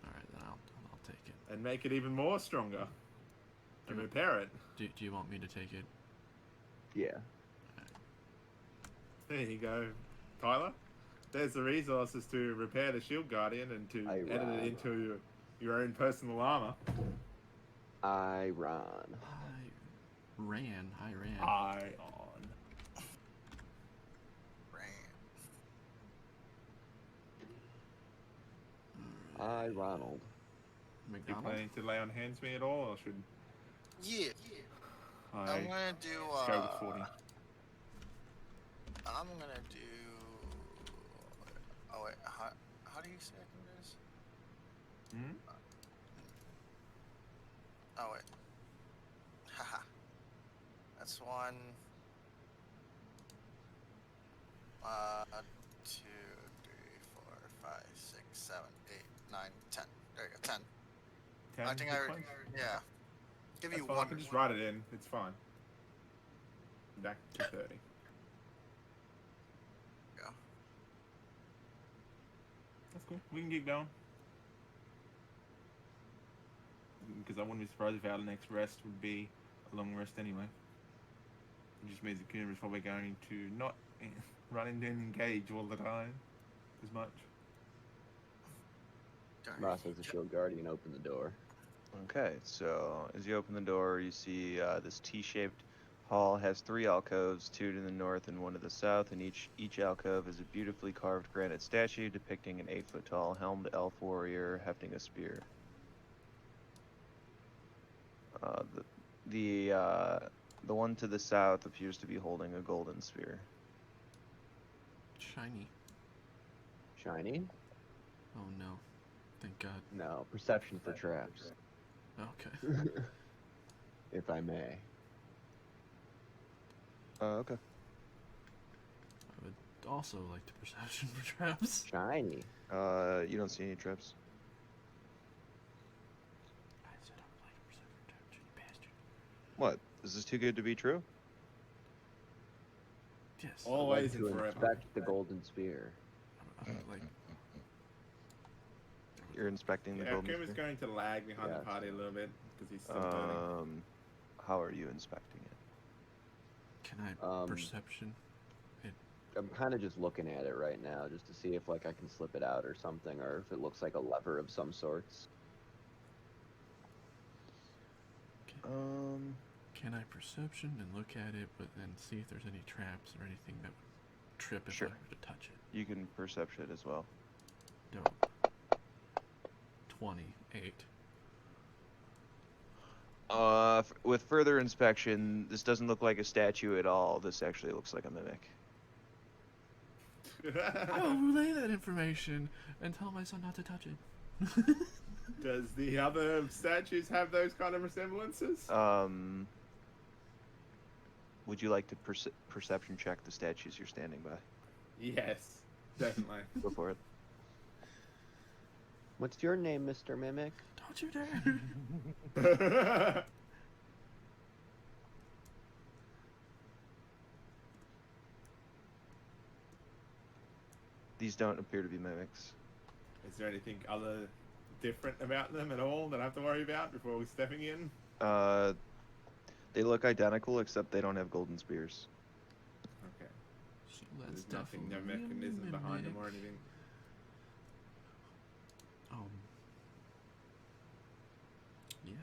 Alright, then I'll take it. and make it even more stronger. And repair it. Do you want me to take it? Yeah. There you go, Tyler. There's the resources to repair the shield guardian and to edit it into your own personal armor. I run. I ran. Eye on. I Ronald. You McDonald? planning to lay on hands me at all, or should Yeah. I I'm gonna do. go with 40? I'm gonna do. Oh wait, how do you say I can do this? Hmm? Oh wait. Haha. That's 1. 2, 3, 4, 5, 6, 7, 8, 9, 10. There you go, 10. 10? I think That's I fine. yeah. Give That's you fine, 1. I can just write it in. It's fine. Back to 30. Go. That's cool. We can keep going. because I wouldn't be surprised if our next rest would be a long rest anyway. It just means the Kuna is probably going to not run in and engage all the time as much. Ross as a shield guardian, open the door. Okay, so as you open the door, you see this T-shaped hall has 3 alcoves, 2 to the north and 1 to the south, and each alcove is a beautifully carved granite statue depicting an 8-foot-tall helmed elf warrior hefting a spear. The one to the south appears to be holding a golden spear. Shiny. Shiny? Oh no. Thank God. No, perception for traps. Okay. If I may. Okay. I would also like to perception for traps. Shiny. You don't see any traps. I said I would like a perception for traps, you bastard. What? Is this too good to be true? Yes. Always To and forever. inspect the golden spear. I would like. You're inspecting the Yeah, golden Kuma's spear? going to lag behind Yeah, the party a little bit because he's still learning. How are you inspecting it? Can I Um, perception? I'm kind of just looking at it right now, just to see if like I can slip it out or something, or if it looks like a lever of some sorts. Can I perception and look at it, but then see if there's any traps or anything that would trip if Sure. I were to touch it? You can perception as well. Dope. 28. With further inspection, this doesn't look like a statue at all. This actually looks like a mimic. I will relay that information and tell my son not to touch it. Does the other statues have those kind of resemblances? Would you like to perception check the statues you're standing by? Yes, definitely. Go for it. What's your name, Mr. Mimic? Don't you dare! These don't appear to be mimics. Is there anything other different about them at all that I have to worry about before we're stepping in? They look identical except they don't have golden spears. Okay. So that's There's nothing, no definitely a mechanism behind them or mimic. anything. Yeah.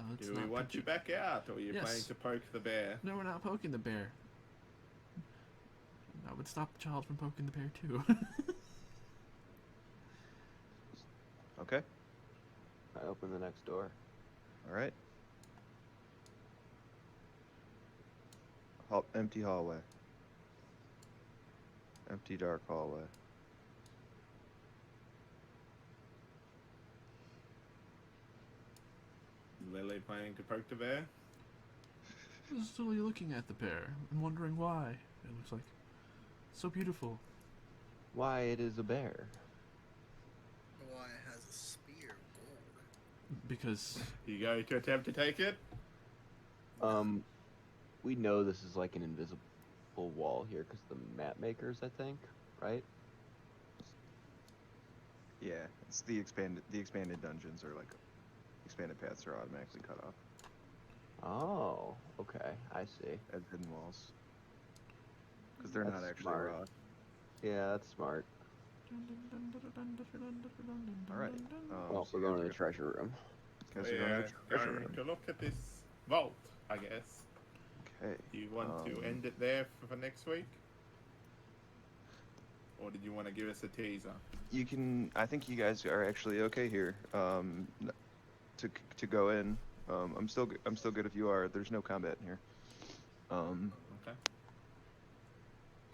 Let's Do we not want put you back out, or are you Yes. planning to poke the bear? No, we're not poking the bear. That would stop the child from poking the bear too. Okay. I open the next door. All right. Empty hallway. Empty dark hallway. Lily planning to poke the bear? Just slowly looking at the bear and wondering why. It looks like so beautiful. Why, it is a bear. Why it has a spear of gold. Because You going to attempt to take it? We know this is like an invisible wall here because the map makers, I think, right? Yeah, it's the expanded dungeons are like expanded paths are automatically cut off Oh, okay, I see. as hidden walls because they're not That's actually smart. rock. Yeah, that's smart. All right. Well, so we're you going to guys the treasure room. Guys are We going to are the treasure going room. to look at this vault, I guess. Okay. Do you want to Um, end it there for next week? Or did you want to give us a teaser? You can. I think you guys are actually okay here. To go in. I'm still good if you are. There's no combat in here. Okay.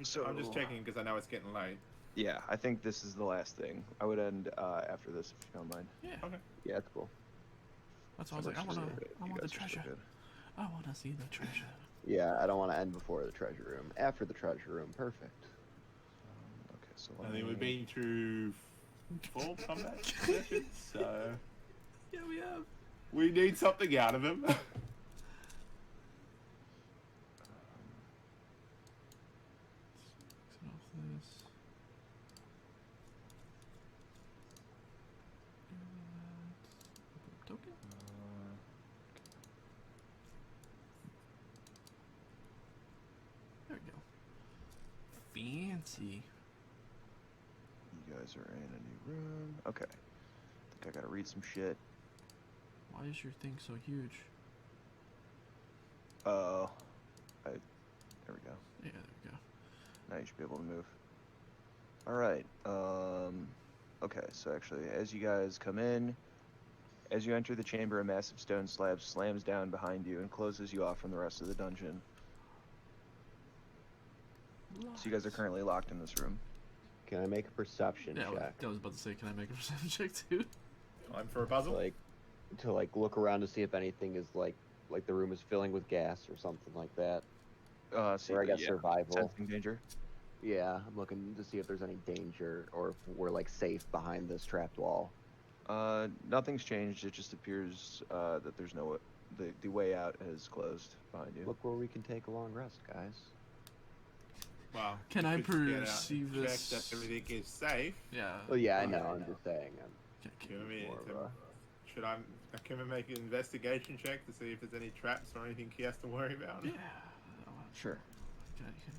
So I'm just checking because I know it's getting late. Yeah, I think this is the last thing. I would end after this if you don't mind. yeah, Okay. Yeah, it's cool. that's why I was like, I Let's just want do it. You the guys are still treasure. good. I want to see the treasure. Yeah, I don't want to end before the treasure room. After the treasure room, perfect. Okay, so I think we've been through 4 combat sessions, so Yeah, we have. we need something out of him. Exit off this. Do that. Token. see. You guys are in a new room. Okay. I think I gotta read some shit. Why is your thing so huge? There we go. Yeah, there we go. Now you should be able to move. Alright, okay, so actually, as you guys come in, as you enter the chamber, a massive stone slab slams down behind you and closes you off from the rest of the dungeon. So you guys are currently locked in this room. Can I make a perception Yeah, check? I was about to say, can I make a perception check too? Time for a puzzle. To look around to see if anything is like the room is filling with gas or something like that. See, Or I guess yeah, survival. sensing danger. Yeah, I'm looking to see if there's any danger or if we're like safe behind this trapped wall. Nothing's changed. It just appears that there's no the way out has closed behind you. Look where we can take a long rest, guys. Wow. Can you I should get out and perceive check this? that everything is safe. Yeah. Oh yeah, I know. I'm just saying. Do you want me More of to, a- should I? Can we make an investigation check to see if there's any traps or anything he has to worry about? Yeah. Sure.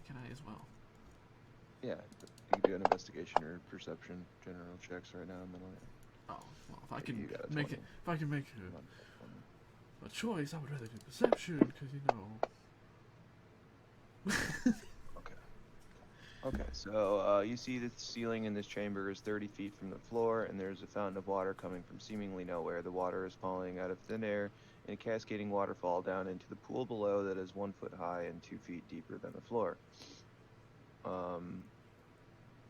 Can I as well? Yeah, you can do an investigation or perception general checks right now, and then Oh, well, if I You can got a make 20. it, if I can make I'll- a choice, I would rather do perception, because Okay, so you see the ceiling in this chamber is 30 feet from the floor, and there's a fountain of water coming from seemingly nowhere. The water is falling out of thin air in a cascading waterfall down into the pool below that is 1 foot high and 2 feet deeper than the floor.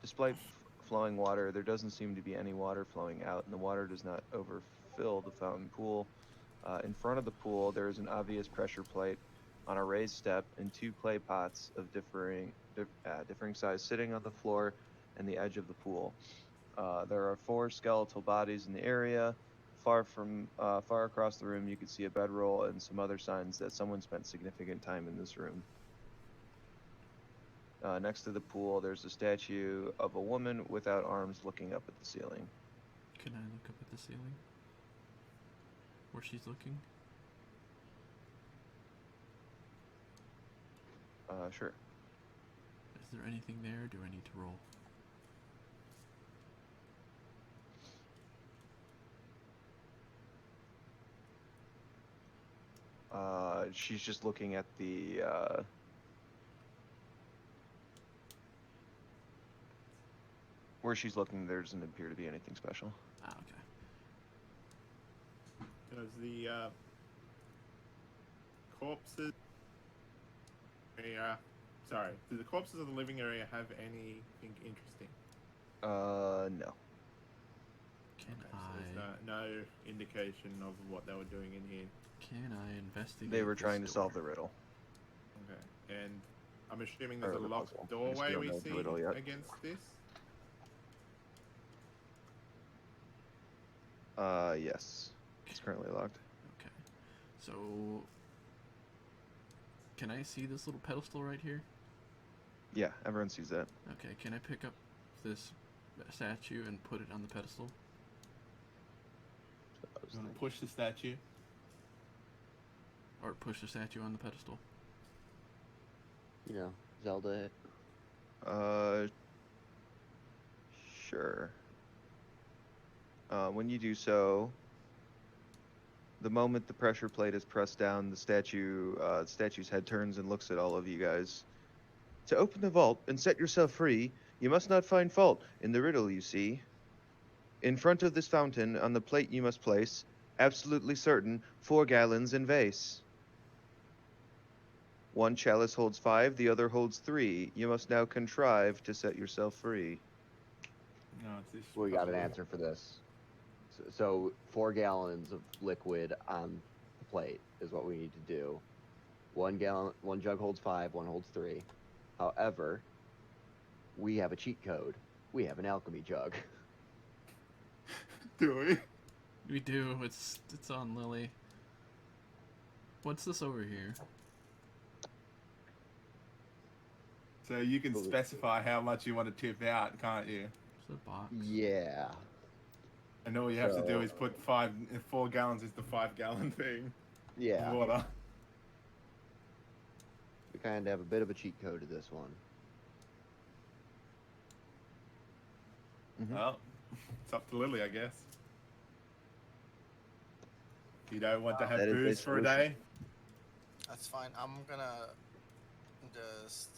Despite flowing water, there doesn't seem to be any water flowing out, and the water does not overfill the fountain pool. In front of the pool, there is an obvious pressure plate on a raised step and 2 clay pots of differing size sitting on the floor and the edge of the pool. There are 4 skeletal bodies in the area. Far across the room, you can see a bedroll and some other signs that someone spent significant time in this room. Next to the pool, there's a statue of a woman without arms looking up at the ceiling. can I look up at the ceiling? Where she's looking? Sure. Is there anything there, or do I need to roll? She's just looking at the where she's looking. There doesn't appear to be anything special. Ah, okay. Does the corpses area? Sorry, do the corpses of the living area have anything interesting? No. Can So there's I? no indication of what they were doing in here. Can I investigate? They were this trying to solve the door? riddle. Okay, and I'm assuming there's Or a the locked puzzle. I just doorway don't we know the see riddle yet. against this. Yes. It's currently locked. Okay. So, can I see this little pedestal right here? Yeah, everyone sees that. Okay. Can I pick up this statue and put it on the pedestal? You want to push the statue? Or push the statue on the pedestal? You know, Zelda. Sure. When you do so, the moment the pressure plate is pressed down, the statue's head turns and looks at all of you guys. To open the vault and set yourself free, you must not find fault in the riddle you see. In front of this fountain, on the plate you must place, absolutely certain, 4 gallons in vase. One chalice holds 5, the other holds 3. You must now contrive to set yourself free. No, it's this. We got an puzzle. answer for this. So 4 gallons of liquid on the plate is what we need to do. 1 jug holds 5, one holds 3. However, we have a cheat code. We have an alchemy jug. Do we? We do. It's on Lily. What's this over here? So you can specify how much you want to tip out, can't you? It's a box. Yeah. And all you have to do So- is put 4 gallons is the 5-gallon thing. Yeah. Water. We kind of have a bit of a cheat code to this one. Well, it's up to Lily, I guess. You don't want to have That is a booze for a solution. day? That's fine. I'm gonna just.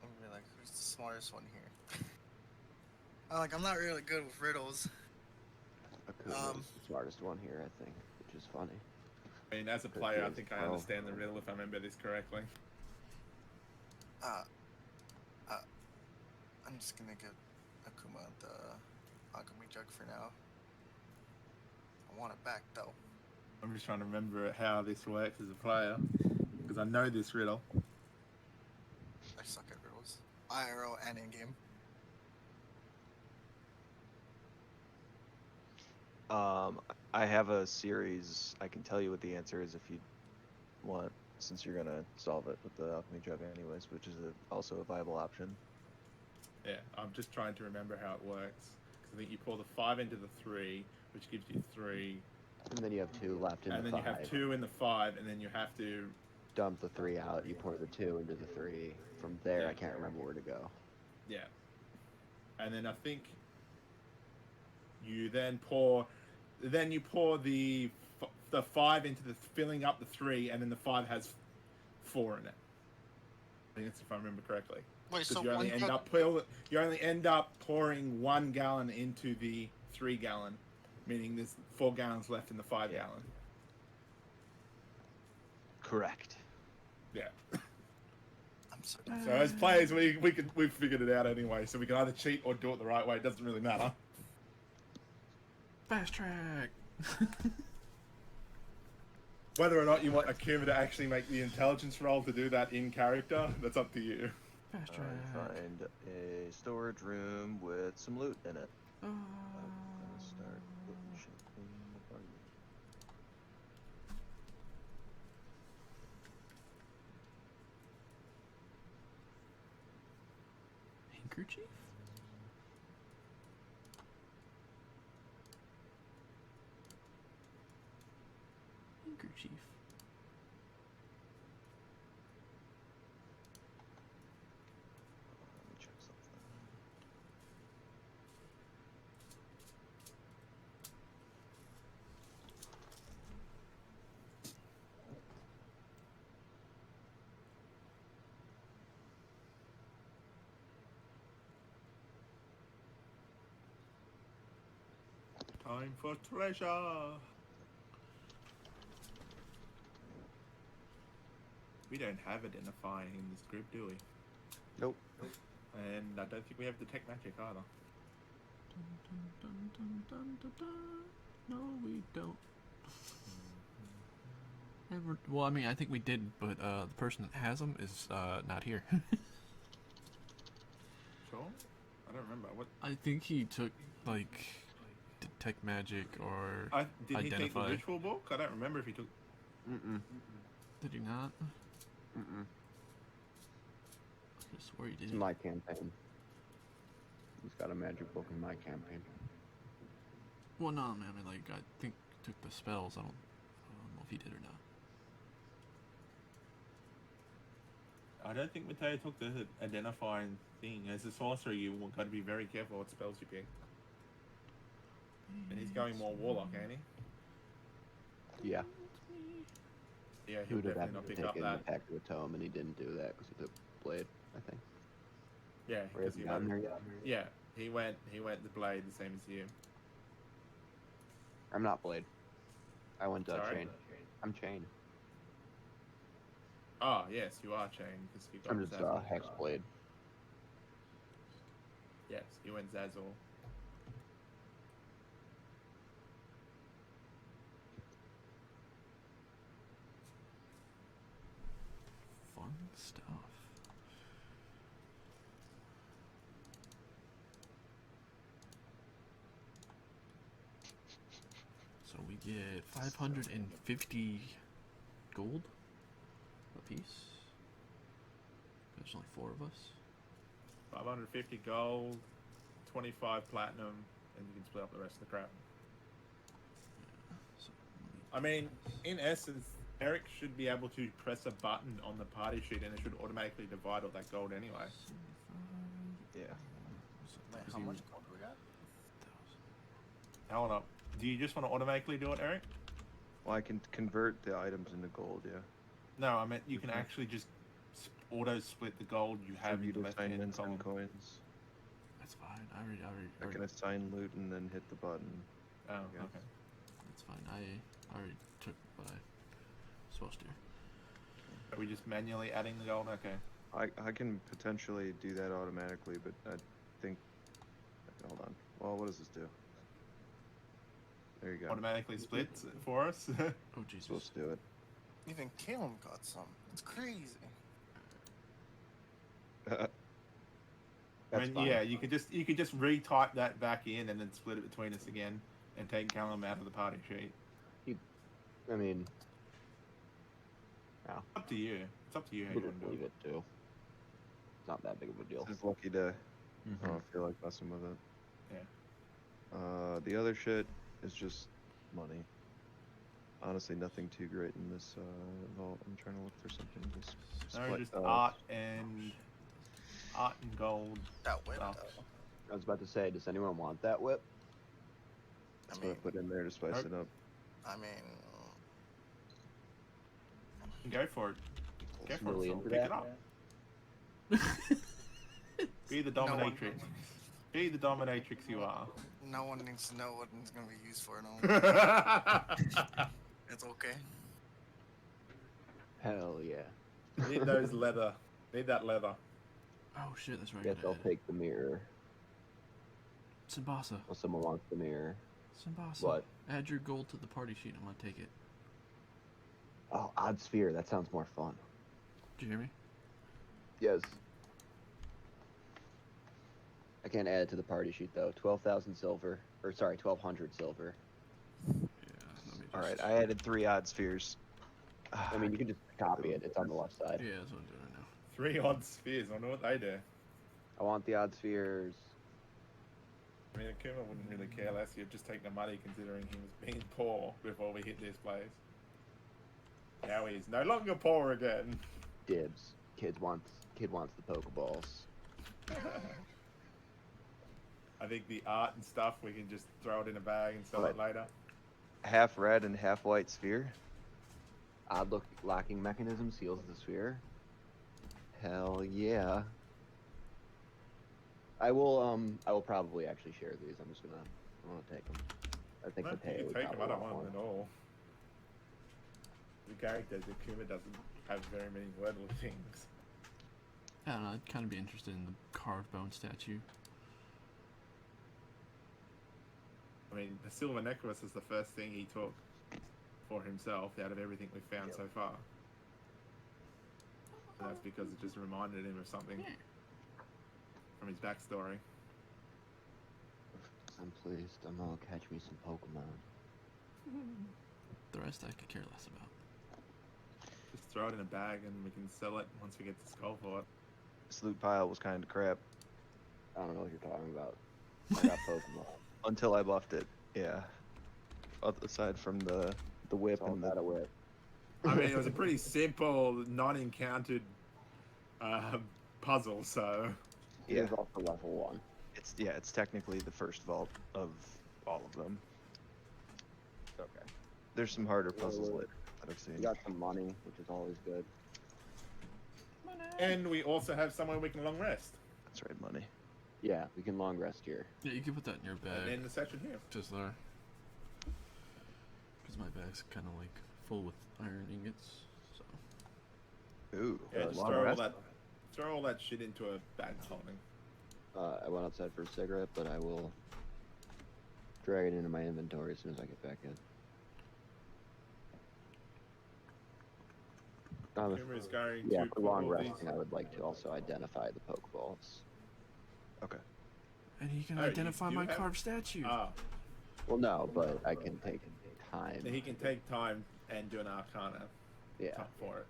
I'm gonna be like, who's the smartest one here? I'm not really good with riddles. Akuma's the smartest one here, I think, which is funny. I mean, as a Good player, I deals, think I bro. understand the riddle if I remember this correctly. I'm just gonna get Akuma the alchemy jug for now. I want it back though. I'm just trying to remember how this works as a player, because I know this riddle. I suck at riddles. IRL and in game. I have a series. I can tell you what the answer is if you want, since you're gonna solve it with the alchemy jug anyways, which is also a viable option. Yeah, I'm just trying to remember how it works. Because I think you pour the 5 into the 3, which gives you 3. And then you have 2 left in And the then 5. you have 2 in the 5, and then you have to... Dump the 3 out. You pour the 2 into the 3. From there, Yeah. I can't remember where to go. Yeah. And then I think you then pour... Then you pour the 5 into the... Filling up the 3, and then the 5 has 4 in it. I think that's if I remember correctly. Wait, so Because you only end up pouring 1 gallon into the 3 gallon, meaning there's 4 gallons left in the 5 gallon. Correct. Yeah. I'm so So as players, we've figured it out anyway. So we can either cheat or do it the right way. It doesn't really matter. Fast track. Whether or not you want Akuma to actually make the intelligence roll to do that in character, that's up to you. Fast track. Find a storage room with some loot in it. Oh. I'm gonna start putting shit in the party. Handkerchief? Handkerchief. Let me check something. Time for treasure. We don't have identifying in this group, do we? Nope. And I don't think we have detect magic either. Dun, dun, dun, dun, dun, dun. No, we don't. Well, I mean, I think we did, but the person that has them is not here. Sure? I don't remember. What? I think he took like detect magic or Did he take the identify. ritual book? I don't remember if he took... Did he not? Mm-mm. I just swore he It's did. my campaign. He's got a magic book in my campaign. Well, no, man. I mean, like, I think he took the spells. I don't know if he did or not. I don't think Mateo took the identifying thing. As a sorcerer, you got to be very careful what spells you pick. And he's going more warlock, ain't he? Yeah. Yeah, He he'll would have definitely had not to pick take up an that. attack to a tome, and he didn't do that because he took blade, I think. Yeah, Or because has he gotten there yet? Yeah, he went the blade the same as you. I'm not blade. I went Sorry? chain. I'm chain. Oh, yes, you are chained because you got I'm just Zazzle. hex blade. Yes, you went Zazzle. Fun stuff. So we get 550 gold a piece. There's only 4 of us. 550 gold, 25 platinum, and you can split up the rest of the crap. So I mean, in essence, Eric should be able to press a button on the party sheet and it should automatically divide all that gold anyway. 75. Yeah. Wait, Is how he- much gold do we got? Hold up. Do you just want to automatically do it, Eric? Well, I can convert the items into gold. Yeah. No, I meant you can Okay. actually just auto split the gold you have in Tribute the left hand assignments column. and coins. That's fine. I already I can assign loot and then hit the button. Oh, guess. okay. That's fine. I already took what I was supposed to. Are we just manually adding the gold? Okay. I can potentially do that automatically, but I think. Hold on. Well, what does this do? There you go. Automatically splits for us. Oh Jesus! Supposed to do it. Even Caleb got some. It's crazy. I That's mean, fine. yeah, you could just retype that back in and then split it between us again and take Callum out of the party sheet. I mean, It's up to you. It's up to you how we'll you just want to do leave it. it too. It's not that big of a deal. This is lucky day. Mm-hmm. I don't feel like messing with it. Yeah. The other shit is just money. Honestly, nothing too great in this vault. I'm trying to look for something to No, split. just art and gold. That whip. Stuff. I was about to say, does anyone want that whip? That's I what I mean, put in there to spice Nope. it up. I mean, Go for it. Go for Really it. into Pick it that? up. Be the No one- dominatrix. Be the dominatrix you are. no one needs to know what it's gonna be used for. No, it's okay. Hell yeah. Need those leather. Need that leather. Oh shit! That's right. Guess I'll take the mirror. Simbasa. Well, someone wants the mirror. Simbasa. What? Add your gold to the party sheet. I'm gonna take it. Oh, odd sphere. That sounds more fun. Did you hear me? Yes. I can't add it to the party sheet though. 12,000 silver. Or sorry, 1,200 silver. Yeah. Let me just... All right, I added 3 odd spheres. I mean, you can just copy it. It's on the left side. Yeah, that's what I'm doing right now. 3 odd spheres. I wonder what they do. I want the odd spheres. I mean, Akuma wouldn't really care less. He'd just take the money considering he was being poor before we hit this place. Now he's no longer poor again. Dibs. Kid wants the Pokeballs. I think the art and stuff, we can just throw it in a bag and sell it later. Half red and half white sphere. Odd locking mechanism seals the sphere. Hell yeah. I will probably actually share these. I'm gonna take them. I think No, the pay you would can take them. I probably don't want them at all. The characters, Akuma doesn't have very many wordly things. I don't know. I'd kind of be interested in the carved bone statue. I mean, the silver necklace is the first thing he took for himself out of everything we've found so far. And that's because it just reminded him of something from his backstory. I'm pleased. I'm gonna catch me some Pokemon. The rest I could care less about. Just throw it in a bag and we can sell it once we get to Skull for it. This loot pile was kind of crap I don't know what you're talking about. I got Pokemon. until I buffed it. Yeah. Aside from the whip It's all and about the a whip. I mean, it was a pretty simple, non-encountered puzzle, so... It yeah, is also level 1. it's technically the first vault of all of them. Okay. There's some harder puzzles Well, later that I've We seen. got some money, which is always good. And we also have somewhere we can long rest. That's right, money. Yeah, we can long rest here. Yeah, you can put that in your And bag. end the session here. Just there. Because my bag's kind of like full with iron ingots. So. Ooh, Yeah, a just long throw all rest. that shit into a bag of holding. I went outside for a cigarette, but I will drag it into my inventory as soon as I get back in. Akuma is going Yeah, to for put long all these- resting, I would like to also identify the Pokeballs. Okay. And he can Oh, you identify do my have- carved statue. Ah, Well, no, but I can take time. he can take time and do an Arcana Yeah. for it.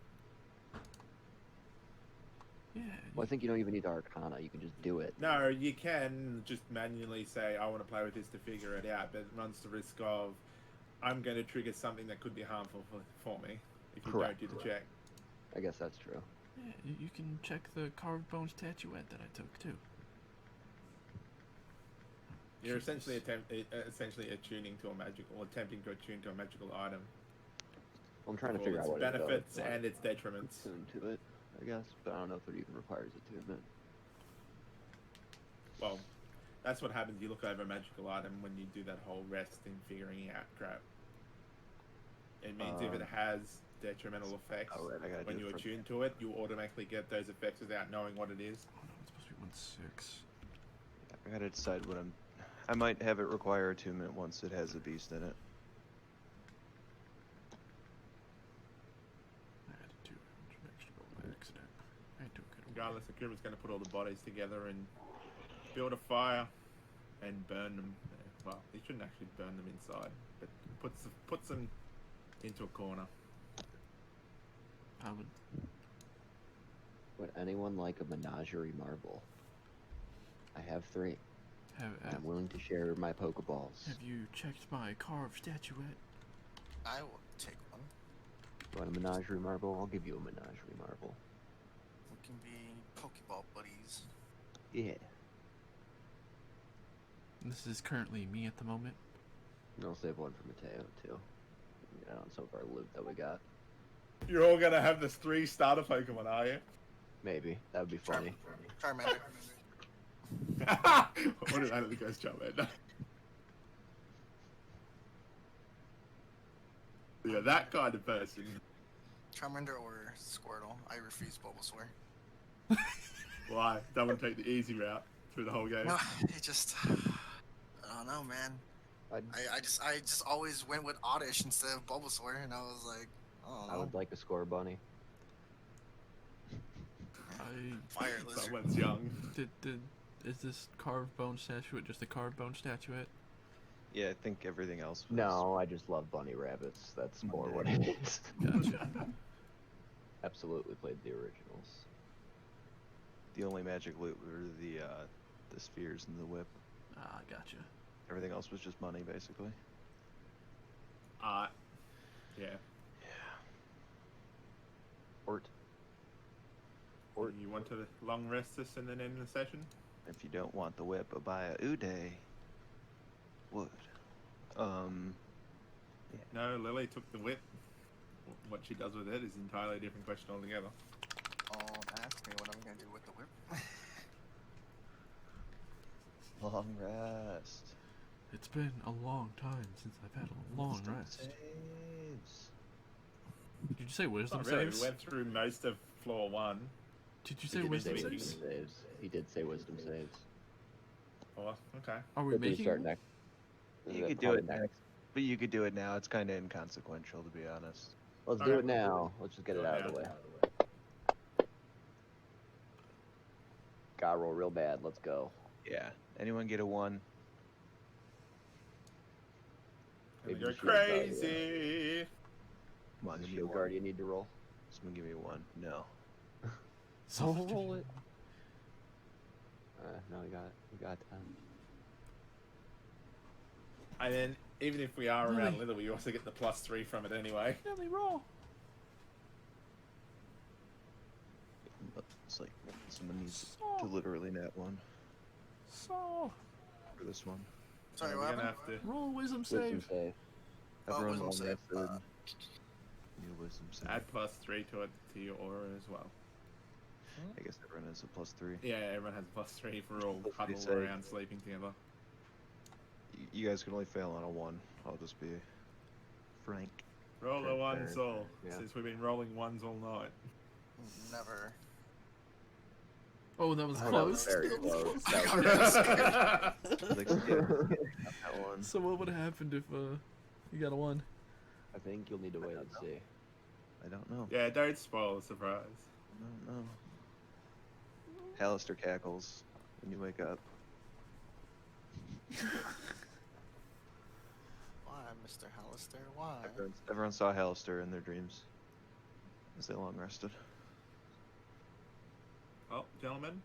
Yeah. Well, I think you don't even need Arcana. You can just do it. No, you can just manually say, I want to play with this to figure it out, but it runs the risk of, I'm going to trigger something that could be harmful for me if you Correct. don't do the check. I guess that's true. Yeah, you can check the carved bone statuette that I took too. You're keep essentially this- essentially attuning to a magical, or attempting to attune to a magical item. I'm trying to For figure its out what it does. benefits but and its detriments. Tune to it, I guess, but I don't know if it even requires attunement. Well, that's what happens. You look over a magical item when you do that whole rest and figuring out crap. It means if it has detrimental effects, oh, right, I gotta when do you it from- attune to it, you automatically get those effects without knowing what it is. Oh no, it's supposed to be 1/6. I gotta decide what I'm. I might have it require attunement once it has a beast in it. I had to do an extra roll by accident. I took it away. Regardless, Akuma's going to put all the bodies together and build a fire and burn them. Well, he shouldn't actually burn them inside, but puts them into a corner. I would. Would anyone like a menagerie marble? I have 3. Have, And I'm willing to share my Pokeballs. have you checked my carved statuette? I will take one. You want a menagerie marble? I'll give you a menagerie marble. We can be Pokeball buddies. Yeah. This is currently me at the moment. And I'll save one for Mateo, too. Yeah, on some of our loot that we got. You're all going to have this 3 starter Pokemon, are you? Maybe. That would be funny. Charmander. What did I let the ghost Charmander? Yeah, that kind of person. Charmander or Squirtle. I refuse Bulbasaur. Why? Don't want to take the easy route through the whole game. No, it just. I don't know, man. I'd, I just always went with Oddish instead of Bulbasaur, and I was like, oh, I would like a score bunny. Fire Lizard. Someone's young. Is this carved bone statuette just a carved bone statuette? Yeah, I think everything else was. No, I just love bunny rabbits. That's more what it is. Gotcha. Absolutely played the originals. The only magic loot were the spheres and the whip. Ah, gotcha. Everything else was just money, basically. Yeah. Yeah. Ort. You want to long rest this and then end the session? If you don't want the whip, buy a Uday wood. No, Lily took the whip. What she does with it is an entirely different question altogether. Oh, ask me what I'm gonna do with the whip. Long rest. It's been a long time since I've had a long Wisdom rest. saves. Did you say wisdom Not really. saves? We went through most of floor 1. Did you He say did wisdom say saves? wisdom saves. He did say wisdom saves. Oh, okay. Are we But do making? start next? You could do it next, but you could do it now. It's kind of inconsequential, to be honest. Let's do Alright. it now. Let's just get it Do it out of the now. way. Gotta roll real bad. Let's go. Yeah. Anyone get a 1? Maybe You're the shield guardian. crazy. Come on, Does the give me a shield 1. guardian need to roll? Someone give me a 1. No. So roll it. No, we got 10. And then, even if we are Really? around little, we also get the +3 from it anyway. Nelly, roll. It's like someone needs So, to literally net 1 so for this one. Sorry, we're what gonna happened? have to roll wisdom Wisdom save. save. Everyone wisdom long save. rested. New wisdom save. add +3 to it to your aura as well. I guess everyone has a +3. Yeah, everyone has a +3 if we're all Hopefully huddled safe. around sleeping together. You guys can only fail on a 1. I'll just be frank. Roll a 1 Transparent. soul, Yeah. since we've been rolling 1s all night. Never. Oh, that was Oh, that close. was very close. I That got was really scared. Like, yeah, that 1. So what would have happened if you got a 1? I think you'll need to wait and see. I don't know. Yeah, don't spoil the surprise. I don't know. Hallister cackles when you wake up. Why, Mr. Hallister? Why? Everyone saw Hallister in their dreams as they long rested. Well, gentlemen,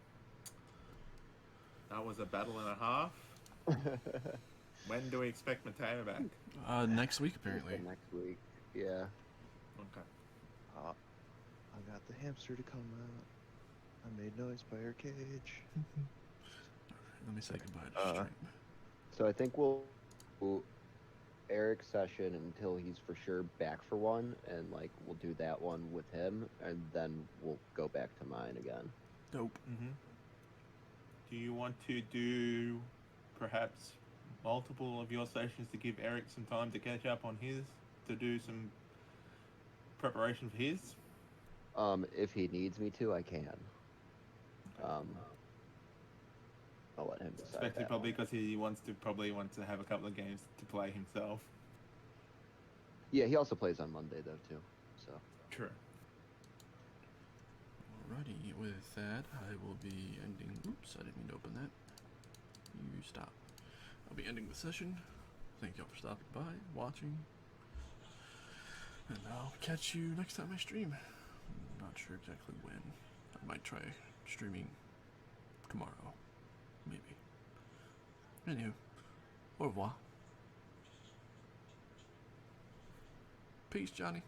that was a battle and a half. When do we expect Mateo back? Next week apparently. Next week. Yeah. Okay. I got the hamster to come out. I made noise by her cage. Let me say goodbye to Uh, stream. So I think we'll Eric's session until he's for sure back for one, and like we'll do that one with him, and then we'll go back to mine again. Dope. Mm-hmm. Do you want to do perhaps multiple of your sessions to give Eric some time to catch up on his, to do some preparation for his? If he needs me to, I can. I'll let him decide. Especially that probably one. because he wants to have a couple of games to play himself. Yeah, he also plays on Monday though too. So. True. Alrighty, with that, I will be ending. Oops, I didn't mean to open that. You stop. I'll be ending the session. Thank y'all for stopping by, watching. And I'll catch you next time I stream. I'm not sure exactly when. I might try streaming tomorrow. Maybe. Anywho, au revoir. Peace, Johnny.